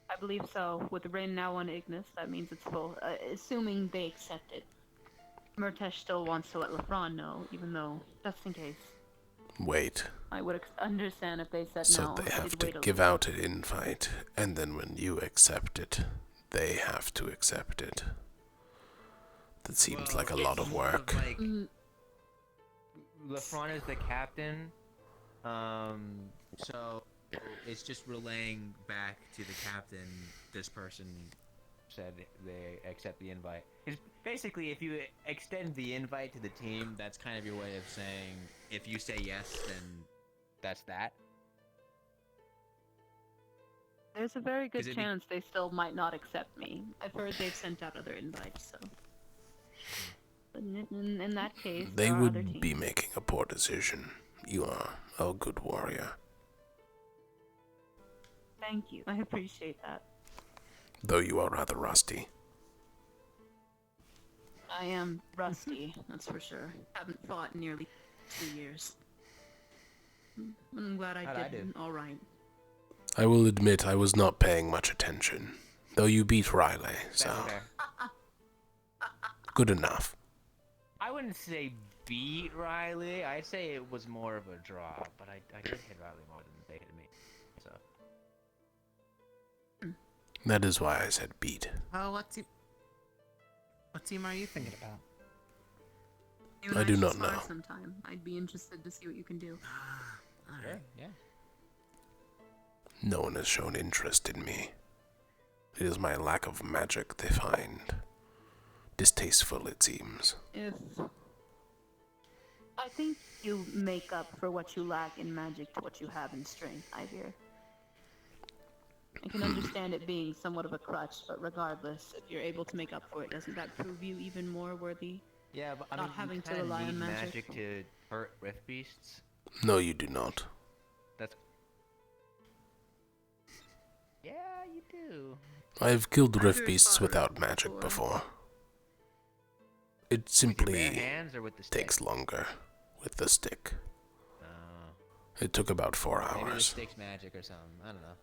I believe so. With Rin now on Ignis, that means it's full. Assuming they accept it. Murtesh still wants to let LeFron know, even though, just in case. Wait. I would understand if they said So no. they have They'd to wait a give little. out an invite, and then when you accept it, they have to accept it. That seems like a lot of work. Like, LeFron is the captain, so it's just relaying back to the captain. This person said they accept the invite. It's basically, if you extend the invite to the team, that's kind of your way of saying, if you say yes, then that's that. There's a very good 'Cause chance they still might not accept me. I've heard they've sent out other invites, so. But in that case, They there are other would teams. be making a poor decision. You are a good warrior. Thank you. I appreciate that. Though you are rather rusty. I am rusty, that's for sure. Haven't fought in nearly 2 years. I'm glad I How'd I did do? alright. I will admit I was not paying much attention. Though you beat Riley, so That's fair. good enough. I wouldn't say beat Riley. I'd say it was more of a draw, but I did hit Riley more than they hit me. So. That is why I said beat. Oh, what team are you thinking about? You and I do should not spar know. sometime. I'd be interested to see what you can do. Sure, yeah. No one has shown interest in me. It is my lack of magic they find distasteful, it seems. I think you make up for what you lack in magic to what you have in strength, Ivir. I can understand it being somewhat of a crutch, but regardless, if you're able to make up for it, doesn't that prove you even more worthy? Yeah, but I Not mean, having you to kinda rely need on magic. to hurt Rift Beasts. No, you do not. That's. Yeah, you do. I have killed I've rift heard beasts fire without magic before. It With your simply bare hands or with the stick? takes longer with the stick. Oh. It took about 4 Maybe the hours. stick's magic or something. I don't know.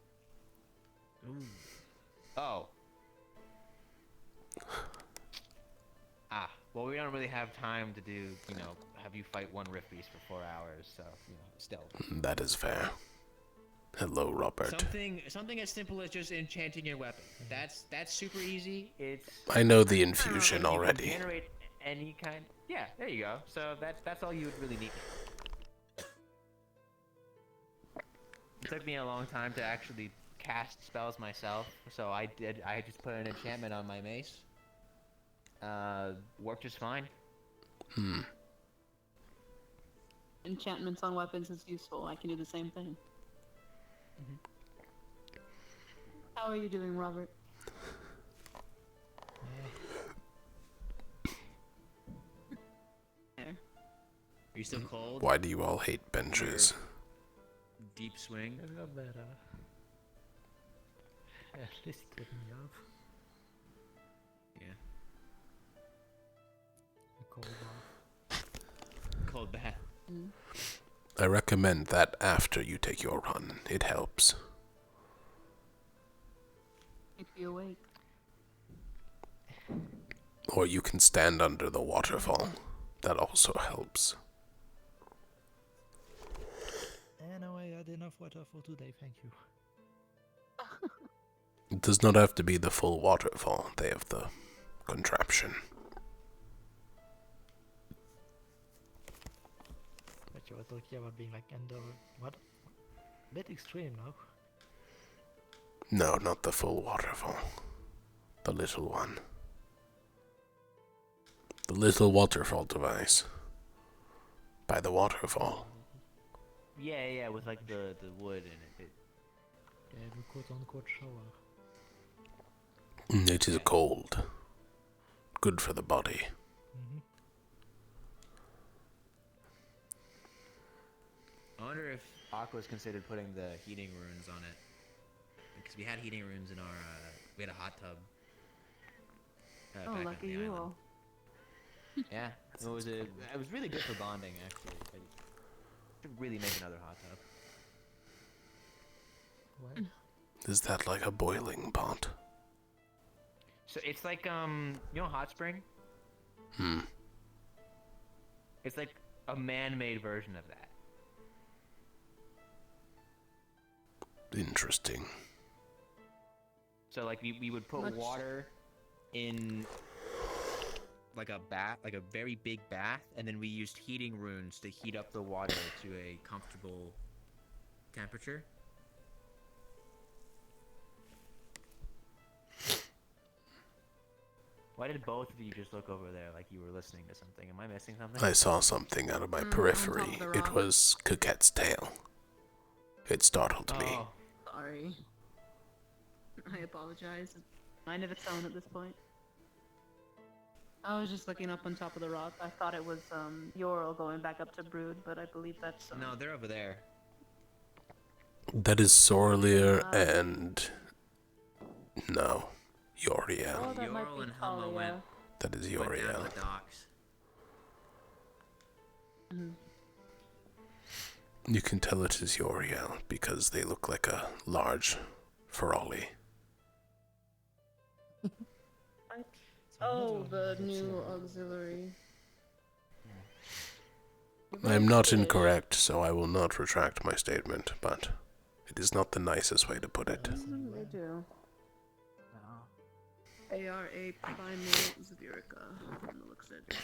Oh. Well, we don't really have time to do, have you fight one Rift Beast for 4 hours, so, still. That is fair. Hello, Robert. Something as simple as just enchanting your weapon. That's super easy. It's I know the infusion you can already. generate any kind. Yeah, there you go. So that's all you would really need. It took me a long time to actually cast spells myself, so I just put an enchantment on my mace. Worked just fine. Enchantments on weapons is useful. I can do the same thing. How are you doing, Robert? There. Are you still cold? Why do you all hate benches? Deep swing. A lot better. At least get me up. Yeah. A cold bath. Cold bath. I recommend that after you take your run. It helps. Keep you awake. Or you can stand under the waterfall. That also helps. Anyway, I had enough water for today, thank you. It does not have to be the full waterfall. They have the contraption. But you were talking about being like under... what? A bit extreme, no? No, not the full waterfall. The little one. The little waterfall device. By the waterfall. Yeah, with like the wood in it. Yeah, the quote-unquote shower. It is cold. Good for the body. I wonder if Aqua's considered putting the heating runes on it. Because we had heating runes in our, we had a hot tub. Oh, back lucky on the you island. all. Yeah, it was really good for bonding, actually. I should really make another hot tub. What? Is that like a boiling pot? So it's like, you know hot spring? It's like a man-made version of that. Interesting. So like we would put water in like a bath, like a very big bath, and then we used heating runes to heat up the water to a comfortable temperature. Why did both of you just look over there like you were listening to something? Am I missing something? I saw something out of my periphery. It was Coquette's tail. It startled me. Sorry. I apologize. Mind of its own at this point. I was just looking up on top of the rock. I thought it was Yorl going back up to Brood, but I believe that's No, they're over there. That is Sorlier and... No. Yoriel. Oh, that might Yorl be and Helma went. That is Went down to Yoriel. the docks. You can tell it is Yoriel because they look like a large Ferali. Oh, the new auxiliary. I am not incorrect, so I will not retract my statement, but it is not the nicest way to put it. They do. ARA Primal Zavirica, from the looks of it.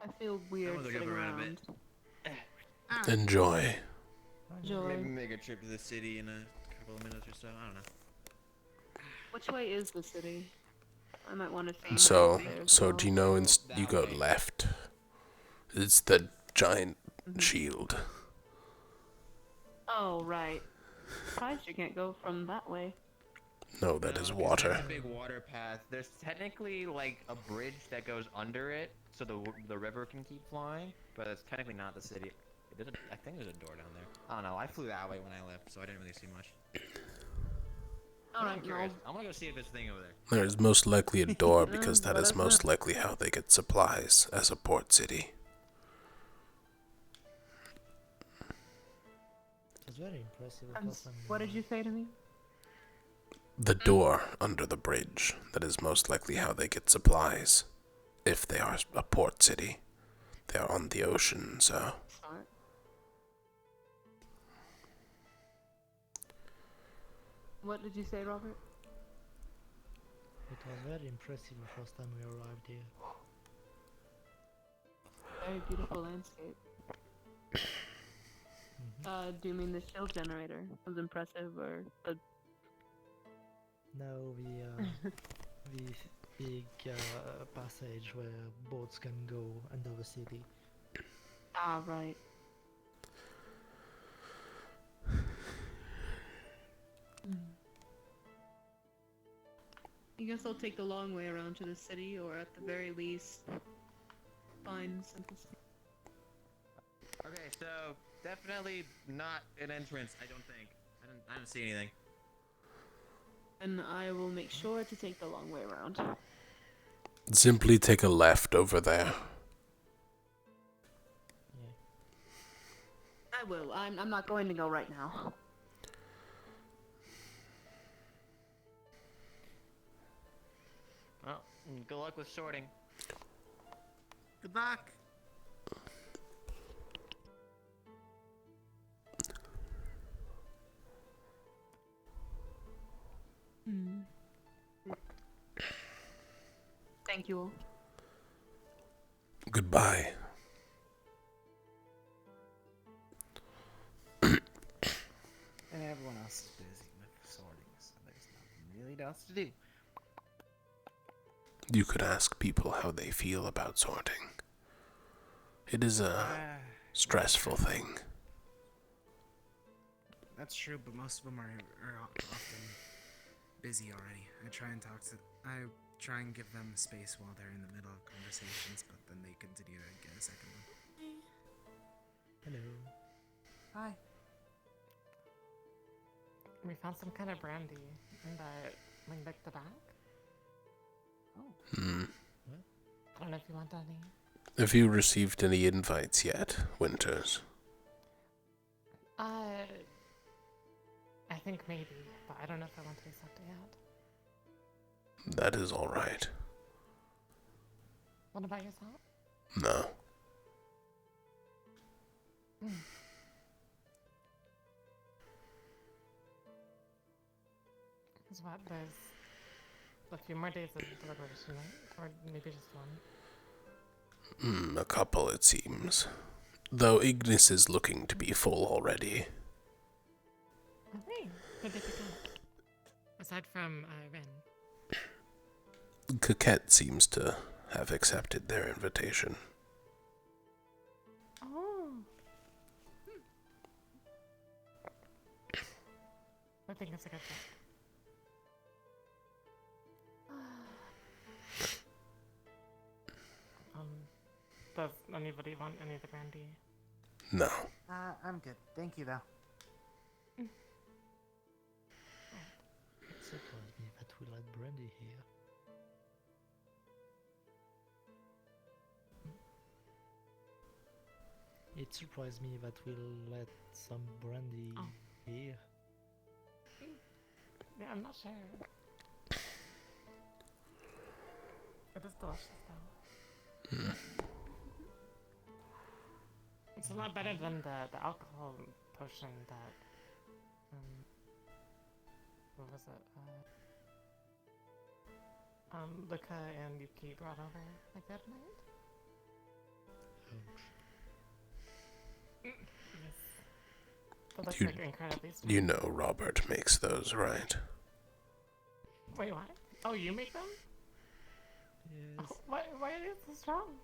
I feel weird look sitting over around a around. Enjoy. Joy. Maybe make a trip to the city in a couple of minutes or so. I don't know. Which way is the city? I might want to see. So, there as so well. do you know you go left? It's the giant shield. Oh, right. Surprised you can't go from that way. No, that is There's water. a big water path. There's technically like a bridge that goes under it, so the river can keep flowing. But it's technically not the city. I think there's a door down there. I don't know. I flew that way when I left, so I didn't really see much. Alright, I'm curious. I'm gonna go see if there's a thing over there. There is most likely a door because that is most likely how they get supplies as a port city. very impressive. What did you say to me? The door under the bridge. That is most likely how they get supplies. If they are a port city. They are on the ocean, so... Smart. What did you say, Robert? It was very impressive the first time we arrived here. Very beautiful landscape. Do you mean the shell generator was impressive, or the... No, the big passage where boats can go under the city. Ah, right. I guess I'll take the long way around to the city, or at the very least, find Central City. Okay, so definitely not an entrance. I don't think. I don't see anything. And I will make sure to take the long way around. Simply take a left over there. I will. I'm not going to go right now. Well, good luck with sorting. Good luck. Thank you all. Goodbye. And everyone else is busy with sorting, so there's nothing really else to do. You could ask people how they feel about sorting. It is a stressful thing. That's true, but most of them are often busy already. I try and give them space while they're in the middle of conversations, but then they continue to get a second one. Hello. Hi. We found some kind of brandy in the back. Hmm. I don't know if you want any. Have you received any invites yet, Winters? I think maybe, but I don't know if I want to accept it yet. That is alright. What about yourself? No. Because what, there's a few more days of deliberation, right? Or maybe just one. A couple, it seems. Though Ignis is looking to be full already. Okay. Who did you get? Aside from Ren. Coquette seems to have accepted their invitation. Oh. I think it's a good thing. Does anybody want any of the brandy? No. I'm good. Thank you, though. It surprised me that we let brandy here. It surprised me that we'll let some brandy here. Yeah, I'm not sure. It is delicious, though. It's a lot better than the alcohol potion that, what was it, Luca and Yuki brought over, like, that night? Yes. It looks like incredibly strong. You know Robert makes those, right? Wait, what? Oh, you make them? Yes. Oh, why are they so strong?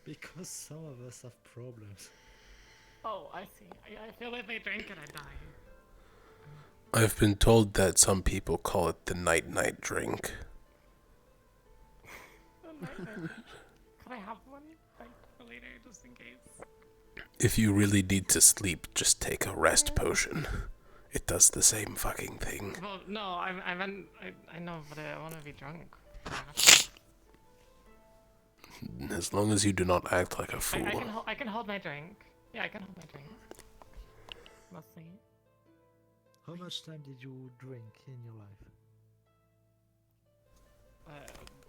Because some of us have problems. Oh, I see. I feel like if I drink it, I die. I've been told that some people call it the night-night drink. Can I have one? Like, for later, just in case? If you really need to sleep, just take a rest potion. It does the same fucking thing. Well, no, I meant, I know, but I want to be drunk. As long as you do not act like a fool. I can hold my drink. Yeah, I can hold my drink. Mostly. How much time did you drink in your life?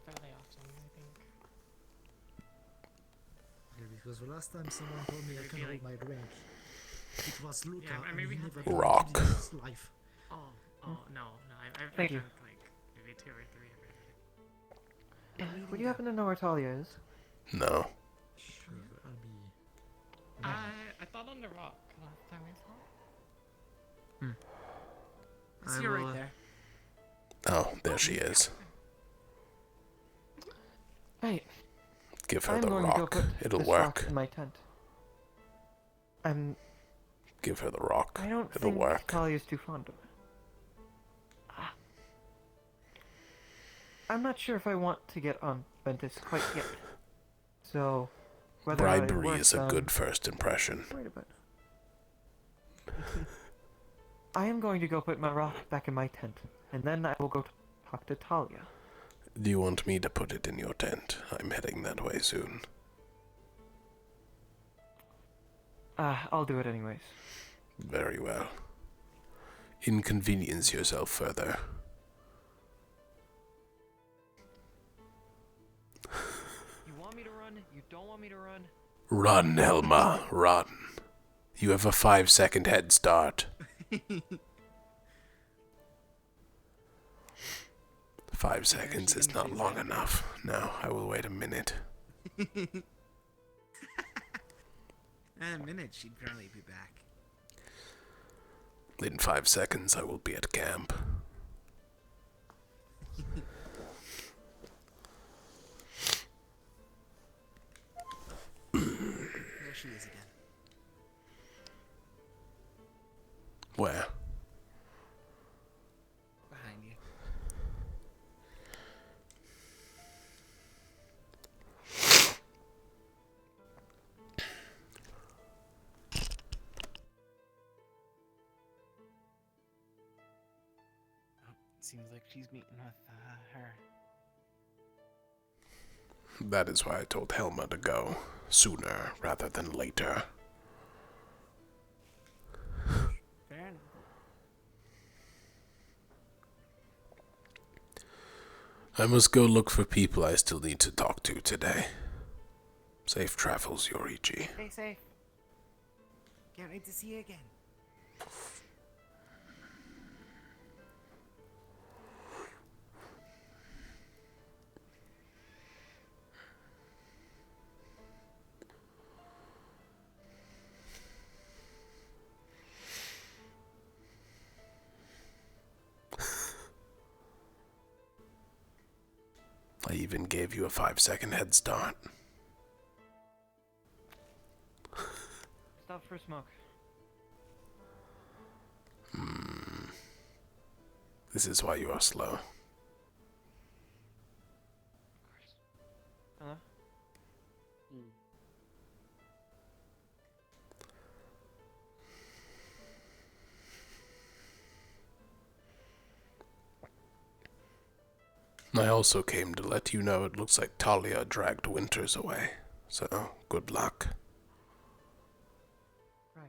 Fairly often, I think. Yeah, because the last time someone told me I can hold my drink, it was Luca, Yeah, I and maybe he have never like Rock. drank in his life. No, I've Thank you. drunk like maybe 2 or 3 of it. Would you happen to know where Talia is? No. Sure, I'll be... I thought on the rock last time I saw it. I see her right there. Oh, there she is. Right. Give her I'm the going to go rock. put It'll this work. rock in my tent. Give her the rock. I don't It'll think work. Talia's too fond of it. I'm not sure if I want to get on Ventus quite yet. So, whether Bribery I is a good first impression. Wait a minute. I am going to go put my rock back in my tent, and then I will go talk to Talia. Do you want me to put it in your tent? I'm heading that way soon. I'll do it anyways. Very well. Inconvenience yourself further. You want me to run? You don't want me to run? Run, Helma, run. You have a 5-second head start. 5 seconds is not long enough. Now, I will wait a minute. In a minute, she'd probably be back. In 5 seconds, I will be at camp. There she is again. Where? Behind you. Oh, seems like she's meeting with her. That is why I told Helma to go sooner rather than later. Fair enough. I must go look for people I still need to talk to today. Safe travels, Yorichi. Stay safe. Can't wait to see you again. I even gave you a 5-second head start. Stop for a smoke. This is why you are slow. Hello? I also came to let you know it looks like Talia dragged Winters away. So, good luck. Right.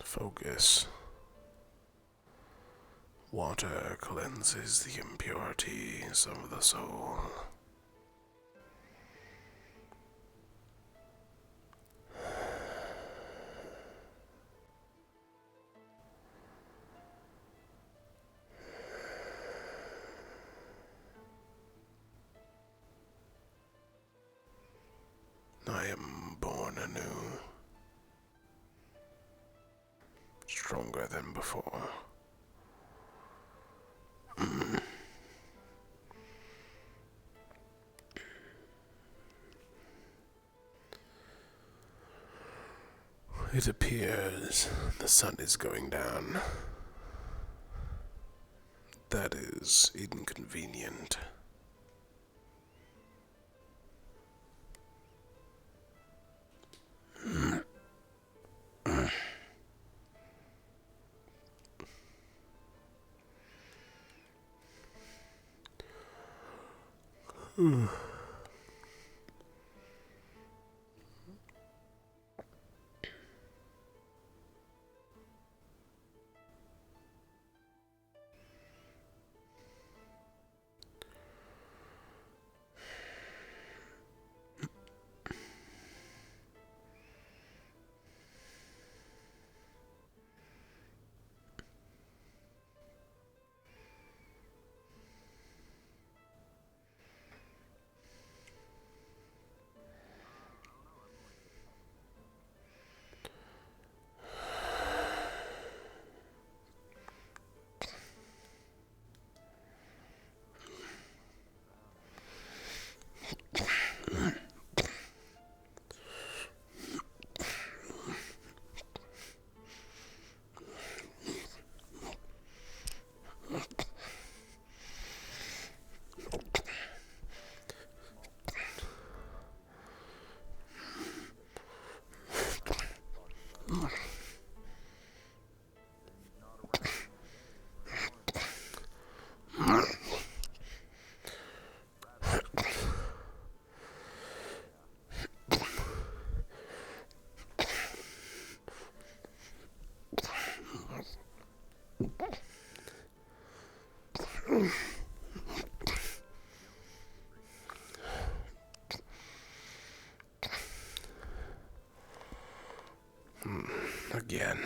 Focus. Water cleanses the impurities of the soul. I am born anew, stronger than before. It appears the sun is going down. That is inconvenient. Again.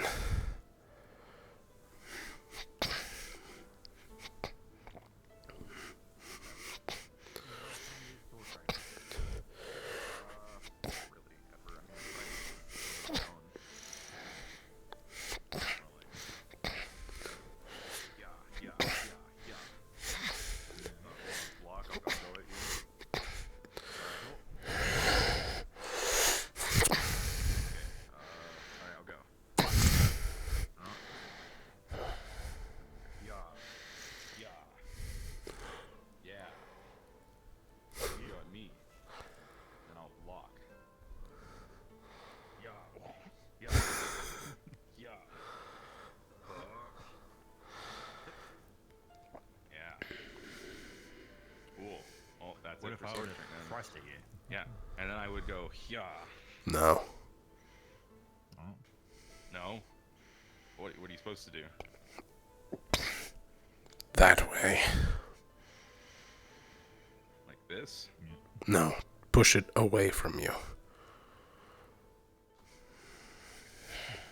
What if I would have thrust at you? Yeah, and then I would go, yeah. No. Oh. No? What are you supposed to do? That way. Like this? No. Push it away from you.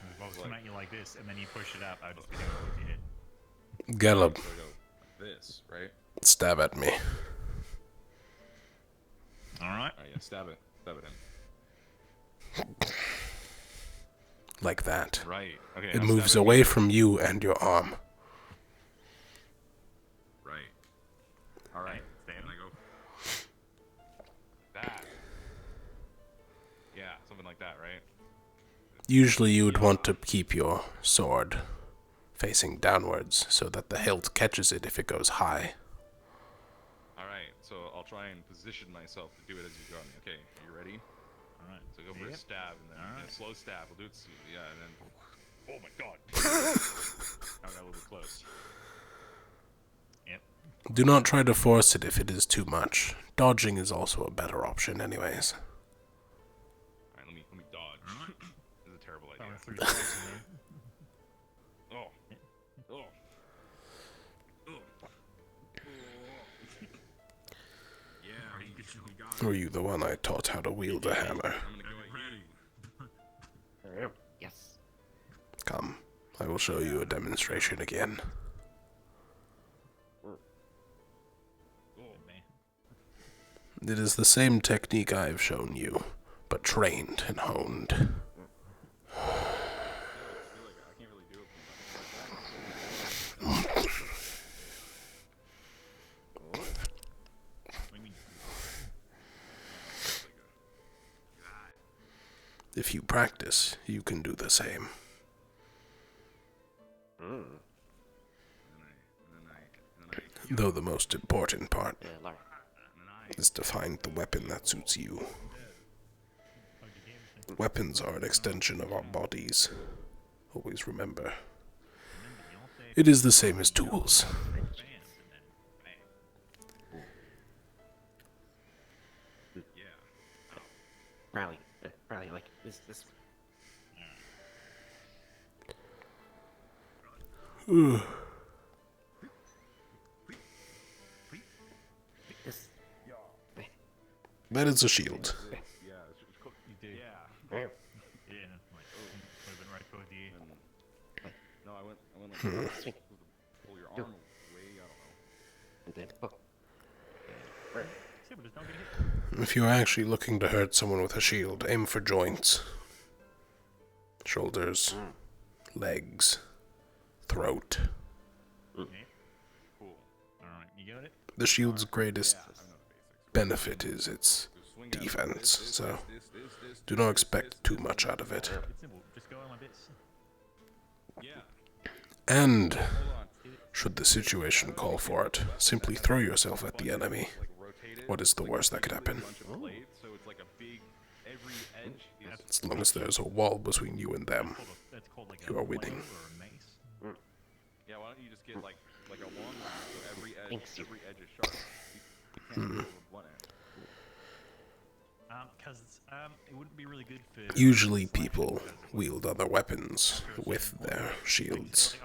If I was coming at you like this, and then you push it up, I'd just be doing it with your head. Gallop. So I go like this, right? Stab at me. Alright. Yeah, stab it. Stab it in. Like that. Right. Okay. It moves away from you and your arm. Right. Alright. Then I go. That. Yeah, something like that, right? Usually you would want to keep your sword facing downwards so that the hilt catches it if it goes high. Alright, so I'll try and position myself to do it as you go. Okay, are you ready? Alright. So go for a stab and then a slow stab. We'll do it. Yeah, and then. Oh my god. I got a little bit close. Yep. Do not try to force it if it is too much. Dodging is also a better option anyways. Alright, let me dodge. This is a terrible idea. Oh. Oh. Yeah, you got it. Were you the one I taught how to wield a hammer? I'm gonna go at you. Yes. Come, I will show you a demonstration again. It is the same technique I have shown you, but trained and honed. If you practice, you can do the same. Though the most important part is to find the weapon that suits you. Weapons are an extension of our bodies. Always remember. It is the same as tools. Rally, like this. Ugh. That is a shield. You do. Yeah. Yeah, like, would have been right toward the... No, I went like, pull your arm away, I don't know. And then, oh. If you're actually looking to hurt someone with a shield, aim for joints. Shoulders, legs, throat. Cool. Alright, you got it? The shield's greatest benefit is its defense, so do not expect too much out of it. And, should the situation call for it, simply throw yourself at the enemy. What is the worst that could happen? As long as there's a wall between you and them, you are winning. Yeah, why don't you just get like a long one so every edge is sharp. You can't go over one edge. Because it wouldn't be really good for... Usually people wield other weapons with their shields.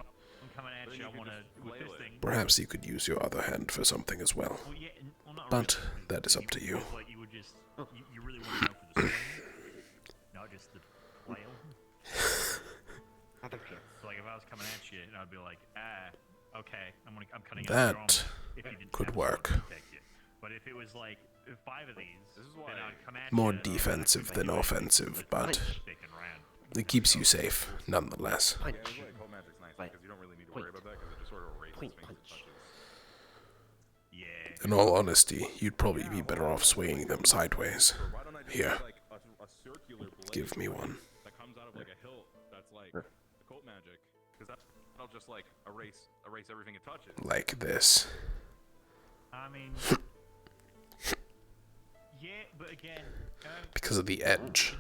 Perhaps you could use your other hand for something as well. But that is up to you. You really want to go for the swing, not just the flail. So like if I was coming at you, and I'd be like, okay, I'm cutting out your arm. That If you didn't could have work. sword to protect you. But if it was like 5 of these, then I'd come at More you, defensive than offensive, but it keeps you safe, nonetheless. Yeah, cold magic's nice because you don't really need to worry about that because it just sort of erases things it touches. In all honesty, you'd probably be better off swinging them sideways. Here, give me one. That comes out of like a hilt that's like the cold magic because that'll just like erase everything it touches. Like this. I mean, yeah, but again, Because of the edge.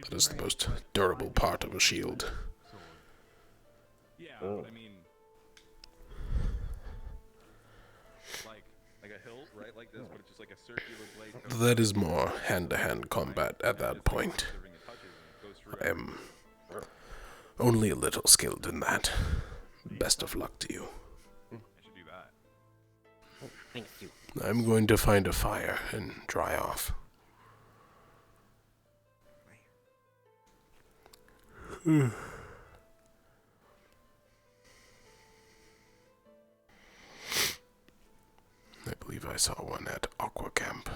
That is the most durable part of a shield. Yeah, but I mean, like a hilt, right? Like this, but it's just like a circular blade. That is more hand-to-hand combat at that point. I am only a little skilled in that. Best of luck to you. I should do that. Thank you. I'm going to find a fire and dry off. I believe I saw one at Aqua Camp.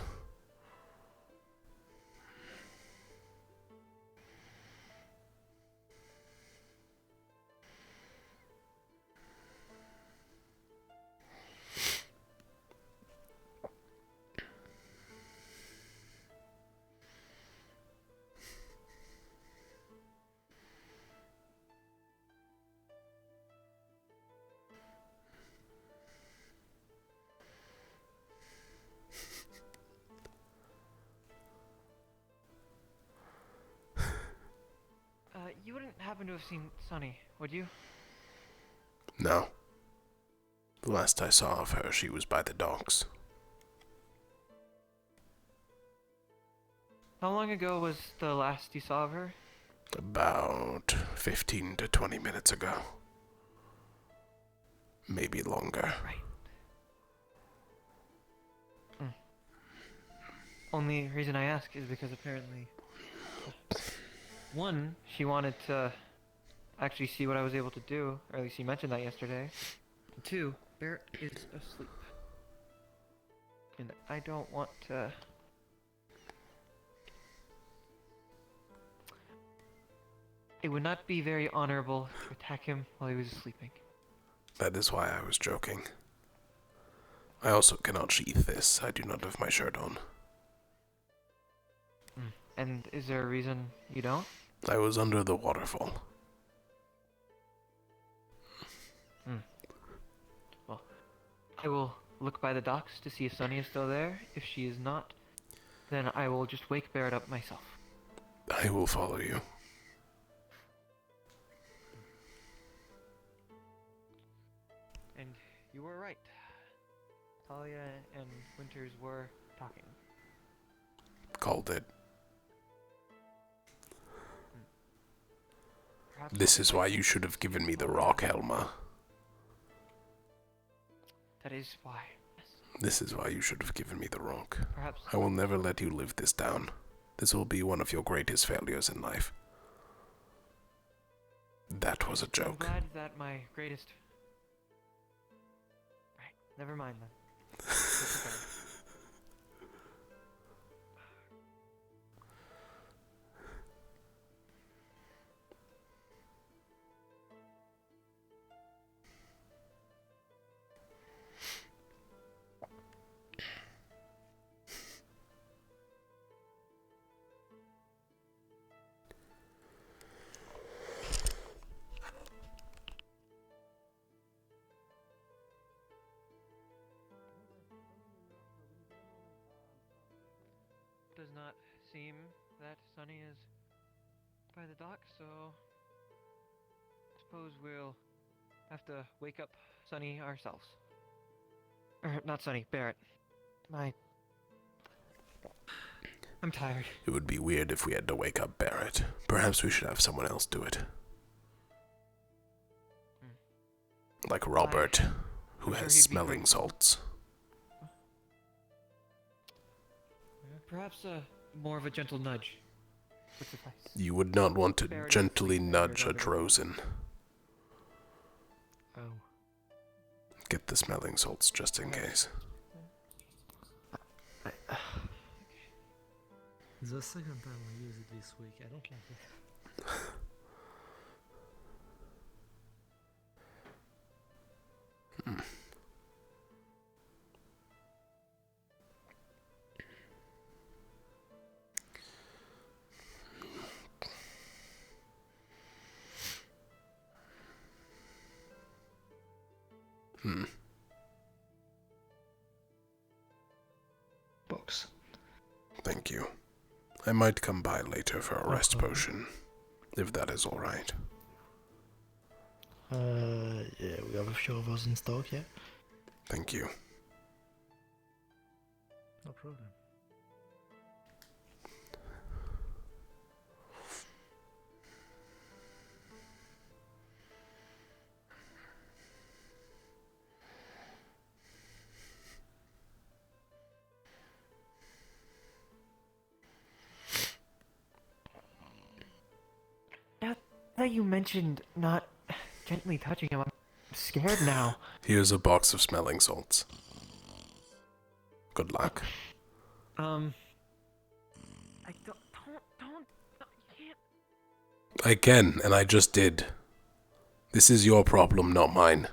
You wouldn't happen to have seen Sunny, would you? No. The last I saw of her, she was by the docks. How long ago was the last you saw of her? About 15 to 20 minutes ago. Maybe longer. Right. Only reason I ask is because apparently... One, she wanted to actually see what I was able to do, or at least she mentioned that yesterday. And 2, Barrett is asleep. And I don't want to... It would not be very honorable to attack him while he was sleeping. That is why I was joking. I also cannot sheath this. I do not have my shirt on. And is there a reason you don't? I was under the waterfall. Well, I will look by the docks to see if Sunny is still there. If she is not, then I will just wake Barrett up myself. I will follow you. And you were right. Talia and Winters were talking. Called it. Perhaps This is why you should have given me the rock, Helma. that is why. This is why you should have given me the rock. Perhaps. I will never let you live this down. This will be one of your greatest failures in life. That was a I'm joke. glad that my greatest... Right, never mind then. It's okay. Does not seem that Sunny is by the dock, so suppose we'll have to wake up Sunny ourselves. Not Sunny, Barrett. I'm tired. It would be weird if we had to wake up Barrett. Perhaps we should have someone else do it. Like Robert, who has smelling salts. Perhaps more of a gentle nudge would suffice. You would not want to gently nudge a Drozen. Oh. Get the smelling salts just in case. The second time I use it this week, I don't like it. Box. Thank you. I might come by later for a rest potion, if that is alright. Yeah, we have a few of us in stock, yeah? Thank you. No problem. Now that you mentioned not gently touching him, I'm scared now. Here's a box of smelling salts. Good luck. I don't, you can't. I can, and I just did. This is your problem, not mine.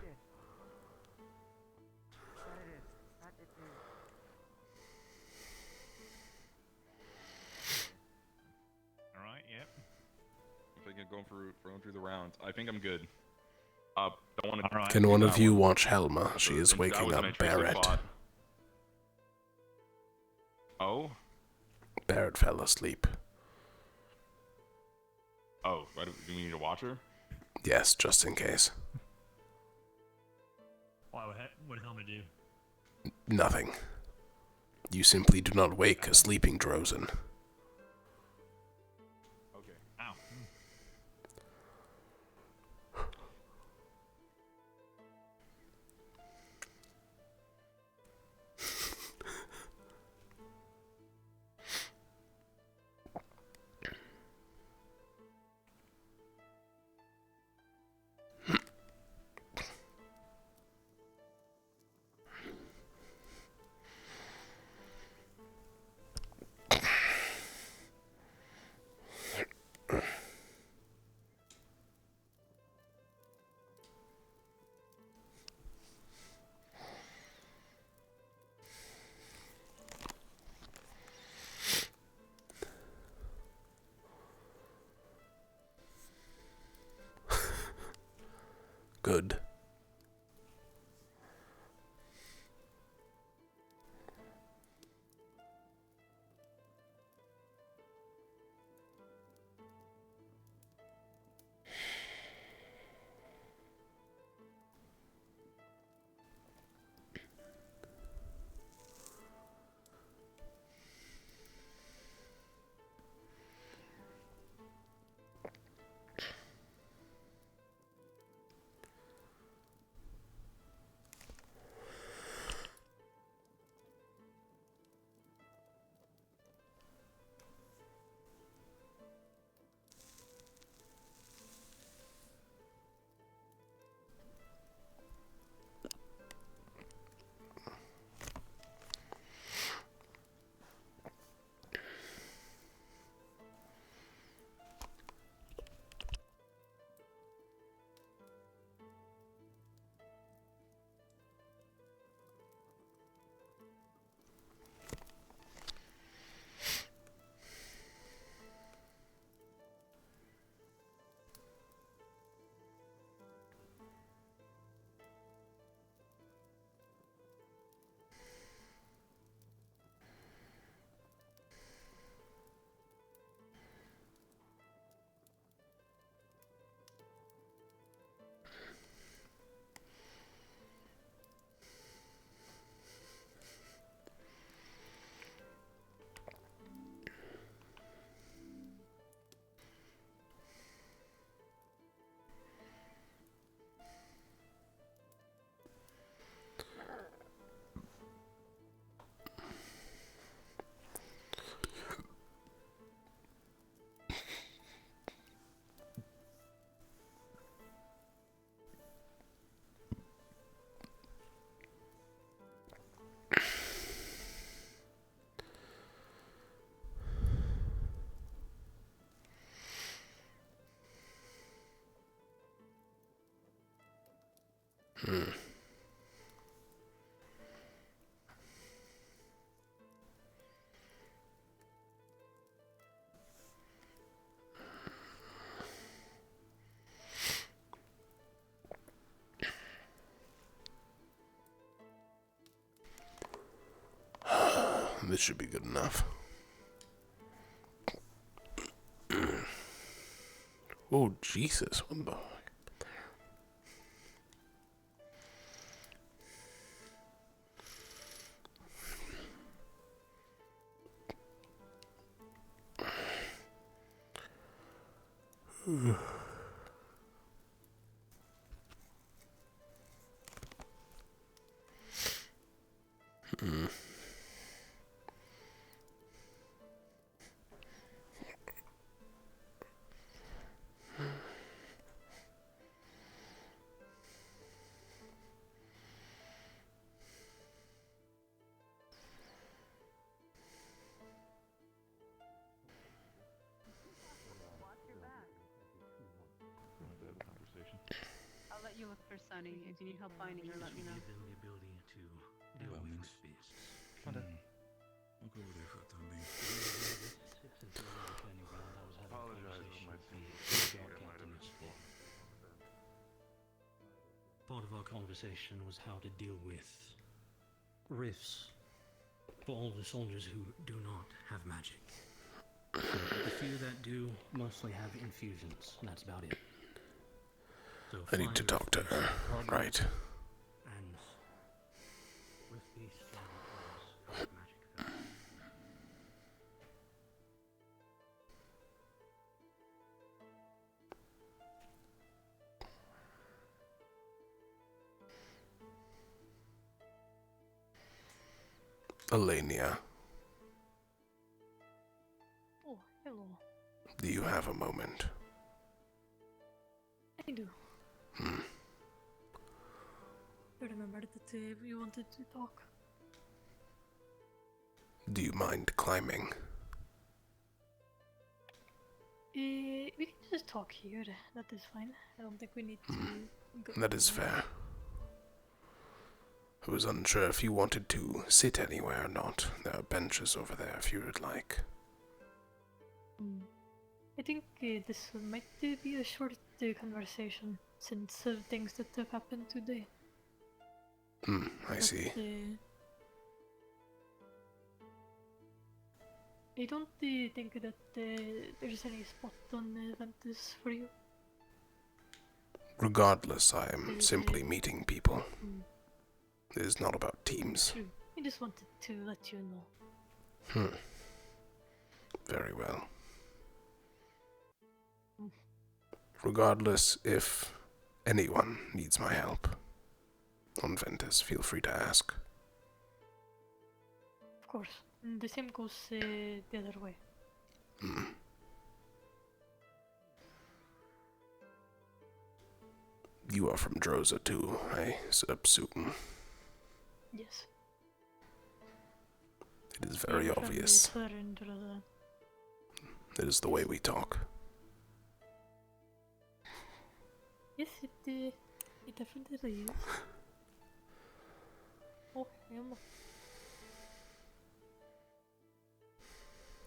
Alright, yep. I think I'm going through the rounds. I think I'm good. Don't want to. Can one of you watch Helma? She is waking up Barrett. Oh? Barrett fell asleep. Oh, do we need to watch her? Yes, just in case. Why would Helma do? Nothing. You simply do not wake a sleeping Drozen. Okay. Ow. good. This should be good enough. Oh, Jesus. What the... I'll let you look for Sunny. If you need help finding her, let me know. Give them the ability to deal with these beasts. I'll go over there for the time being. Since we were training ground, I was having Apologize for my Part of our conversation was how to deal with rifts for all the soldiers who do not have magic. So the few that do mostly have infusions, and that's about it. So I need to talk to her. Right. And with these magic. Elenia, Oh, hello. do you have a moment? I do. Hmm. I remembered that we wanted to talk. Do you mind climbing? We can just talk here. That is fine. I don't think we need to go. That is fair. I was unsure if you wanted to sit anywhere or not. There are benches over there if you would like. I think this might be a short conversation since things that have happened today. I see. I don't think that there's any spot on Ventus for you. Regardless, I am simply meeting people. It is not about teams. True. I just wanted to let you know. Very well. Regardless, if anyone needs my help on Ventus, feel free to ask. Of course. The same goes the other way. You are from Droza too, I assume. Yes. It is very obvious. It is the way we talk. Yes, it definitely is. Oh, Helma.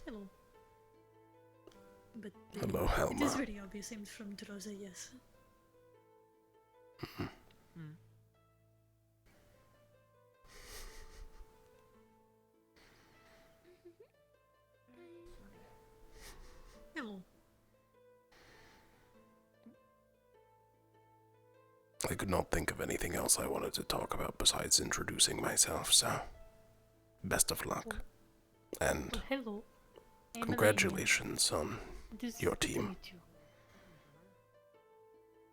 Hello. But hello, it Helma. is very obvious I'm from Droza, yes. Hello. I could not think of anything else I wanted to talk about besides introducing myself, so best of luck. And Well, hello. I'm congratulations on It is your good to team. meet you.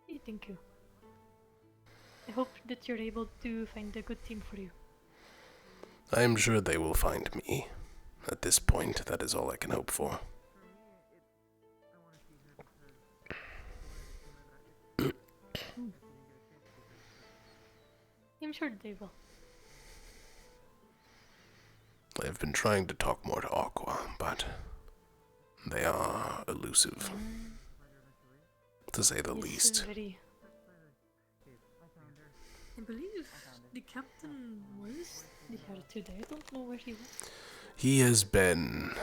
Hey, thank you. I hope that you're able to find a good team for you. I am sure they will find me. At this point, that is all I can hope for. I'm sure they will. I have been trying to talk more to Aqua, but they are elusive, to say the least. I believe the captain was here today. I don't know where he was. He has been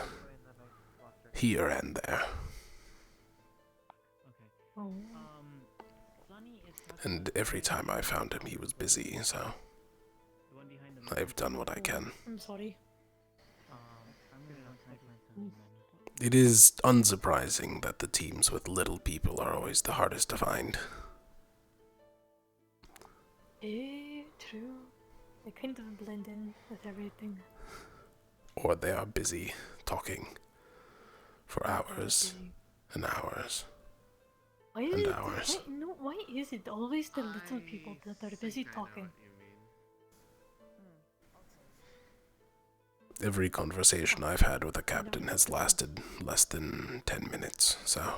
here and there. Oh. And every time I found him, he was busy, so I've done what I can. I'm sorry. It is unsurprising that the teams with little people are always the hardest to find. True. They kind of blend in with everything. Or they are busy talking for hours and hours and hours. Why is it always the little people that are busy talking? Every conversation I've had with the captain has lasted less than 10 minutes, so...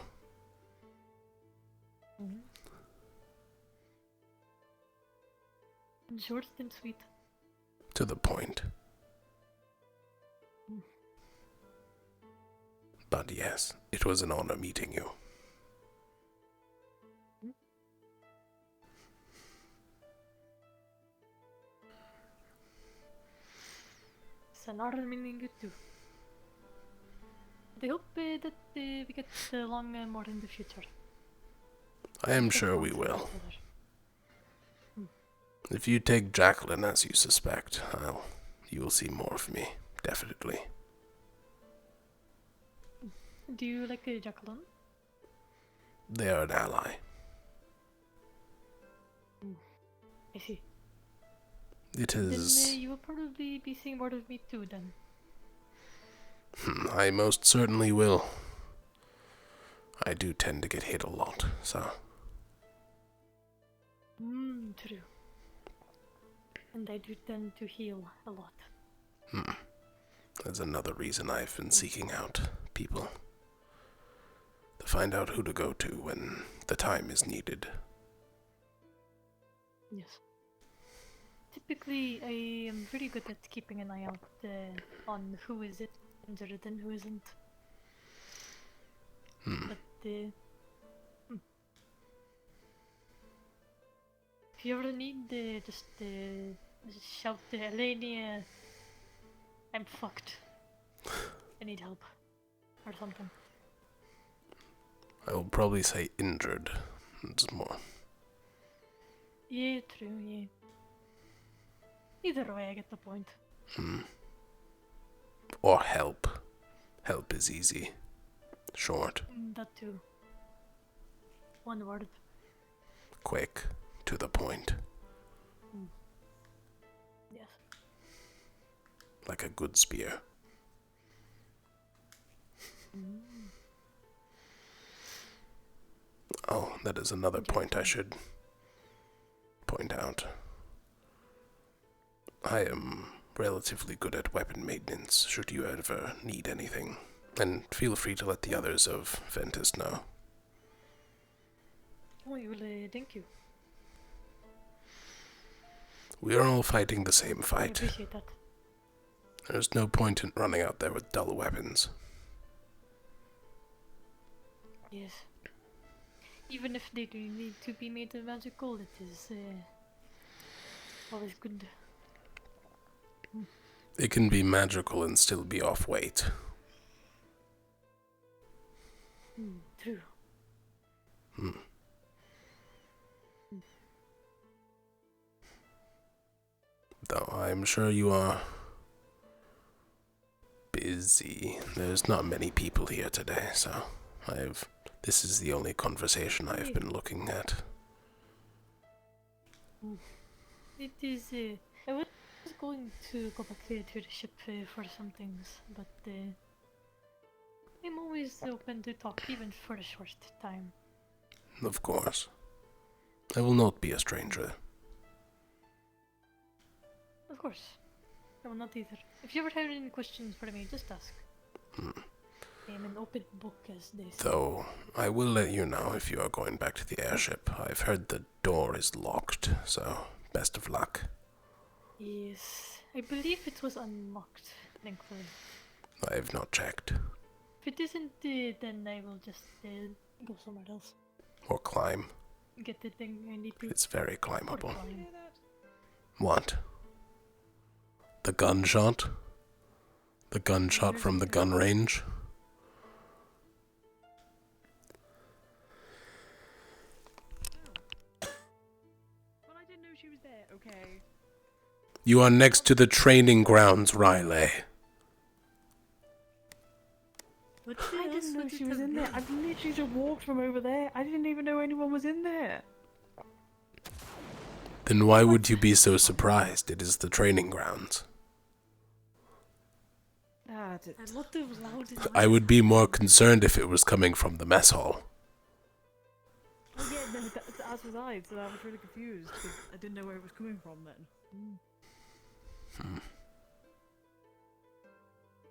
Short and sweet. To the point. But yes, it was an honor meeting you. It's an honor meeting you too. I hope that we get along more in the future. I am sure we will. If you take Jacqueline as you suspect, you will see more of me, definitely. Do you like Jacqueline? They are an ally. I see. It is... Then you will probably be seeing more of me too, then. I most certainly will. I do tend to get hit a lot, so... True. And I do tend to heal a lot. That's another reason I've been seeking out people. To find out who to go to when the time is needed. Yes. Typically, I am very good at keeping an eye out on who is injured and who isn't. But, if you ever need, just shout to Elenia, I'm fucked. I need help. Or something. I will probably say injured. It's more. Yeah, true, yeah. Either way, I get the point. Or help. Help is easy. Short. That too. One word. Quick. To the point. Yes. Like a good spear. Oh, that is another point I should point out. I am relatively good at weapon maintenance, should you ever need anything. And feel free to let the others of Ventus know. Oh, you will, thank you. We are all fighting the same I fight. appreciate that. There's no point in running out there with dull weapons. Yes. Even if they do need to be made magical, it is always good. It can be magical and still be off weight. True. Though I'm sure you are busy. There's not many people here today, so this is the only conversation I've been looking at. It is, I was going to go back to the ship for some things, but I'm always open to talk, even for a short time. Of course. I will not be a stranger. Of course. I will not either. If you ever have any questions for me, just ask. I am an open book, as they say. Though, I will let you know if you are going back to the airship. I've heard the door is locked, so best of luck. Yes, I believe it was unlocked, thankfully. I have not checked. If it isn't, then I will just go somewhere else. Or climb. Get the thing I need to. It's very Or climbable. climb. What? The gunshot? The gunshot from the gun range? Well, I didn't know she was there, okay? You are next to the training grounds, Riley. I didn't know she was in there. I've literally just walked from over there. I didn't even know anyone was in there. Then why would you be so surprised? It is the training grounds. A lot of loud and I would be more concerned if it was coming from the mess hall. Well, yeah, no, as was I, so I was really confused because I didn't know where it was coming from then.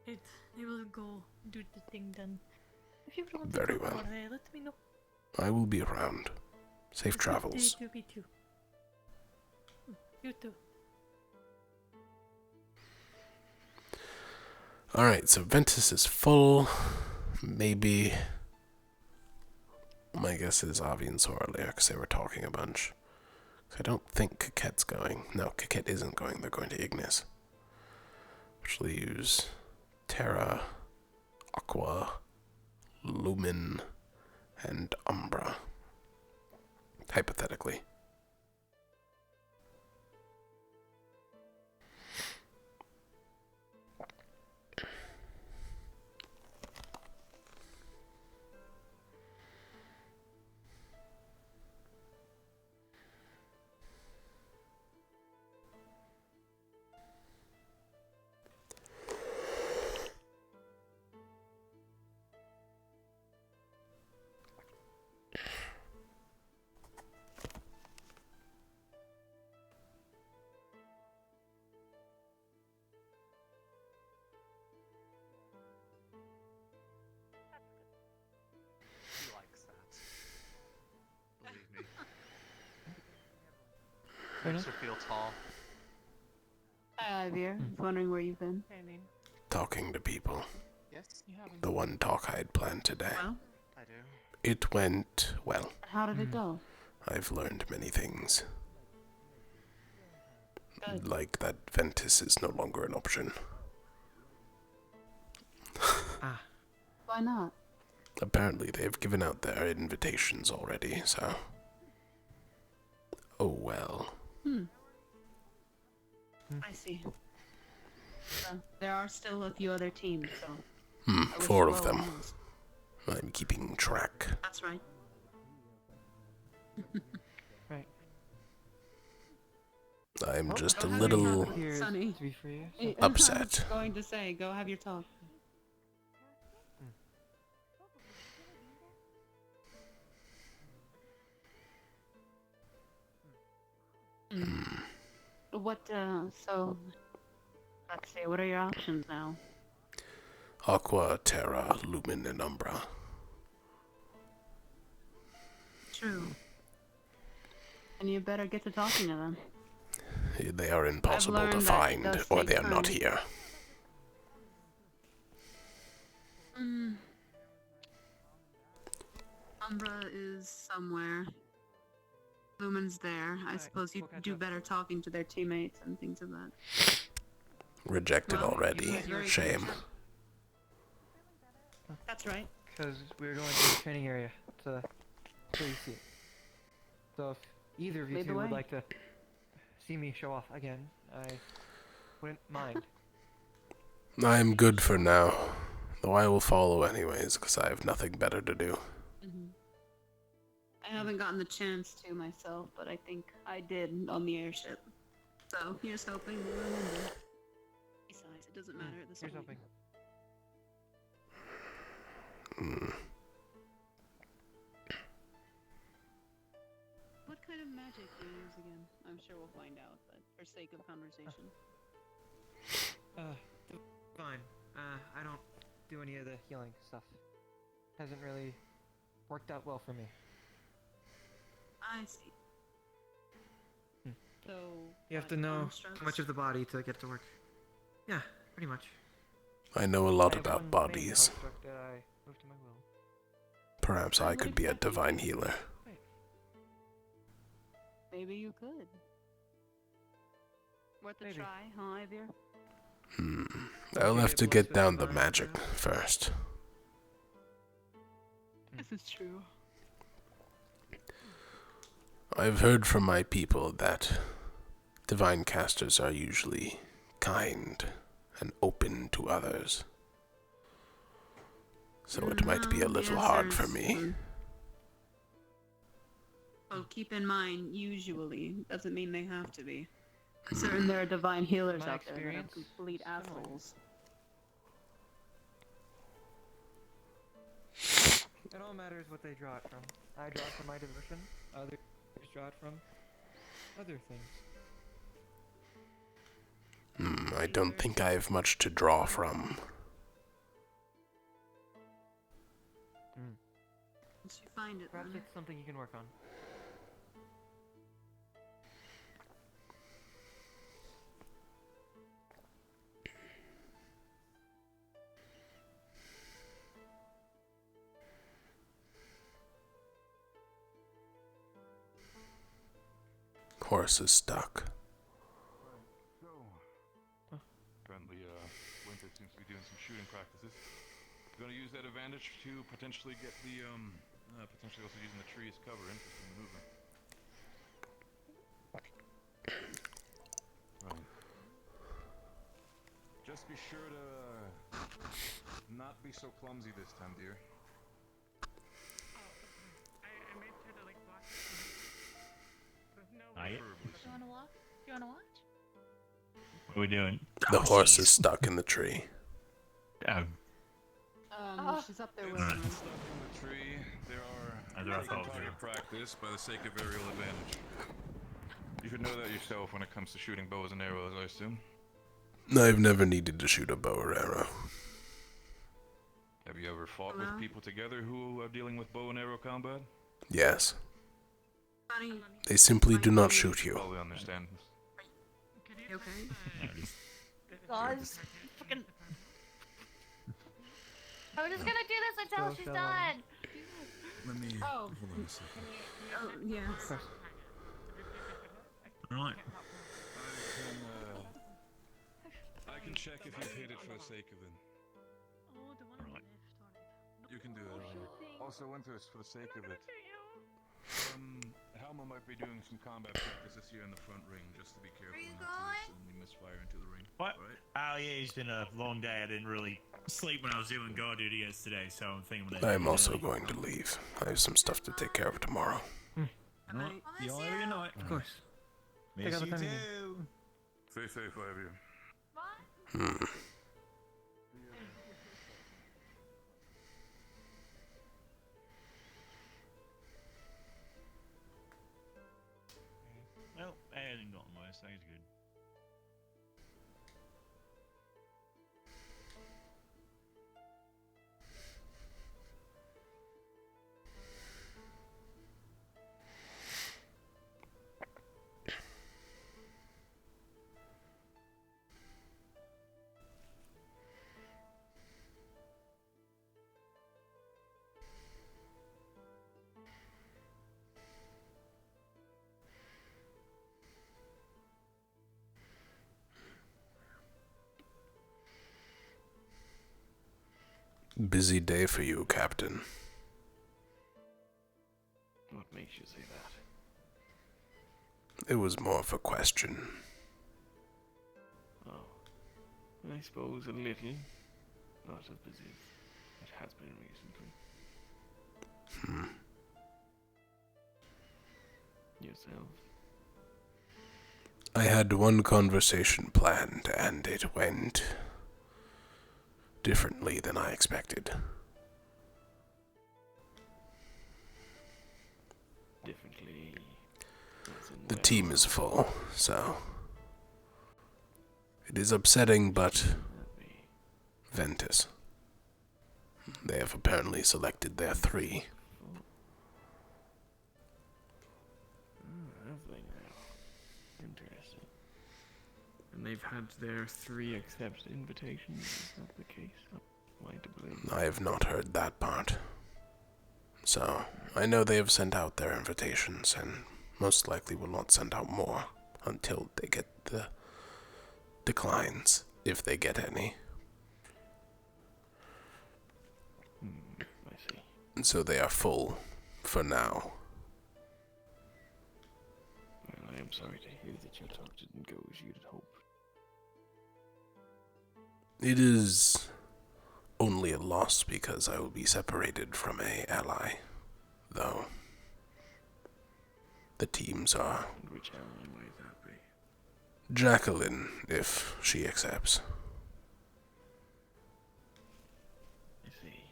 Right, I will go do the thing then. If you ever want Very to talk well. more, let me know. I will be around. Safe Good travels. to meet you. You too. Alright, so Ventus is full. Maybe. My guess is Avi and Sora there because they were talking a bunch. I don't think Coquette's going. No, Coquette isn't going. They're going to Ignis. Which will use Terra, Aqua, Lumen, and Umbra. Hypothetically. He likes that. Believe me. Makes her feel tall. Hi, Ivy. Wondering where you've been. Talking to people. Yes, you have. The one talk I had planned today. Well, I do. It went well. how did it go? I've learned many things. Good. Like that Ventus is no longer an option. Why not? Apparently they've given out their invitations already, so... Oh well. I see. So, there are still a few other teams, so... I wish 4 you of well them. on those. I'm keeping track. That's right. Right. I'm just a Go have your little talk, Sonny. To be free. upset. I was going to say, go have your talk. What, so... Let's see, what are your options now? Aqua, Terra, Lumen, and Umbra. True. And you better get to talking to them. They are impossible to learned that it find, does or take they are not time. here. Umbra is somewhere. Lumen's there. I suppose you do better talking to their teammates and things of that. Rejected Well, already. you guys very Shame. good. That's right. Because we're going to the training area to show you see it. So if either of you Lead the two would way. like to see me show off again, I wouldn't mind. I'm good for now. Though I will follow anyways, because I have nothing better to do. I haven't gotten the chance to myself, but I think I did on the airship. So here's hoping they remember. Besides, it doesn't matter at this point. What kind of magic do you use again? I'm sure we'll find out, but for sake of conversation. Fine. I don't do any of the healing stuff. Hasn't really worked out well for me. I see. So You have to know too much of the body to get to work. Yeah, pretty much. I know a lot I have about one main bodies. construct that I moved to my will. Perhaps I could be a divine healer. Maybe you could. Worth a try, huh, Ivir? I'll have to get down the magic first. This is true. I've heard from my people that divine casters are usually kind and open to others. So it might be a little hard for me. Well, keep in mind, usually doesn't mean they have to be. Considering there are divine healers My out there that are experience, complete assholes. It all matters what they draw it from. I draw it from my devotion. Others draw it from other things. I don't think I have much to draw from. Once you find it, Perhaps then. it's something you can work on. Horse is stuck. So, apparently, Winter seems to be doing some shooting practices. We're gonna use that advantage to potentially get the, potentially also using the tree as cover. Interesting maneuver. Right. Just be sure to not be so clumsy this time, dear. I made sure to like block it. No. Aye. Do you wanna walk? Do you wanna watch? What are we doing? The horse is stuck in the tree. She's up there with Alright. him. Stuck in the tree. There That's are what I thought target too. practice by the sake of aerial advantage. You should know that yourself when it comes to shooting bows and arrows, I assume. I've never needed to shoot a bow or arrow. Have you ever fought with people together who are dealing with bow and arrow combat? Yes. Honey, They simply do not shoot you. Totally understand. you okay? Guys, fucking. I'm just gonna do this until she's done. Let me. Oh. Hold on a second. Oh, yes. Right. I can check if you've hit it for the sake of it. Oh, the one on the left. You can do that on your also went to this for the sake of it. Helma might be doing some combat practices here in the front ring, just to be careful not to suddenly misfire into the ring. What? Right? Oh yeah, it's been a long day. I didn't really sleep when I was doing guard duty yesterday, so I'm thinking I'm gonna. I'm also going to leave. I have some stuff to take care of tomorrow. You all have your night. Of course. Miss you Take out the too. Stay safe, whatever you. Hmm. Well, everything got on my side good. Busy day for you, Captain. What makes you say that? It was more of a question. Oh, I suppose a little. Not as busy as it has been recently. Yourself? I had one conversation planned, and it went differently than I expected. Differently. The team is full, so it is upsetting, but Ventus. They have apparently selected their 3. Have they now? Interesting. And they've had their 3 accepted invitations. Is that the case? I'm to believe. I have not heard that part. So, I know they have sent out their invitations, and most likely will not send out more until they get the declines, if they get any. I see. So they are full for now. Well, I am sorry to hear that your talk didn't go as you'd hoped. It is only a loss because I will be separated from an ally, though. The teams are And which ally might that be? Jacqueline, if she accepts. I see.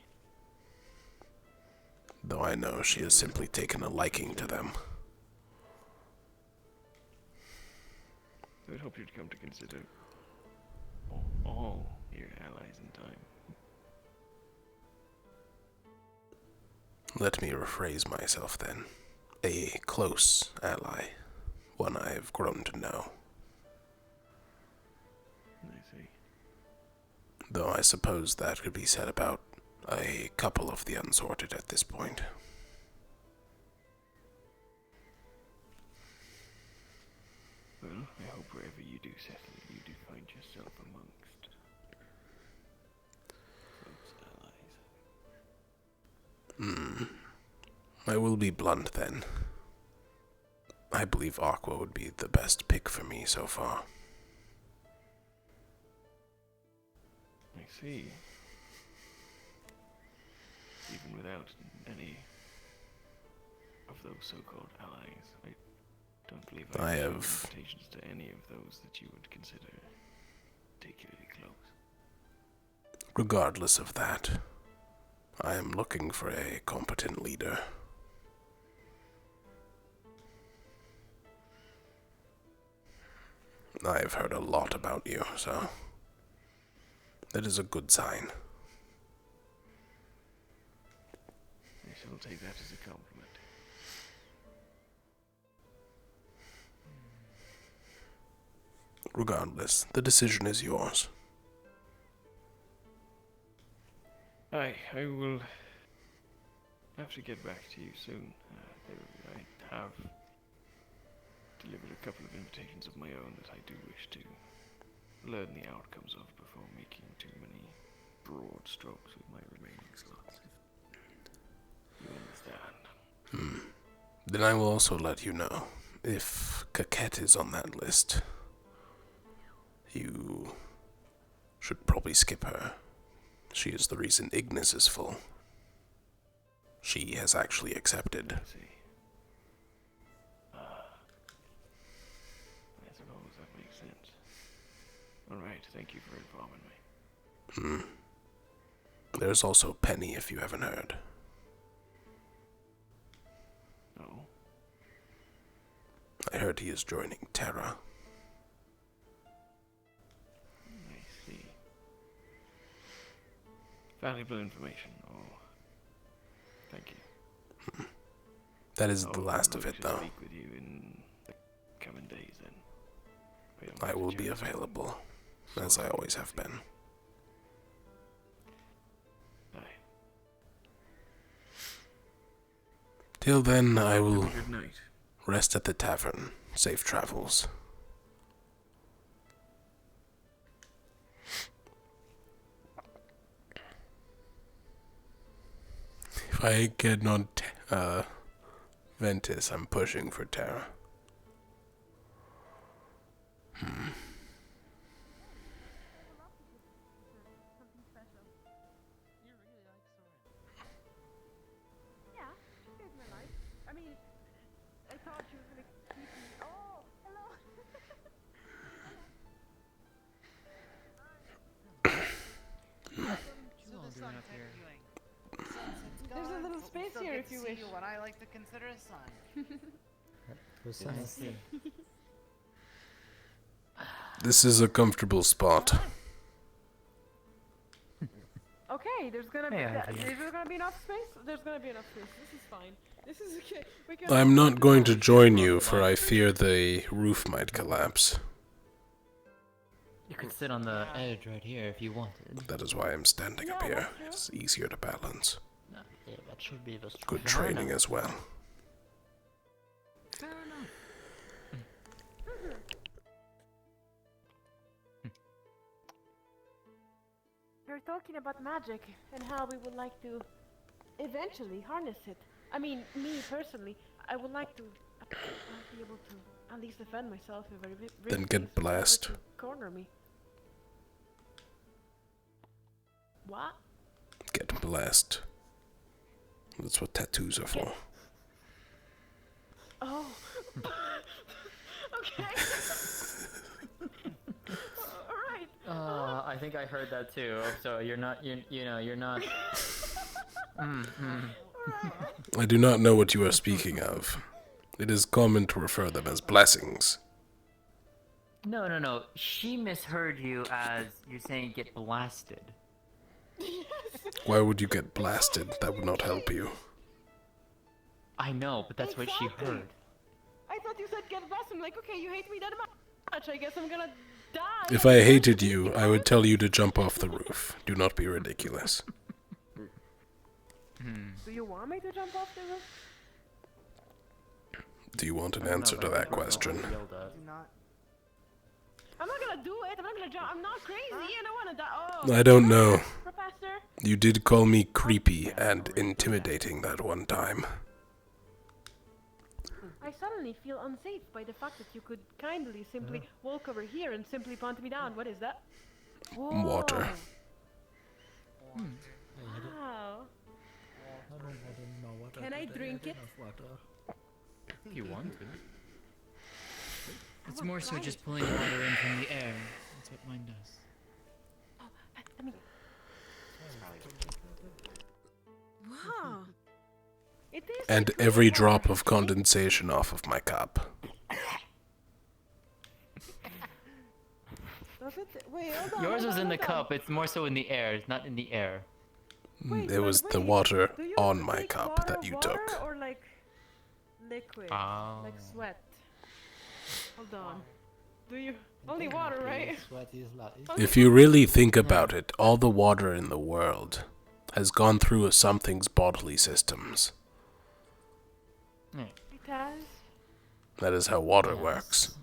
Though I know she has simply taken a liking to them. I would hope you'd come to consider all your allies in time. Let me rephrase myself then. A close ally. One I have grown to know. I see. Though I suppose that could be said about a couple of the unsorted at this point. Well, I hope wherever you do settle, you do find yourself amongst close allies. I will be blunt then. I believe Aqua would be the best pick for me so far. I see. Even without any of those so-called allies, I don't believe I have have invitations to any of those that you would consider particularly close. Regardless of that, I am looking for a competent leader. I have heard a lot about you, so that is a good sign. I shall take that as a compliment. Regardless, the decision is yours. I will have to get back to you soon. I have delivered a couple of invitations of my own that I do wish to learn the outcomes of before making too many broad strokes with my remaining slots. Then I will also let you know if Coquette is on that list. You should probably skip her. She is the reason Ignis is full. She has actually accepted. I see. I suppose that makes sense. Alright, thank you for informing me. There's also Penny, if you haven't heard. No. I heard he is joining Terra. I see. Valuable information. Oh. Thank you. That is the last of it, though. Speak with you in the coming days, then. I will be available, as I always have been. Till then, I will Good night. rest at the tavern. Safe travels. If I get on Ventus, I'm pushing for Terra. Yeah, she saved my life. I mean, I thought she was gonna keep me. Oh, hello. There's a little space here if you wish. What I like to consider a sign. Precisely. This is a comfortable spot. Okay, there's gonna be. Yeah, Is there gonna be enough space? There's gonna be enough space. This is fine. This is okay. We can. I'm not going to join you, for I fear the roof might collapse. You could sit on the edge right here if you wanted. That is why I'm standing up here. It's easier to balance. Yeah, that should be the Good training as well. Fair enough. You're talking about magic and how we would like to eventually harness it. I mean, me personally, I would like to be able to at least defend myself if I Then get blessed. corner me. What? Get blessed. That's what tattoos are for. Oh. Okay. Alright. I think I heard that too. So you're not, you know, you're not. I do not know what you are speaking of. It is common to refer them as blessings. No. She misheard you as you're saying get blasted. Why would you get blasted? That would not help you. I know, but that's what she heard. I thought you said get blessed. I'm like, okay, you hate me that much. I guess I'm gonna die. If I hated you, I would tell you to jump off the roof. Do not be ridiculous. Do you want me to jump off the roof? Do you want an answer to that question? I'm not gonna do it. I'm not gonna jump. I'm not crazy. I don't wanna die. Oh. I don't know. Professor. You did call me creepy and intimidating that one time. I suddenly feel unsafe by the fact that you could kindly simply walk over here and simply punt me down. What is that? Whoa. Water. Wow. Can I drink it? If you want to. It's more so just pulling water in from the air. That's what mine does. Oh, let me. Wow. It is And like every water. drop of condensation off of my cup. Does it? Wait, hold on. Yours hold was on, in the hold on. cup. It's more so in the air. It's not in the air. It was the water on my cup that you took. Water or like liquid? Oh. Like sweat. Hold on. Do you only water, right? If you really think about it, all the water in the world has gone through something's bodily systems. It has. That is how water works.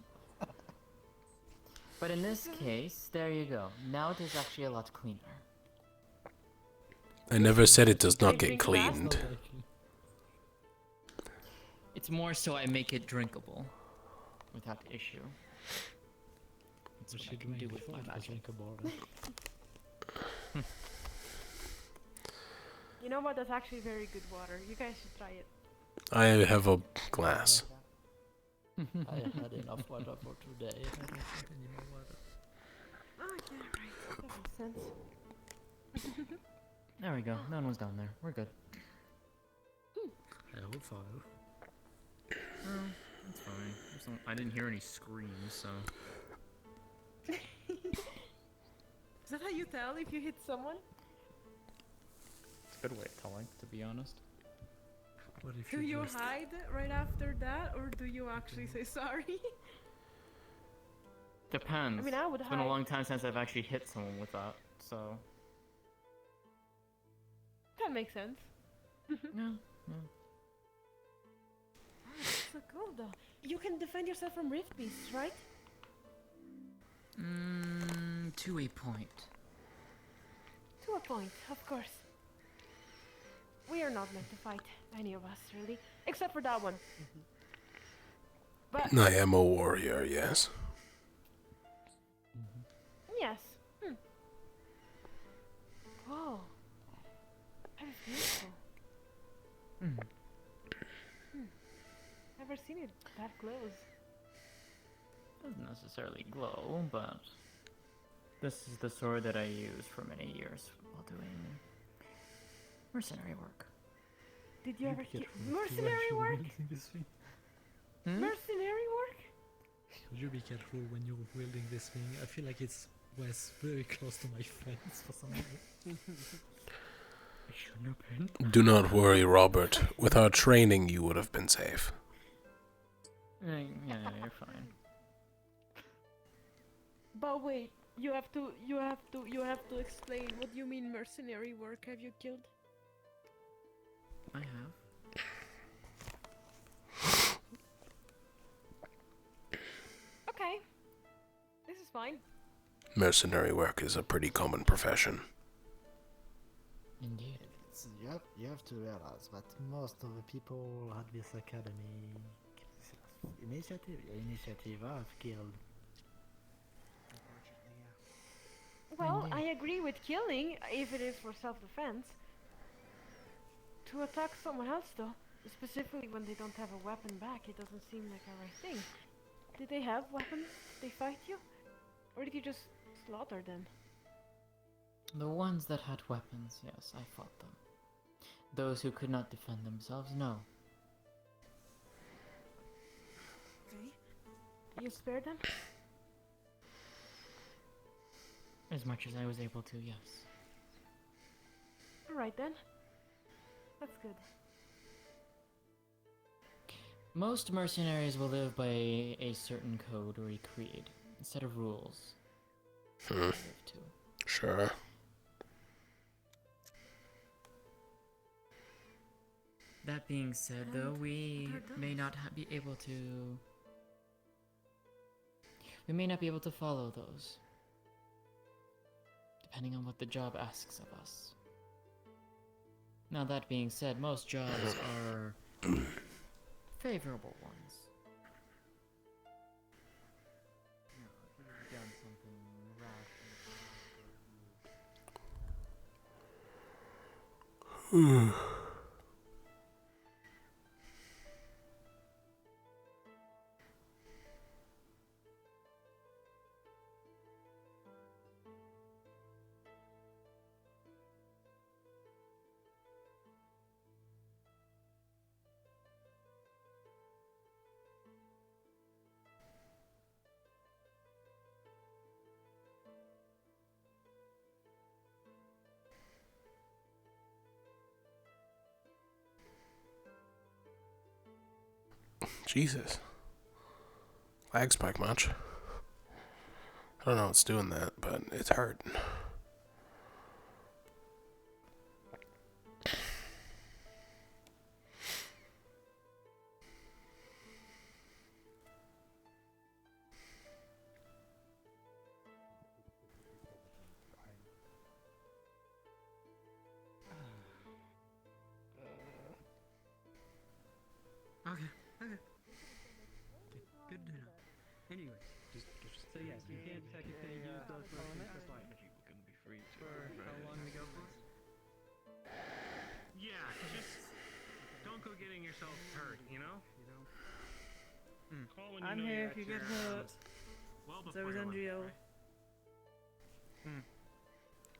But in this case, there you go. Now it is actually a lot cleaner. I never said it does not get cleaned. It's more so I make it drinkable without issue. That's what I can do with my magic. You know what? That's actually very good water. You guys should try it. I have a glass. I had enough water for today. I don't need any more water. Oh, yeah, right. That makes sense. There we go. No one was down there. We're good. I hope so. Oh, that's fine. I didn't hear any screams, so. Is that how you tell if you hit someone? It's a good way of telling, to be honest. What if Do you hide right after that, or do you actually say sorry? Depends. I mean, I would It's been a hide. long time since I've actually hit someone with that, so. That makes sense. Yeah. Oh, that's so cool, though. You can defend yourself from rift beasts, right? To a point. To a point, of course. We are not meant to fight, any of us, really. Except for that one. But I am a warrior, yes. yes. Whoa. That is beautiful. Never seen it that close. Doesn't necessarily glow, but this is the sword that I used for many years while doing mercenary work. Did you ever get mercenary work? Mercenary work? Should you be careful when you're wielding this thing? I feel like it's very close to my face for some reason. I shouldn't have been. Do not worry, Robert. With our training, you would have been safe. Yeah, you're fine. But wait, you have to explain. What do you mean mercenary work? Have you killed? I have. Okay. This is fine. Mercenary work is a pretty common profession. Indeed. You have to realize that most of the people at this academy initiative have killed. Well, I agree with killing if it is for self-defense. To attack someone else, though, specifically when they don't have a weapon back, it doesn't seem like a right thing. Did they have weapons? Did they fight you? Or did you just slaughter them? The ones that had weapons, yes, I fought them. Those who could not defend themselves, no. Okay. You spared them? As much as I was able to, yes. Alright then. That's good. Most mercenaries will live by a certain code or a creed, a set of rules. Sure. That being said, though, we may not be able to... We may not be able to follow those. Depending on what the job asks of us. Now, that being said, most jobs are favorable ones. No, if you've done something rash. Jesus. Lag spike much. I don't know what's doing that, but it's hurting. Okay. Okay. Good to know. Anyway, so yes, you can't technically use those motions for flight. People can be free to. For how long we go for? Yeah, just don't go getting yourself hurt, you know? Call when you I'm know here you're if at you get your, hurt. well So before is your limit, NGO.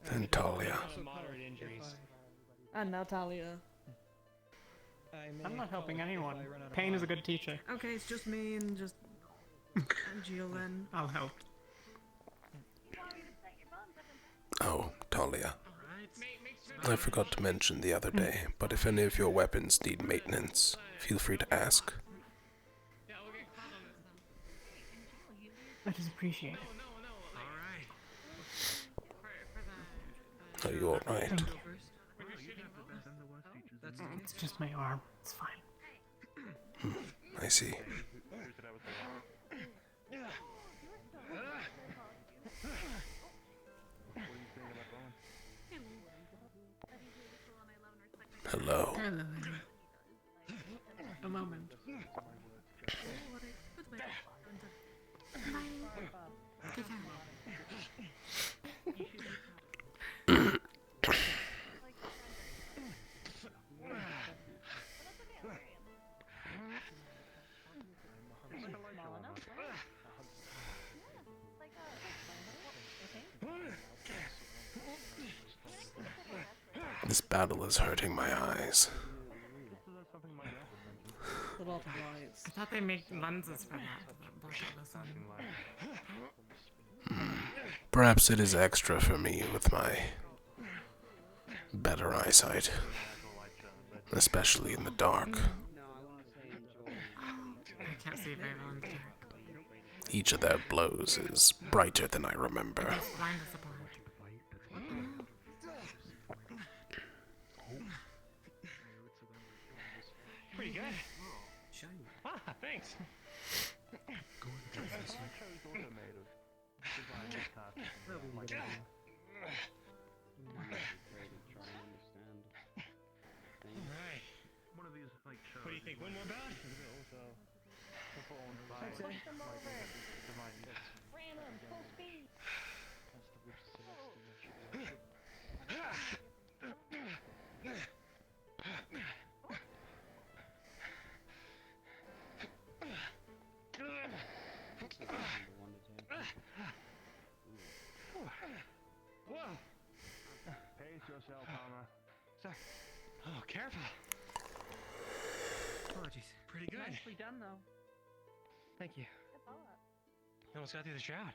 right? And Talia. Moderate injuries. And Natalia. I'm not helping anyone. Pain is a good teacher. Okay, it's just me and just Angel then. I'll help. Oh, Talia. I forgot to mention the other day, but if any of your weapons need maintenance, feel free to ask. That is appreciated. Are you alright? Thank you. It's just my arm. It's fine. I see. Hello. Hello. A moment. This battle is hurting my eyes. A lot of lights. I thought they make lenses for that. Perhaps it is extra for me with my better eyesight, especially in the dark. I can't see very well in the dark. Each of their blows is brighter than I remember. Blind as a blind. Pretty good. Ah, thanks. Alright. One of these, like, shows. What do you think? One more bout? Push them over. Ram them, full speed. Whoa! Pace yourself, Palmer. Sorry. Oh, careful. Apologies. Pretty good. Nicely done, though. Thank you. Almost got through the shroud.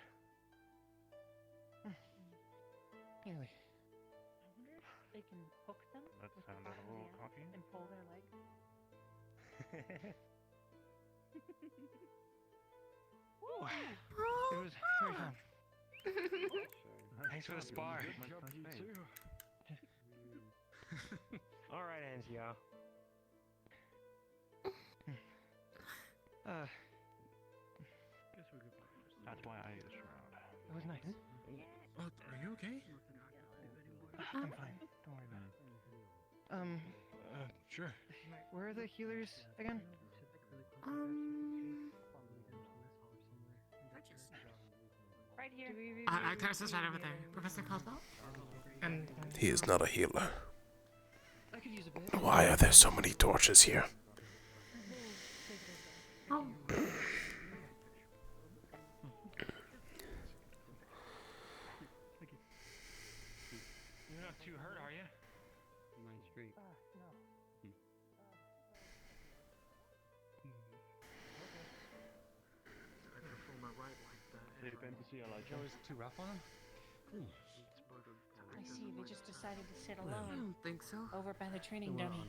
Nearly. I wonder if they can hook them That with sounded the a little hand cocky. and pull their leg. Ooh, it was very fun. Thanks for the spar. All right, Angio. That's why I use shroud. It was nice. Oh, are you okay? I'm fine. Don't worry about it. Sure. Where are the healers again? Right here. There's this right over there. Professor Caldwell? And He is not a healer. I could use a bit. Why are there so many torches here? oh. You're not too hurt, are you? Mine's great. I can pull my right like that. That was too rough on him? I see, they just decided to sit I alone don't think so. over by the training dummy.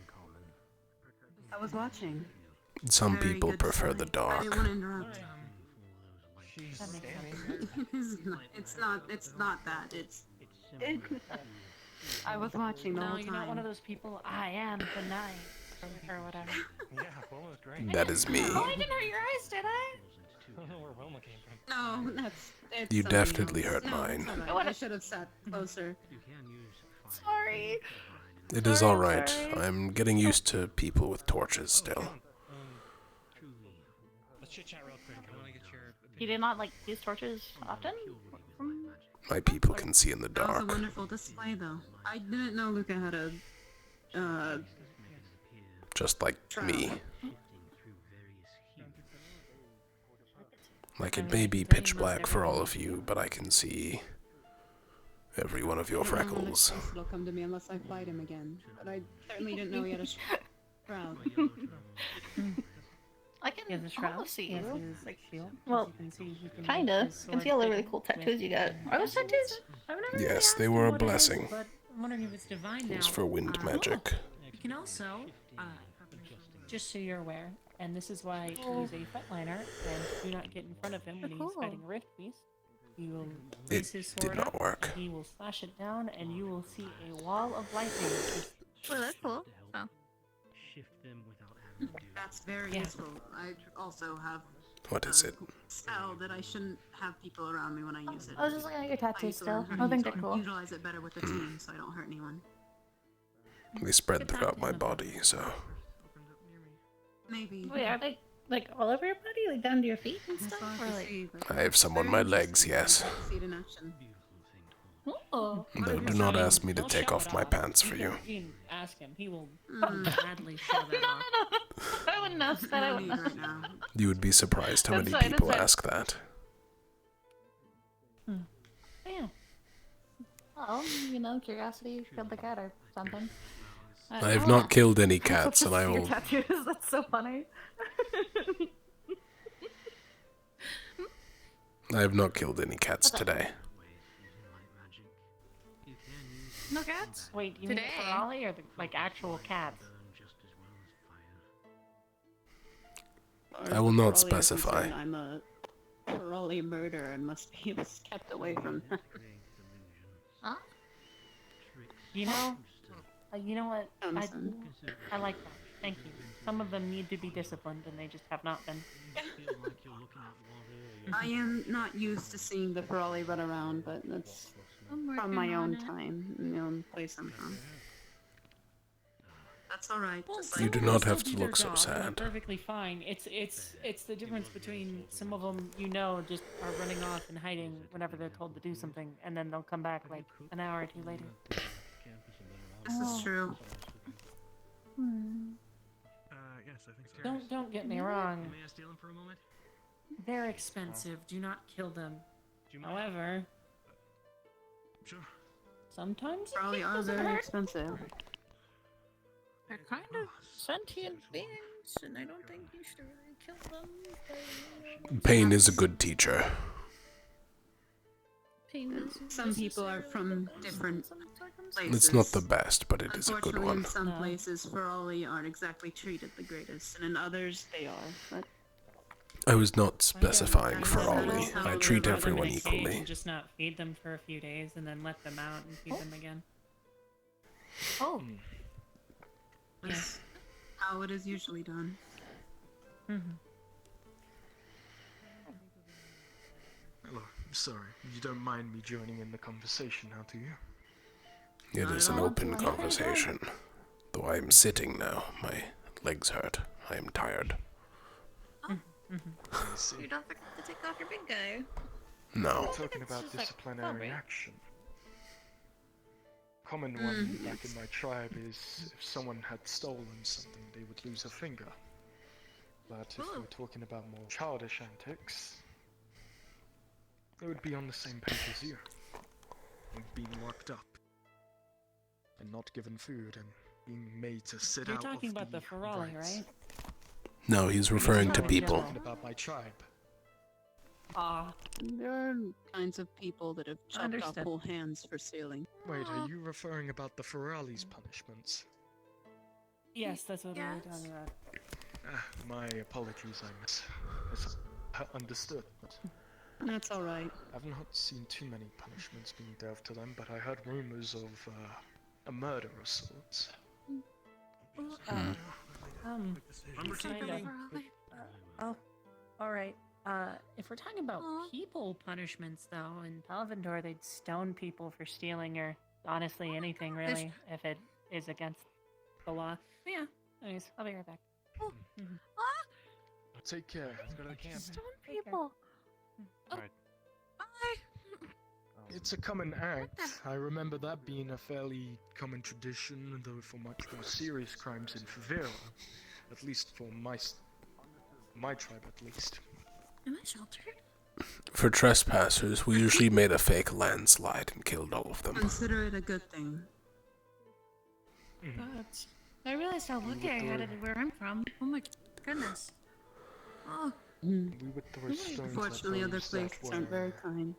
I was watching. Some Very people good prefer sign. the I dark. didn't want to interrupt. She's That makes It's not that. I was watching the No, whole you're not one time. of those people. I am the night, or whatever. Yeah, Wilma's great. That is me. Oh, I didn't hurt your eyes, did I? I don't know where Wilma came from. No, it's You something definitely else. hurt No, mine. it's all right. I should have sat closer. Sorry. It is Sorry, I'm alright. sorry. I'm getting used to people with torches still. chit chat real quick. I want to get your He did not like use torches often. My people can see in the That was a dark. wonderful display, though. I didn't know Luca had a Just like me. Like it may be pitch black for all of you, but I can see every one of your freckles. It'll come to me unless I fight him again. But I certainly didn't know he had a shroud. I can see. Yes, it is like shield. Well, You can see he can kinda. make his I can see sword all the bigger really cool with tattoos you got. Are those dimensions. tattoos? I've never Yes, really they asked were him a what it is, blessing. but I'm wondering if it's divine now. It was for wind magic. You can also, just so you're aware, and this is why he's a frontliner, and do not get in front of him when he's fighting a rift beast. You will place his It sword did not up, work. and he will slash it down, and you will see a wall of lightning. Well, that's cool. Oh. Shift them without having to do. That's very useful. I also have What is it? spell that I shouldn't have people around me when I use it. I was just looking at your I tattoos used to learn still. how I to think they're cool. utilize it better with the team, so I don't hurt anyone. They spread throughout my body, so Maybe. Wait, are they like all over your body, like down to your feet and stuff? Or like... I have some on my legs, yes. See it in action. Oh. Though do not ask me to Don't take show off it my off. pants for you. You can ask him. He will gladly show that off. I wouldn't ask that. I wouldn't ask. Right now. You would be surprised how That's many fine, people that's fine. ask that. Yeah. Oh, you know, curiosity killed the cat or something. I have not killed any cats, and I Your will. tattoos. That's so funny. I have not killed any cats today. No cats? Wait, you Today? mean Ferrari or the, like actual cats? I will not For all you're specify. concerned, I'm a Ferrari murderer and must be kept away from her. Huh? You know, what? Thompson. I like that. Thank you. Some of them need to be disciplined, and they just have not been. I am not used to seeing the Ferrari run around, but that's from my own time, in the own place I'm from. That's alright. You do not have to look so sad. Perfectly fine. It's the difference between some of them just are running off and hiding whenever they're told to do something, and then they'll come back like an hour or two later. This is true. Yes, I think so. Don't get me wrong. May I steal him for a moment? They're expensive. Do not kill them. However, Sure. sometimes it Probably are doesn't very hurt. expensive. They're kind of sentient beings, and I don't think you should really kill them. Pain is a good teacher. Some people are from different places. It's not the best, but it is a good Unfortunately, one. in some places, Ferrari aren't exactly treated the greatest, and in others, they are. But I was not specifying for That's Ollie. how I they're treat run. everyone Put them in a cage equally. and just not feed them for a few days, and then let them out and feed them again. Oh. that's how it is usually done. Hello, sorry. You don't mind me joining in the conversation now, do you? It is an open conversation. Though I am sitting now, my legs hurt. I am tired. I see. You don't forget to take off your big guy. No. We're talking about disciplinary action. Common one back in my tribe is if someone had stolen something, they would lose a finger. But if we're talking about more childish antics, they would be on the same page as you. Like being locked up and not given food and being made to sit You're out talking of about the Ferrari, rights. right? No, he's referring to people. Talking about my tribe. There are kinds of people that have chopped off Understood. whole hands for stealing. Wait, are you referring about the Ferrari's punishments? Yes, that's what we're talking about. My apologies, I understood. But That's alright. I've not seen too many punishments being dealt to them, but I heard rumors of a murder of sorts. Oh, alright. If we're talking about people punishments, though, in Palvindor, they'd stone people for stealing or honestly anything, really, if it is against the law. But yeah, anyways, I'll be right back. take care. Let's go to the camp. Stone people. Right. It's a common act. I remember that being a fairly common tradition, though for much more serious crimes in Favela. At least for my tribe, at least. Am I sheltered? For trespassers, we usually made a fake landslide and killed all of them. Consider it a good thing. But I realized how lucky I had it where I'm from. Oh my goodness. Oh. We would throw stones at Unfortunately, other those that places aren't very kind.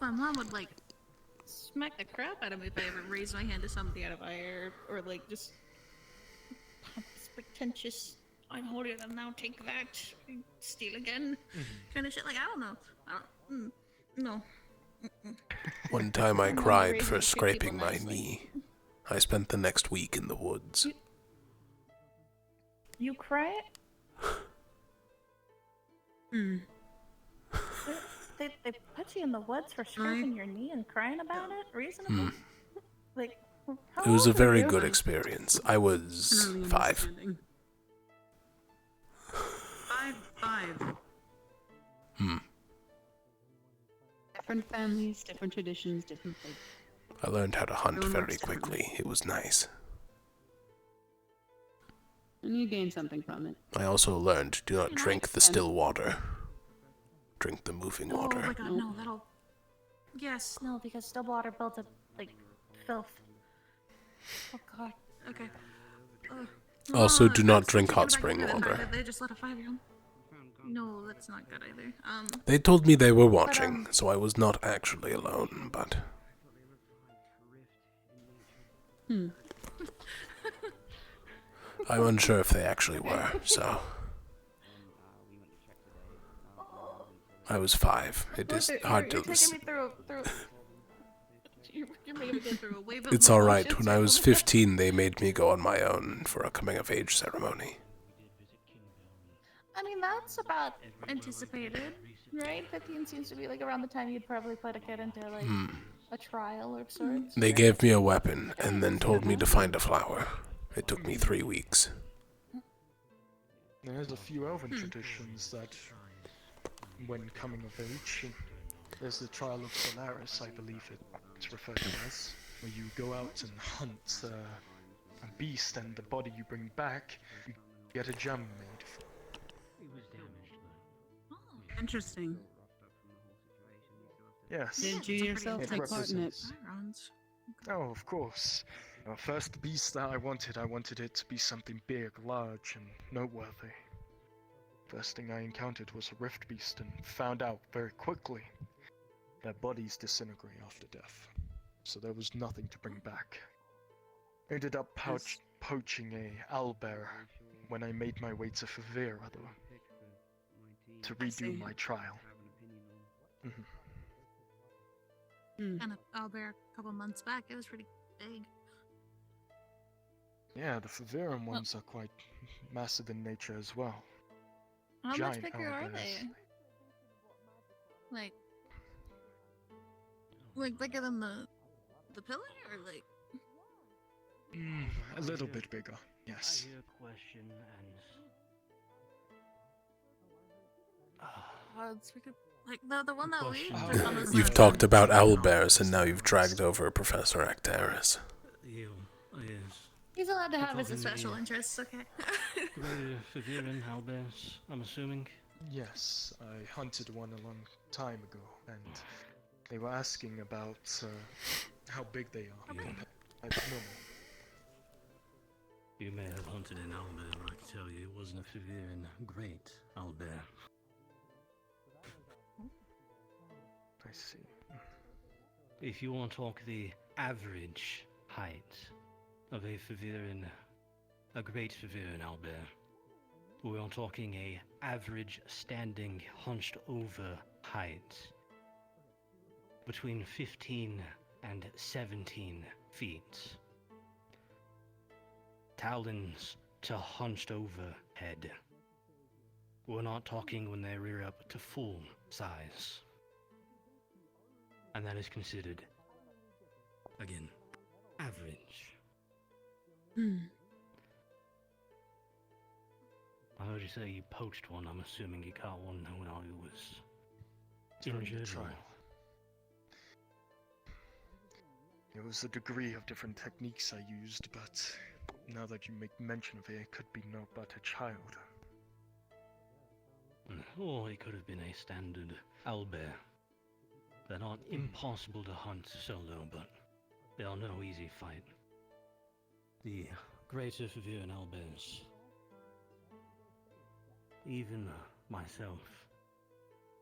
My mom would like smack the crap out of me if I ever raised my hand to somebody out of fire, or like just pompous, pretentious. I'm holier than thou. Take that. Steal again. Kind of shit. Like I don't know. No. One time I cried for scraping my knee. I spent the next week in the woods. You cry? They put you in the woods for scraping your knee and crying about it? Reasonable? Like, It was a very good experience. I was 5. 5. Different families, different traditions, different places. I learned how to hunt very quickly. It was nice. And you gain something from it. I also learned do not drink the still water. Drink the moving water. Oh my god, no, that'll... Yes, no, because still water builds up, like, filth. Oh god, okay. Also, do not drink hot Take it back spring to that water. fact that They just let a 5-year-old... No, that's not good either. They told me they were watching, so I was not actually alone, but... I'm unsure if they actually were, so... I was 5. It is hard to... You're taking me through you're making me go through a wave of It's alright. When I was 15, they made me go on my own for a coming-of-age ceremony. I mean, that's about anticipated, right? 15 seems to be like around the time you'd probably put a kid into like a trial of sorts. They gave me a weapon, and then told me to find a flower. It took me 3 weeks. There's a few elven traditions that, when coming of age, there's the trial of Solaris, I believe it's referred to as, where you go out and hunt a beast, and the body you bring back, you get a gem made for. Interesting. Yes. Did you yourself take part in it? Oh, of course. First beast that I wanted it to be something big, large, and noteworthy. First thing I encountered was a rift beast, and found out very quickly their bodies disintegrate after death. So there was nothing to bring back. Ended up poaching a owlbear when I made my way to Favera, though, to redo my trial. Kind of owlbear a couple months back. It was pretty big. Yeah, the Faveran ones are quite massive in nature as well. How Giant much bigger are owlbears. they? Like bigger than the pillar, or like? A little bit bigger, yes. I hear a question Like the one that we You've talked about owlbears, and now you've dragged over Professor Actaris. yes. He's allowed to have his Talking special the- interests, okay? The Faveran owlbears, I'm assuming. Yes, I hunted one a long time ago, and they were asking about how big they are compared to normal. You may have hunted an owlbear, but I can tell you it wasn't a Faveran great owlbear. I see. If you want to talk the average height of a great Faveran owlbear, we are talking a average standing hunched over height between 15 and 17 feet. Talons to hunched over head. We're not talking when they rear up to full size. And that is considered, again, average. you say you poached one, I'm assuming you caught one while he was During the injured. trial. There was a degree of different techniques I used, but now that you make mention of it, it could be no but a child. Or it could have been a standard owlbear. They're not impossible to hunt solo, but they are no easy fight. The greater Favian owlbears, even myself,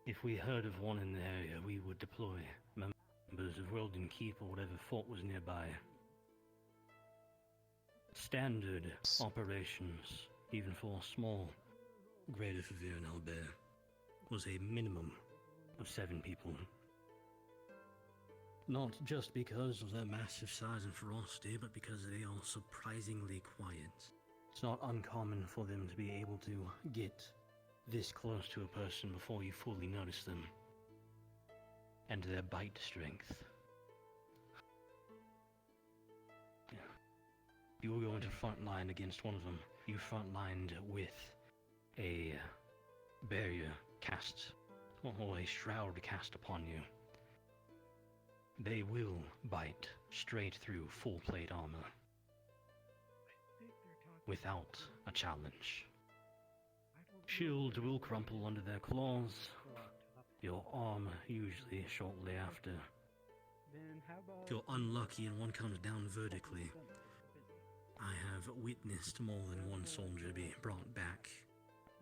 if we heard of one in the area, we would deploy members of Weldon Keep or whatever fort was nearby. Standard operations, even for a small greater Favian owlbear, was a minimum of 7 people. Not just because of their massive size and ferocity, but because they are surprisingly quiet. It's not uncommon for them to be able to get this close to a person before you fully notice them. And their bite strength. You will go into front line against one of them. You front lined with a barrier cast, or a shroud cast upon you. They will bite straight through full plate armor without a challenge. Shield will crumple under their claws, your arm usually shortly after. If you're unlucky and one comes down vertically, I have witnessed more than one soldier be brought back,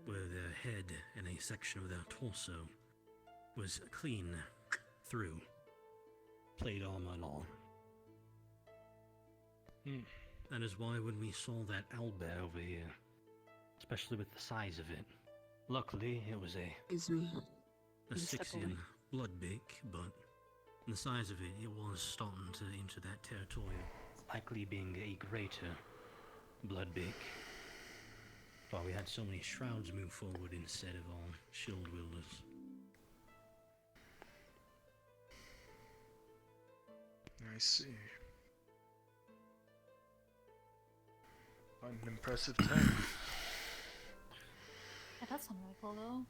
where their head and a section of their torso was clean through, plate armor and all. That is why when we saw that owlbear over here, especially with the size of it, luckily it was a Sixian bloodbeak, but the size of it was starting to enter that territory, likely being a greater bloodbeak. Why we had so many shrouds move forward instead of all shield wielders. I see. An impressive tank. Yeah, that sounds really cool though.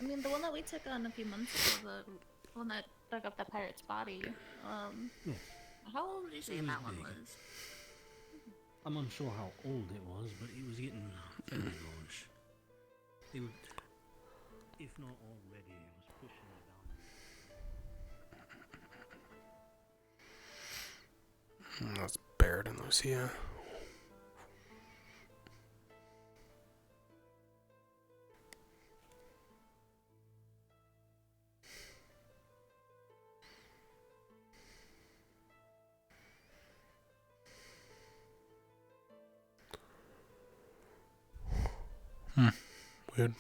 I mean, the one that we took on a few months ago, the one that dug up that pirate's body, how old did you say that one was? I'm unsure how old it was, but it was getting fairly large. It would, if not already, it was pushing it down. That's Baird and Lucia. Weird.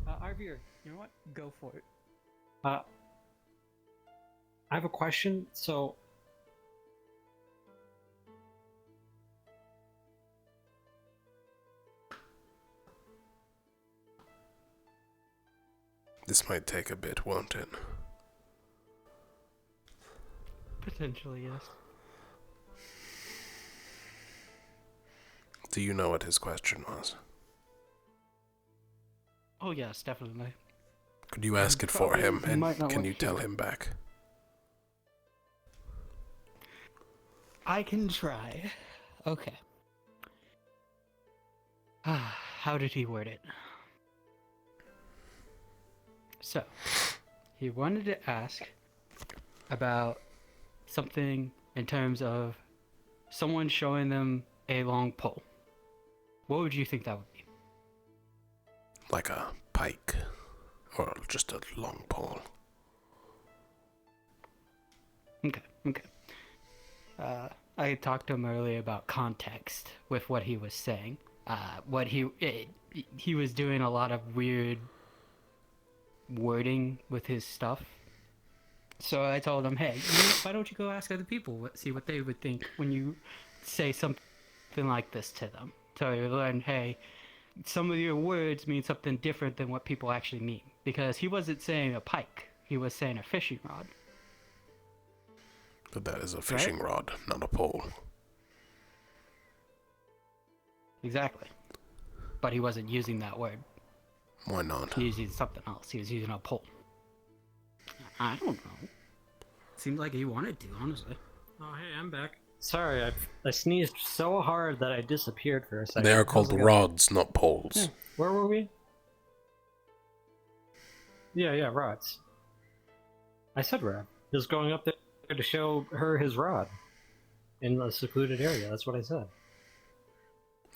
Arvier, you know what? Go for it. I have a question. So, This might take a bit, won't it? potentially, yes. Do you know what his question was? Oh yes, definitely. Could you ask it for him, You and might not can want you to tell hear it. him back? I can try. Okay. How did he word it? So, he wanted to ask about something in terms of someone showing them a long pole. What would you think that would be? Like a pike, or just a long pole. Okay. I talked to him earlier about context with what he was saying. He was doing a lot of weird wording with his stuff. So I told him, hey, why don't you go ask other people, see what they would think when you say something like this to them. So you learn, hey, some of your words mean something different than what people actually mean. Because he wasn't saying a pike, he was saying a fishing rod. But that is a fishing rod, not a pole. Exactly. But he wasn't using that word. Why not? He was using something else. He was using a pole. I don't know. Seemed like he wanted to, honestly. Oh, hey, I'm back. Sorry, I sneezed so hard that I disappeared for a second. They are called rods, not poles. Yeah. Where were we? Yeah, rods. I said rod. He was going up there to show her his rod in a secluded area. That's what I said.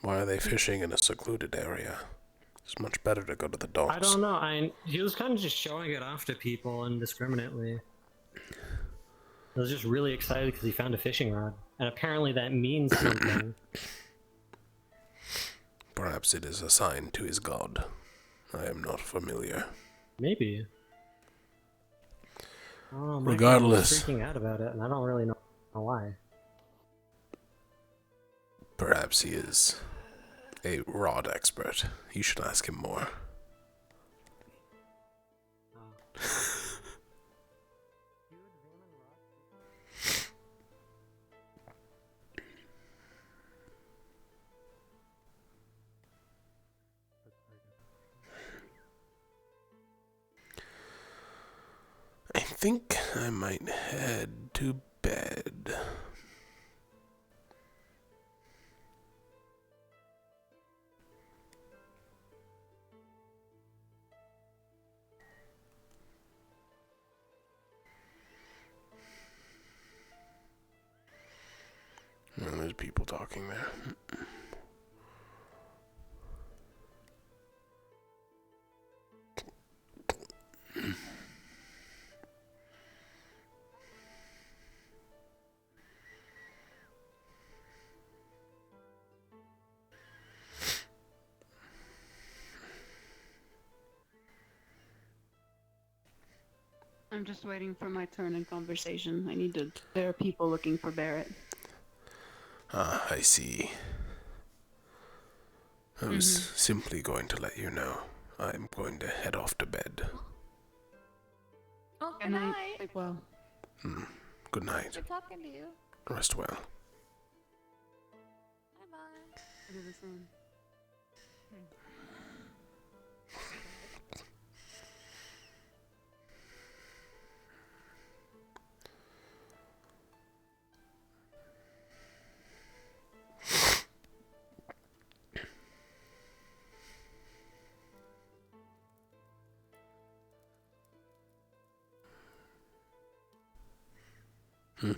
Why are they fishing in a secluded area? It's much better to go to the docks. I don't know. He was kind of just showing it off to people indiscriminately. I was just really excited because he found a fishing rod. And apparently that means something. Perhaps it is a sign to his god. I am not familiar. Maybe. Oh, my Regardless. was freaking out about it, and I don't really know why. Perhaps he is a rod expert. You should ask him more. I think I might head to bed. Oh, there's people talking there. I'm just waiting for my turn in conversation. I need to. There are people looking for Barrett. Ah, I see. I was simply going to let you know. I'm going to head off to bed. Oh, Good night. Sleep well. Good night. Good talking to you. Rest well. Bye-bye. I do the same. Hmm.